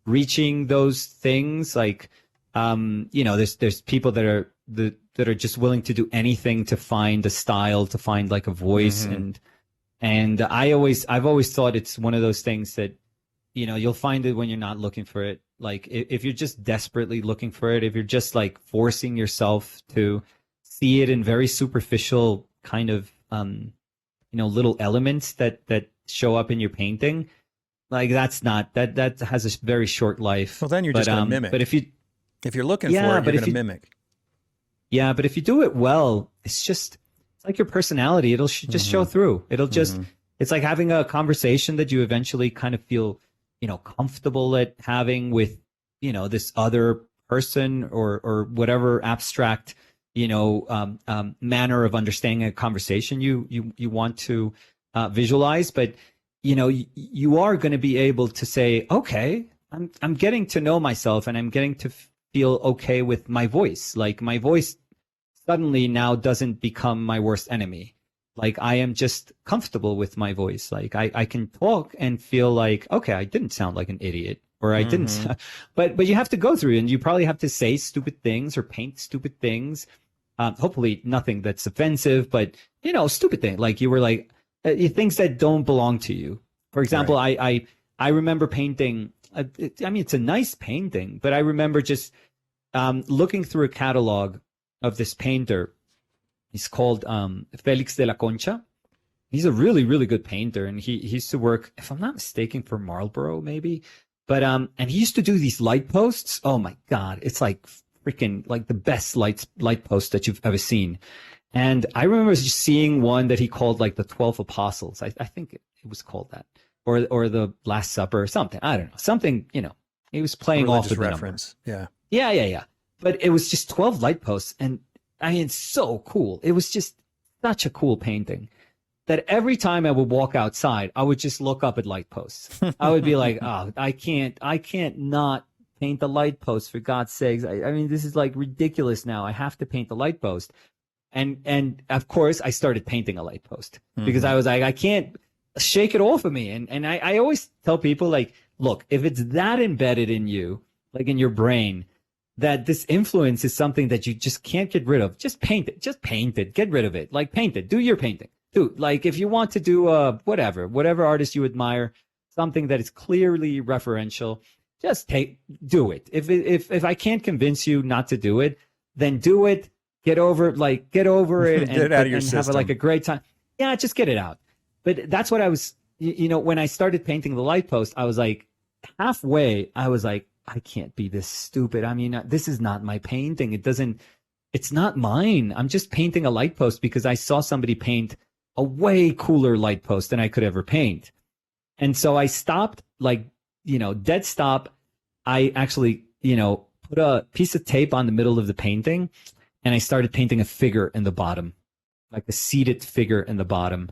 reaching those things. Like, you know, there's people that are just willing to do anything to find a style, to find like a voice. And I've always thought it's one of those things that, you know, you'll find it when you're not looking for it. Like if you're just desperately looking for it, if you're just like forcing yourself to see it in very superficial kind of, you know, little elements that show up in your painting, like that has a very short life. Well, then you're just going to mimic. But if you're looking for it, you're going to mimic. Yeah, but if you do it well, it's like your personality. It'll just show through. It'll just, it's like having a conversation that you eventually kind of feel, you know, comfortable at having with, you know, this other person or whatever abstract, you know, manner of understanding a conversation you want to visualize. But, you know, you are going to be able to say, okay, I'm getting to know myself and I'm getting to feel okay with my voice. Like my voice suddenly now doesn't become my worst enemy. Like I am just comfortable with my voice. Like I can talk and feel like, okay, I didn't sound like an idiot, or I didn't, but you have to go through and you probably have to say stupid things or paint stupid things. Hopefully nothing that's offensive, but you know, stupid thing. Like you were like things that don't belong to you. For example, I remember painting, I mean, it's a nice painting, but I remember just looking through a catalog of this painter. He's called Felix de la Concha. He's a really, really good painter, and he used to work, if I'm not mistaken, for Marlboro maybe. But and he used to do these light posts. Oh my God, it's like freaking like the best light post that you've ever seen. And I remember just seeing one that he called like the 12 Apostles. I think it was called that. or the Last Supper or something. I don't know. Something, you know, he was playing off with the reference. Number. Yeah. But it was just 12 light posts. And I mean, it's so cool. It was just such a cool painting that every time I would walk outside, I would just look up at light posts. I would be like, oh, I can't not paint the light post, for God's sakes. I mean, this is like ridiculous now. I have to paint the light post. And of course I started painting a light post because I was like, I can't shake it off of me. And I always tell people, like, look, if it's that embedded in you, like in your brain, that this influence is something that you just can't get rid of, just paint it. Just paint it. Get rid of it. Like, paint it. Do your painting. Like, if you want to do whatever artist you admire, something that is clearly referential, just do it. If I can't convince you not to do it, then do it. Get over it and get it out of your system. Have like a great time. Yeah, just get it out. But that's what I was, you know, when I started painting the light post, I was like, halfway, I was like, I can't be this stupid. I mean, this is not my painting. It's not mine. I'm just painting a light post because I saw somebody paint a way cooler light post than I could ever paint. And so I stopped, like, you know, dead stop. I actually, you know, put a piece of tape on the middle of the painting and I started painting a figure in the bottom, like a seated figure in the bottom.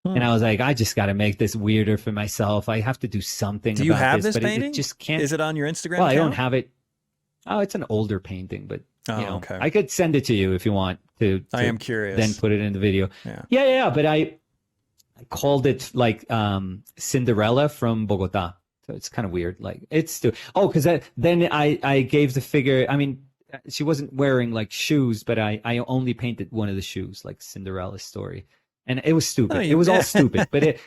And I was like, I just got to make this weirder for myself. I have to do something. Do you about have this painting? It just can't. Is it on your Instagram Well, account? I don't have it. Oh, it's an older painting, but you know, okay. I could send it to you if you want to. I am curious. Then put it in the video. Yeah. But I called it like Cinderella from Bogota. So it's kind of weird. Like, it's because then I gave the figure. I mean, she wasn't wearing like shoes, but I only painted one of the shoes, like Cinderella's story. And it was stupid. It was all stupid, but it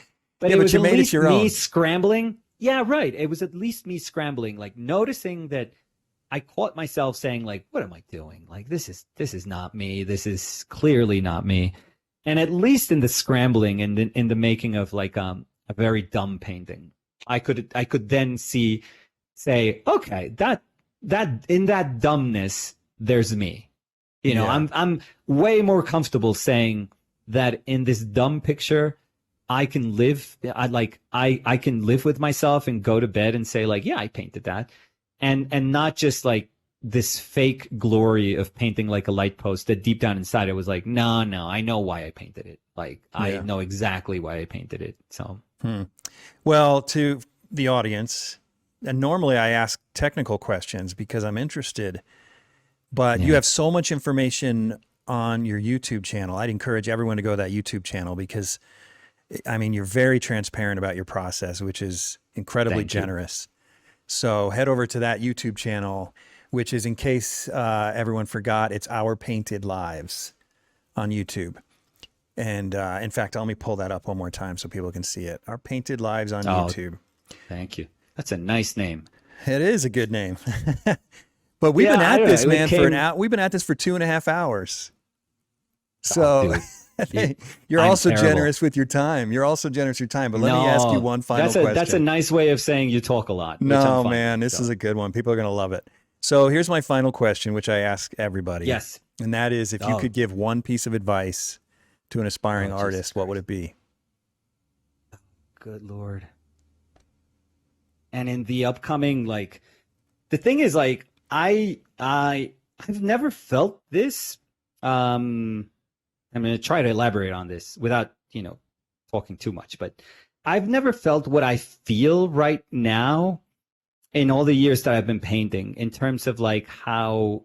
was at least me scrambling. Yeah, right. It was at least me scrambling, like noticing that I caught myself saying, like, what am I doing? Like, this is not me. This is clearly not me. And at least in the scrambling and in the making of like a very dumb painting, I could then say, okay, that in that dumbness, there's me. You know, I'm way more comfortable saying that in this dumb picture, I can live. I can live with myself and go to bed and say, like, yeah, I painted that, and not just like this fake glory of painting like a light post that deep down inside it was like, no, I know why I painted it. Like, I know exactly why I painted it. So, well, to the audience, and normally I ask technical questions because I'm interested, but you have so much information on your YouTube channel. I'd encourage everyone to go to that YouTube channel because, I mean, you're very transparent about your process, which is incredibly generous. So head over to that YouTube channel, which is, in case everyone forgot, it's Our Painted Lives on YouTube. And in fact, let me pull that up one more time so people can see it. Our Painted Lives on YouTube. Thank you. That's a nice name. It is a good name. But we've been at this, man, for an hour. We've been at this for 2.5 hours. So you're also generous with your time. You're also generous with your time. But let me ask you one final question. That's a nice way of saying you talk a lot. No, man, this is a good one. People are going to love it. So here's my final question, which I ask everybody. Yes. And that is, if you could give one piece of advice to an aspiring artist, what would it be? Good Lord. And in the upcoming, like, the thing is, like, I've never felt this. I'm going to try to elaborate on this without, you know, talking too much, but I've never felt what I feel right now in all the years that I've been painting, in terms of like how,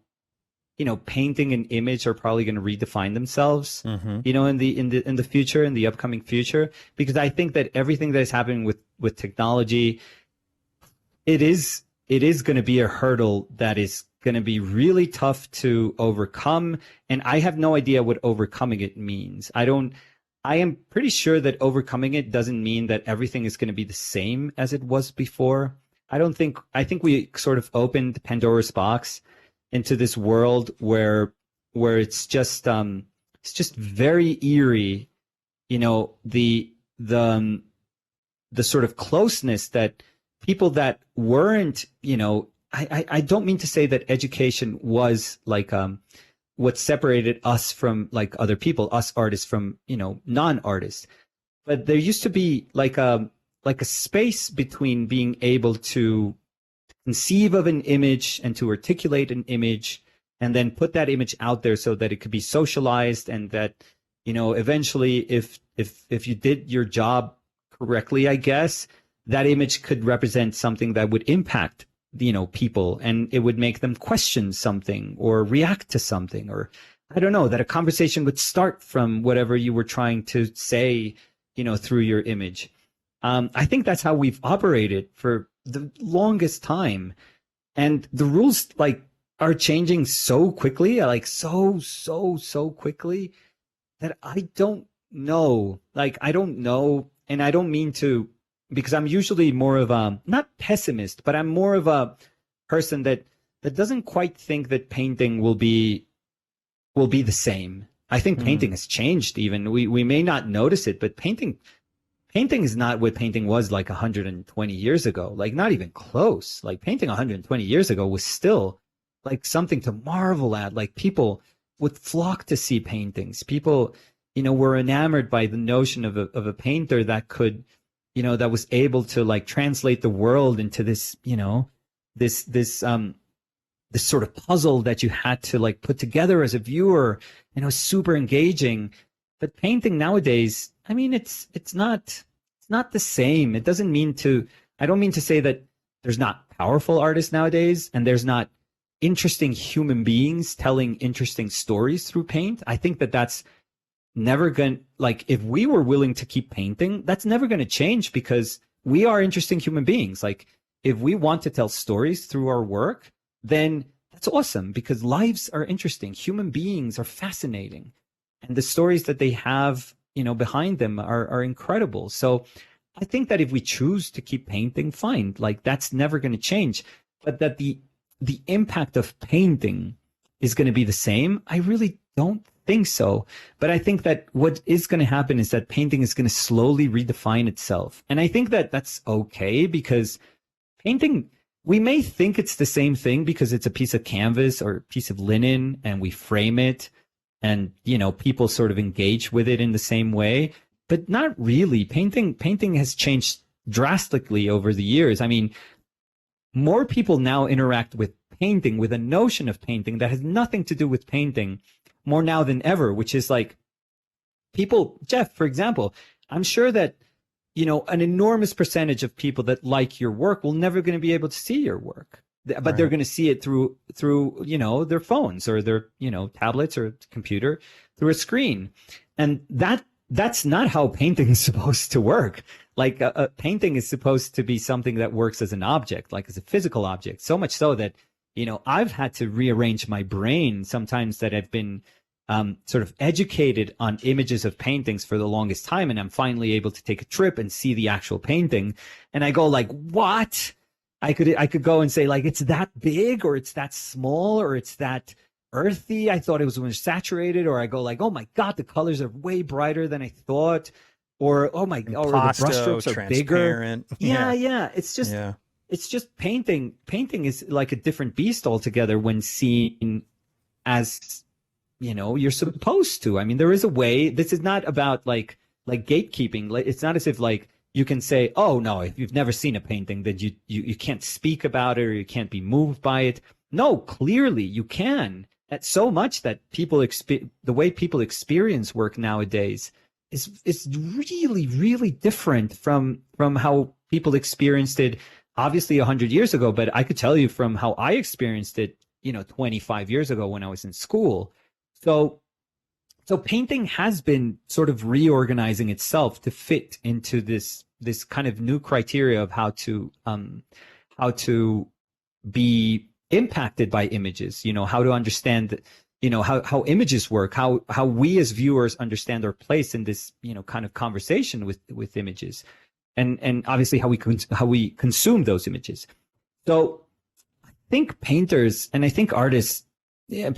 you know, painting and image are probably going to redefine themselves, you know, in the future, in the upcoming future, because I think that everything that is happening with technology, it is going to be a hurdle that is going to be really tough to overcome. And I have no idea what overcoming it means. I am pretty sure that overcoming it doesn't mean that everything is going to be the same as it was before. I think we sort of opened Pandora's box into this world where it's just very eerie, you know, the sort of closeness that people that weren't, you know, I don't mean to say that education was like what separated us from like other people, us artists from, you know, non-artists. But there used to be like like a space between being able to conceive of an image and to articulate an image and then put that image out there so that it could be socialized, and that, you know, eventually if you did your job correctly, I guess, that image could represent something that would impact, you know, people, and it would make them question something or react to something, or I don't know, that a conversation would start from whatever you were trying to say, you know, through your image. I think that's how we've operated for the longest time. And the rules like are changing so quickly, like so quickly, that I don't know. Like, I don't know. And I don't mean to, because I'm usually more of a, not pessimist, but I'm more of a person that doesn't quite think that painting will be the same. I think painting has changed even. We may not notice it, but painting is not what painting was like 120 years ago. Like, not even close. Like, painting 120 years ago was still like something to marvel at. Like, people would flock to see paintings. People, you know, were enamored by the notion of a painter that could, you know, that was able to like translate the world into this, you know, this sort of puzzle that you had to like put together as a viewer, and it was super engaging. But painting nowadays, I mean, it's not the same. It doesn't mean to, I don't mean to say that there's not powerful artists nowadays and there's not interesting human beings telling interesting stories through paint. I think that that's never going to, like, if we were willing to keep painting, that's never going to change, because we are interesting human beings. Like, if we want to tell stories through our work, then that's awesome, because lives are interesting. Human beings are fascinating. And the stories that they have, you know, behind them are incredible. So I think that if we choose to keep painting, fine. Like, that's never going to change. But that the impact of painting is going to be the same, I really don't think so. But I think that what is going to happen is that painting is going to slowly redefine itself. And I think that that's okay, because painting, we may think it's the same thing because it's a piece of canvas or a piece of linen and we frame it, and, you know, people sort of engage with it in the same way, but not really. Painting has changed drastically over the years. I mean, more people now interact with painting, with a notion of painting that has nothing to do with painting, more now than ever, which is like people, Jeff, for example, I'm sure that, you know, an enormous percentage of people that like your work will never going to be able to see your work, but right, they're going to see it through, you know, their phones or their, you know, tablets or computer, through a screen. And that's not how painting is supposed to work. Like, a painting is supposed to be something that works as an object, like as a physical object. So much so that, you know, I've had to rearrange my brain sometimes, that I've been sort of educated on images of paintings for the longest time. And I'm finally able to take a trip and see the actual painting. And I go like, what? I could go and say like, it's that big, or it's that small, or it's that earthy. I thought it was more saturated. Or I go like, oh my God, the colors are way brighter than I thought. Or, oh my God, or the brushstrokes are bigger. Yeah. It's just painting. Painting is like a different beast altogether when seen as, you know, you're supposed to. I mean, there is a way. This is not about like gatekeeping. It's not as if like you can say, oh no, if you've never seen a painting, then you can't speak about it, or you can't be moved by it. No, clearly you can. That's so much that the way people experience work nowadays is really, really different from how people experienced it, obviously 100 years ago. But I could tell you from how I experienced it, you know, 25 years ago when I was in school. So painting has been sort of reorganizing itself to fit into this kind of new criteria of how to be impacted by images, you know, how to understand, you know, how images work, how we as viewers understand our place in this, you know, kind of conversation with images, and obviously how we consume those images. So I think painters, and I think artists, yeah,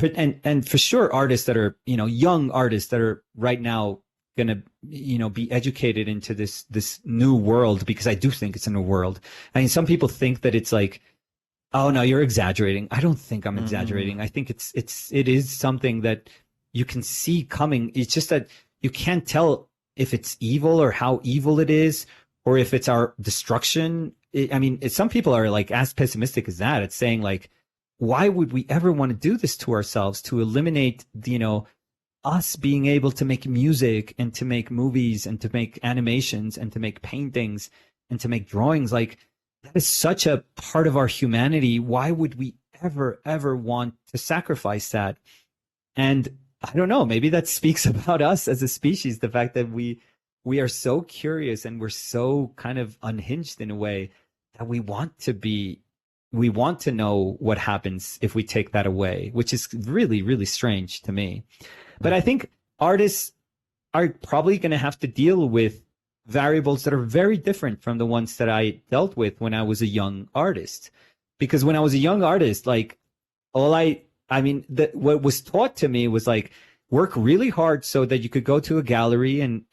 and for sure artists that are, you know, young artists that are right now going to, you know, be educated into this new world, because I do think it's a new world. I mean, some people think that it's like, oh no, you're exaggerating. I don't think I'm exaggerating. I think it is something that you can see coming. It's just that you can't tell if it's evil or how evil it is, or if it's our destruction. I mean, some people are like as pessimistic as that. It's saying like, why would we ever want to do this to ourselves, to eliminate, us being able to make music and to make movies and to make animations and to make paintings and to make drawings? Like, that is such a part of our humanity. Why would we ever want to sacrifice that? And I don't know, maybe that speaks about us as a species, the fact that we are so curious and we're so kind of unhinged in a way that we want to know what happens if we take that away, which is really, really strange to me. But I think artists are probably going to have to deal with variables that are very different from the ones that I dealt with when I was a young artist. Because when I was a young artist, like what was taught to me was like, work really hard so that you could go to a gallery and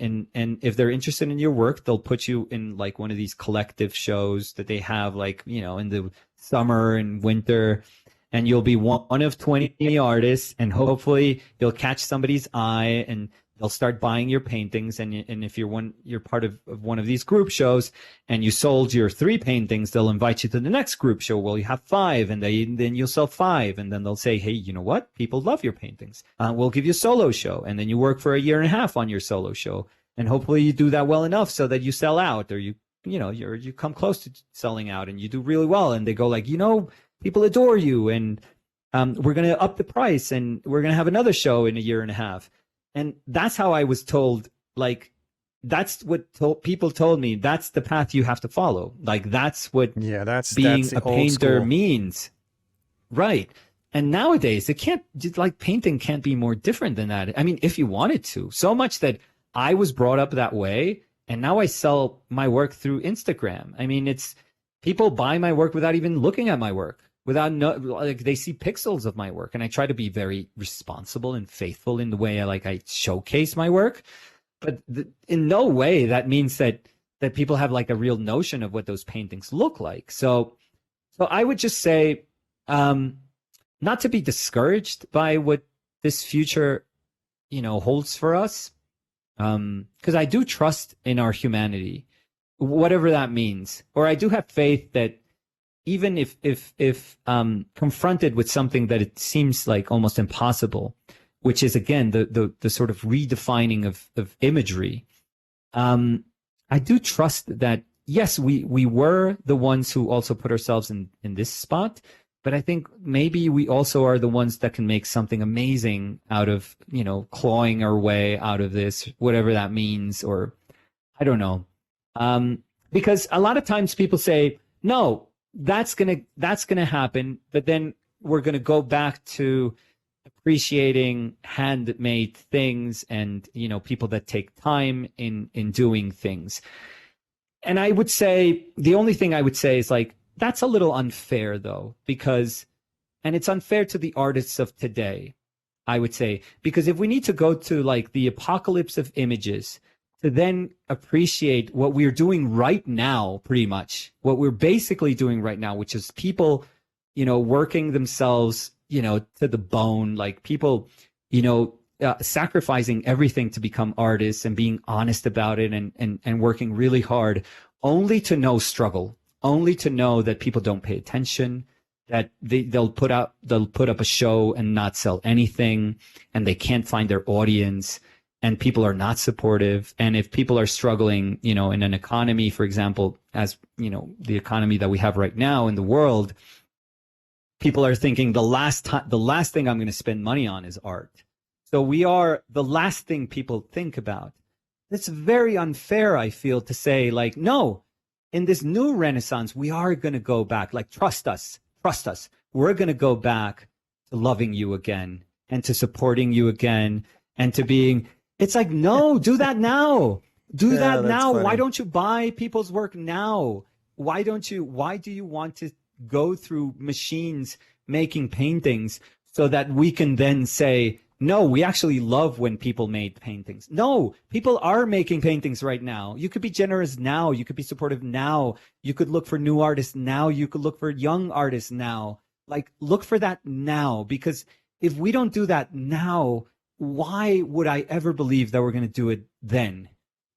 if they're interested in your work, they'll put you in like one of these collective shows that they have, like, in the summer and winter, and you'll be one of 20 artists, and hopefully you'll catch somebody's eye and they'll start buying your paintings. And if you're part of one of these group shows and you sold your 3 paintings, they'll invite you to the next group show. Well, you have 5, and then you'll sell 5. And then they'll say, hey, you know what? People love your paintings. We'll give you a solo show. And then you work for a year and a half on your solo show. And hopefully you do that well enough so that you sell out, or you come close to selling out and you do really well. And they go like, people adore you, and we're going to up the price, and we're going to have another show in a year and a half. And that's how I was told, like, that's what people told me. That's the path you have to follow. Like, that's what being a painter means. Right. And nowadays painting can't be more different than that. I mean, if you wanted to, so much that I was brought up that way. And now I sell my work through Instagram. I mean, people buy my work without even looking at my work. They see pixels of my work, and I try to be very responsible and faithful in the way I showcase my work. But in no way that means that people have like a real notion of what those paintings look like. So I would just say, not to be discouraged by what this future, holds for us, because I do trust in our humanity, whatever that means, or I do have faith that even if confronted with something that it seems like almost impossible, which is again the sort of redefining of imagery, I do trust that yes, we were the ones who also put ourselves in this spot, but I think maybe we also are the ones that can make something amazing out of clawing our way out of this, whatever that means, or I don't know, because a lot of times people say no. That's gonna happen, but then we're gonna go back to appreciating handmade things and people that take time in doing things. And I would say the only thing I would say is like, that's a little unfair though, and it's unfair to the artists of today, I would say, because if we need to go to like the apocalypse of images to then appreciate what we're doing right now, pretty much what we're basically doing right now, which is people, working themselves, to the bone, like people, sacrificing everything to become artists and being honest about it and working really hard, only to know struggle, only to know that people don't pay attention, that they'll put up a show and not sell anything, and they can't find their audience. And people are not supportive. And if people are struggling, in an economy, for example, as the economy that we have right now in the world, people are thinking the last thing I'm going to spend money on is art. So we are the last thing people think about. It's very unfair, I feel, to say like, no, in this new renaissance, we are going to go back. Like, trust us. We're going to go back to loving you again and to supporting you again and to being. It's like, no, do that now. Do that now. Funny. Why don't you buy people's work now? Why do you want to go through machines making paintings so that we can then say, no, we actually love when people made paintings. No, people are making paintings right now. You could be generous now. You could be supportive now. You could look for new artists now. You could look for young artists now. Like, look for that now, because if we don't do that now, why would I ever believe that we're going to do it then?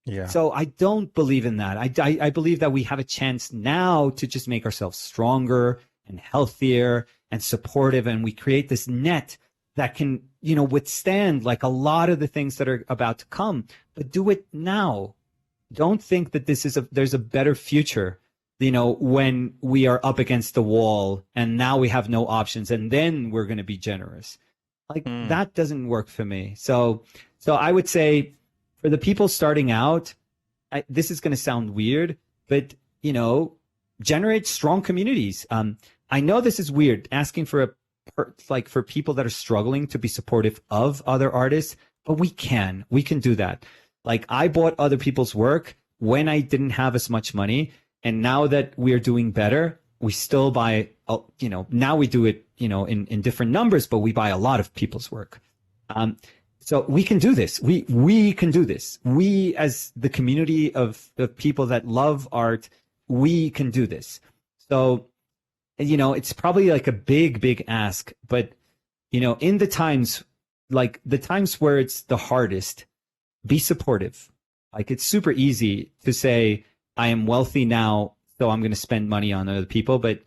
Yeah. So I don't believe in that. I believe that we have a chance now to just make ourselves stronger and healthier and supportive. And we create this net that can, withstand like a lot of the things that are about to come, but do it now. Don't think that there's a better future, when we are up against the wall and now we have no options and then we're going to be generous. Like that doesn't work for me. So I would say for the people starting out, this is going to sound weird, but generate strong communities. I know this is weird asking for for people that are struggling to be supportive of other artists, but we can do that. Like I bought other people's work when I didn't have as much money. And now that we're doing better, we still buy, now we do it, in different numbers, but we buy a lot of people's work. So we can do this. We can do this. We, as the community of people that love art, we can do this. So, it's probably like a big ask, but, in the times, like the times where it's the hardest, be supportive. Like it's super easy to say, I am wealthy now, so I'm going to spend money on other people. But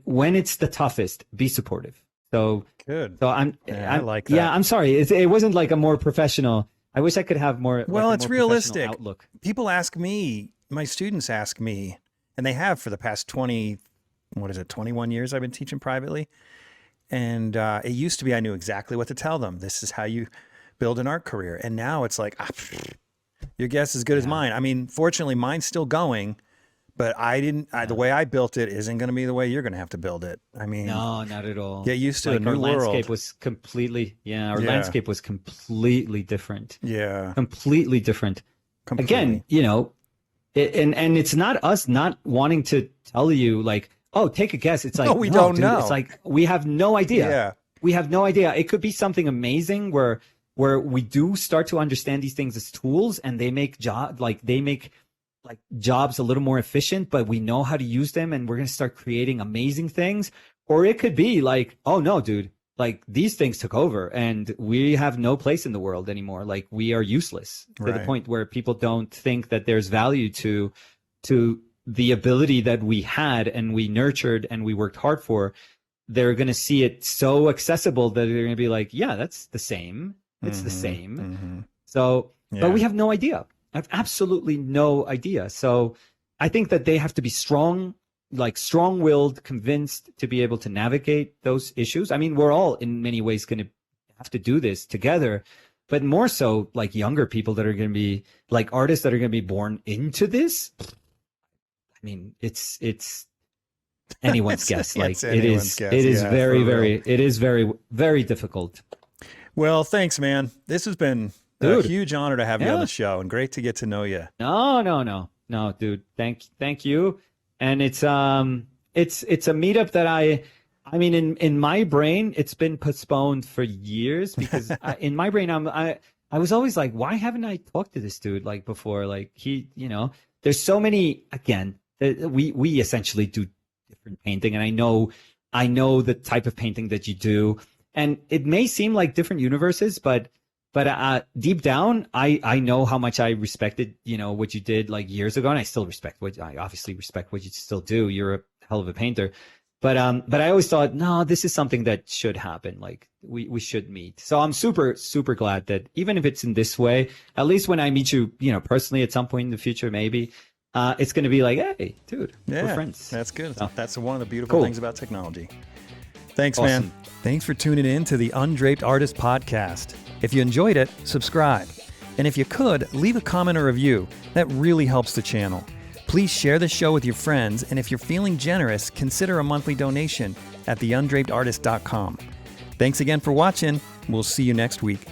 when it's the toughest, be supportive. So good. So I like that. Yeah, I'm sorry. It wasn't like a more professional. I wish I could have more. Well, like it's realistic. Outlook. People ask me, my students ask me, and they have for the past 21 years I've been teaching privately. And it used to be I knew exactly what to tell them. This is how you build an art career. And now it's like, your guess is as good as mine. I mean, fortunately, mine's still going, but the way I built it isn't going to be the way you're going to have to build it. I mean, no, not at all. Get used to a new world. Our landscape was completely different. Yeah. Completely different. Again, and it's not us not wanting to tell you like, oh, take a guess. It's like, no, we don't know. It's like, we have no idea. Yeah. We have no idea. It could be something amazing where we do start to understand these things as tools and they make jobs a little more efficient, but we know how to use them and we're going to start creating amazing things. Or it could be like, oh no, dude, like these things took over and we have no place in the world anymore. Like we are useless to the point where people don't think that there's value to the ability that we had and we nurtured and we worked hard for. They're going to see it so accessible that they're going to be like, yeah, that's the same. It's the same. Mm-hmm. So, but we have no idea. I have absolutely no idea. So I think that they have to be strong, like strong-willed, convinced to be able to navigate those issues. I mean, we're all in many ways going to have to do this together, but more so like younger people that are going to be like artists that are going to be born into this. I mean, it's anyone's guess. Like it is very, very difficult. Well, thanks, man. This has been a huge honor to have you on the show and great to get to know you. No, dude. Thank you. And it's a meetup that I mean, in my brain, it's been postponed for years because in my brain, I was always like, why haven't I talked to this dude like before? Like there's so many, again, we essentially do different painting. And I know the type of painting that you do. And it may seem like different universes, but deep down, I know how much I respected, what you did like years ago. And I still obviously respect what you still do. You're a hell of a painter. But I always thought, no, this is something that should happen. Like we should meet. So I'm super, super glad that even if it's in this way, at least when I meet you, personally at some point in the future, maybe, it's going to be like, hey, dude, we're friends. That's good. So, that's one of the beautiful things about technology. Thanks, man. Thanks for tuning in to the Undraped Artist Podcast. If you enjoyed it, subscribe. And if you could, leave a comment or review. That really helps the channel. Please share the show with your friends. And if you're feeling generous, consider a monthly donation at theundrapedartist.com. Thanks again for watching. We'll see you next week.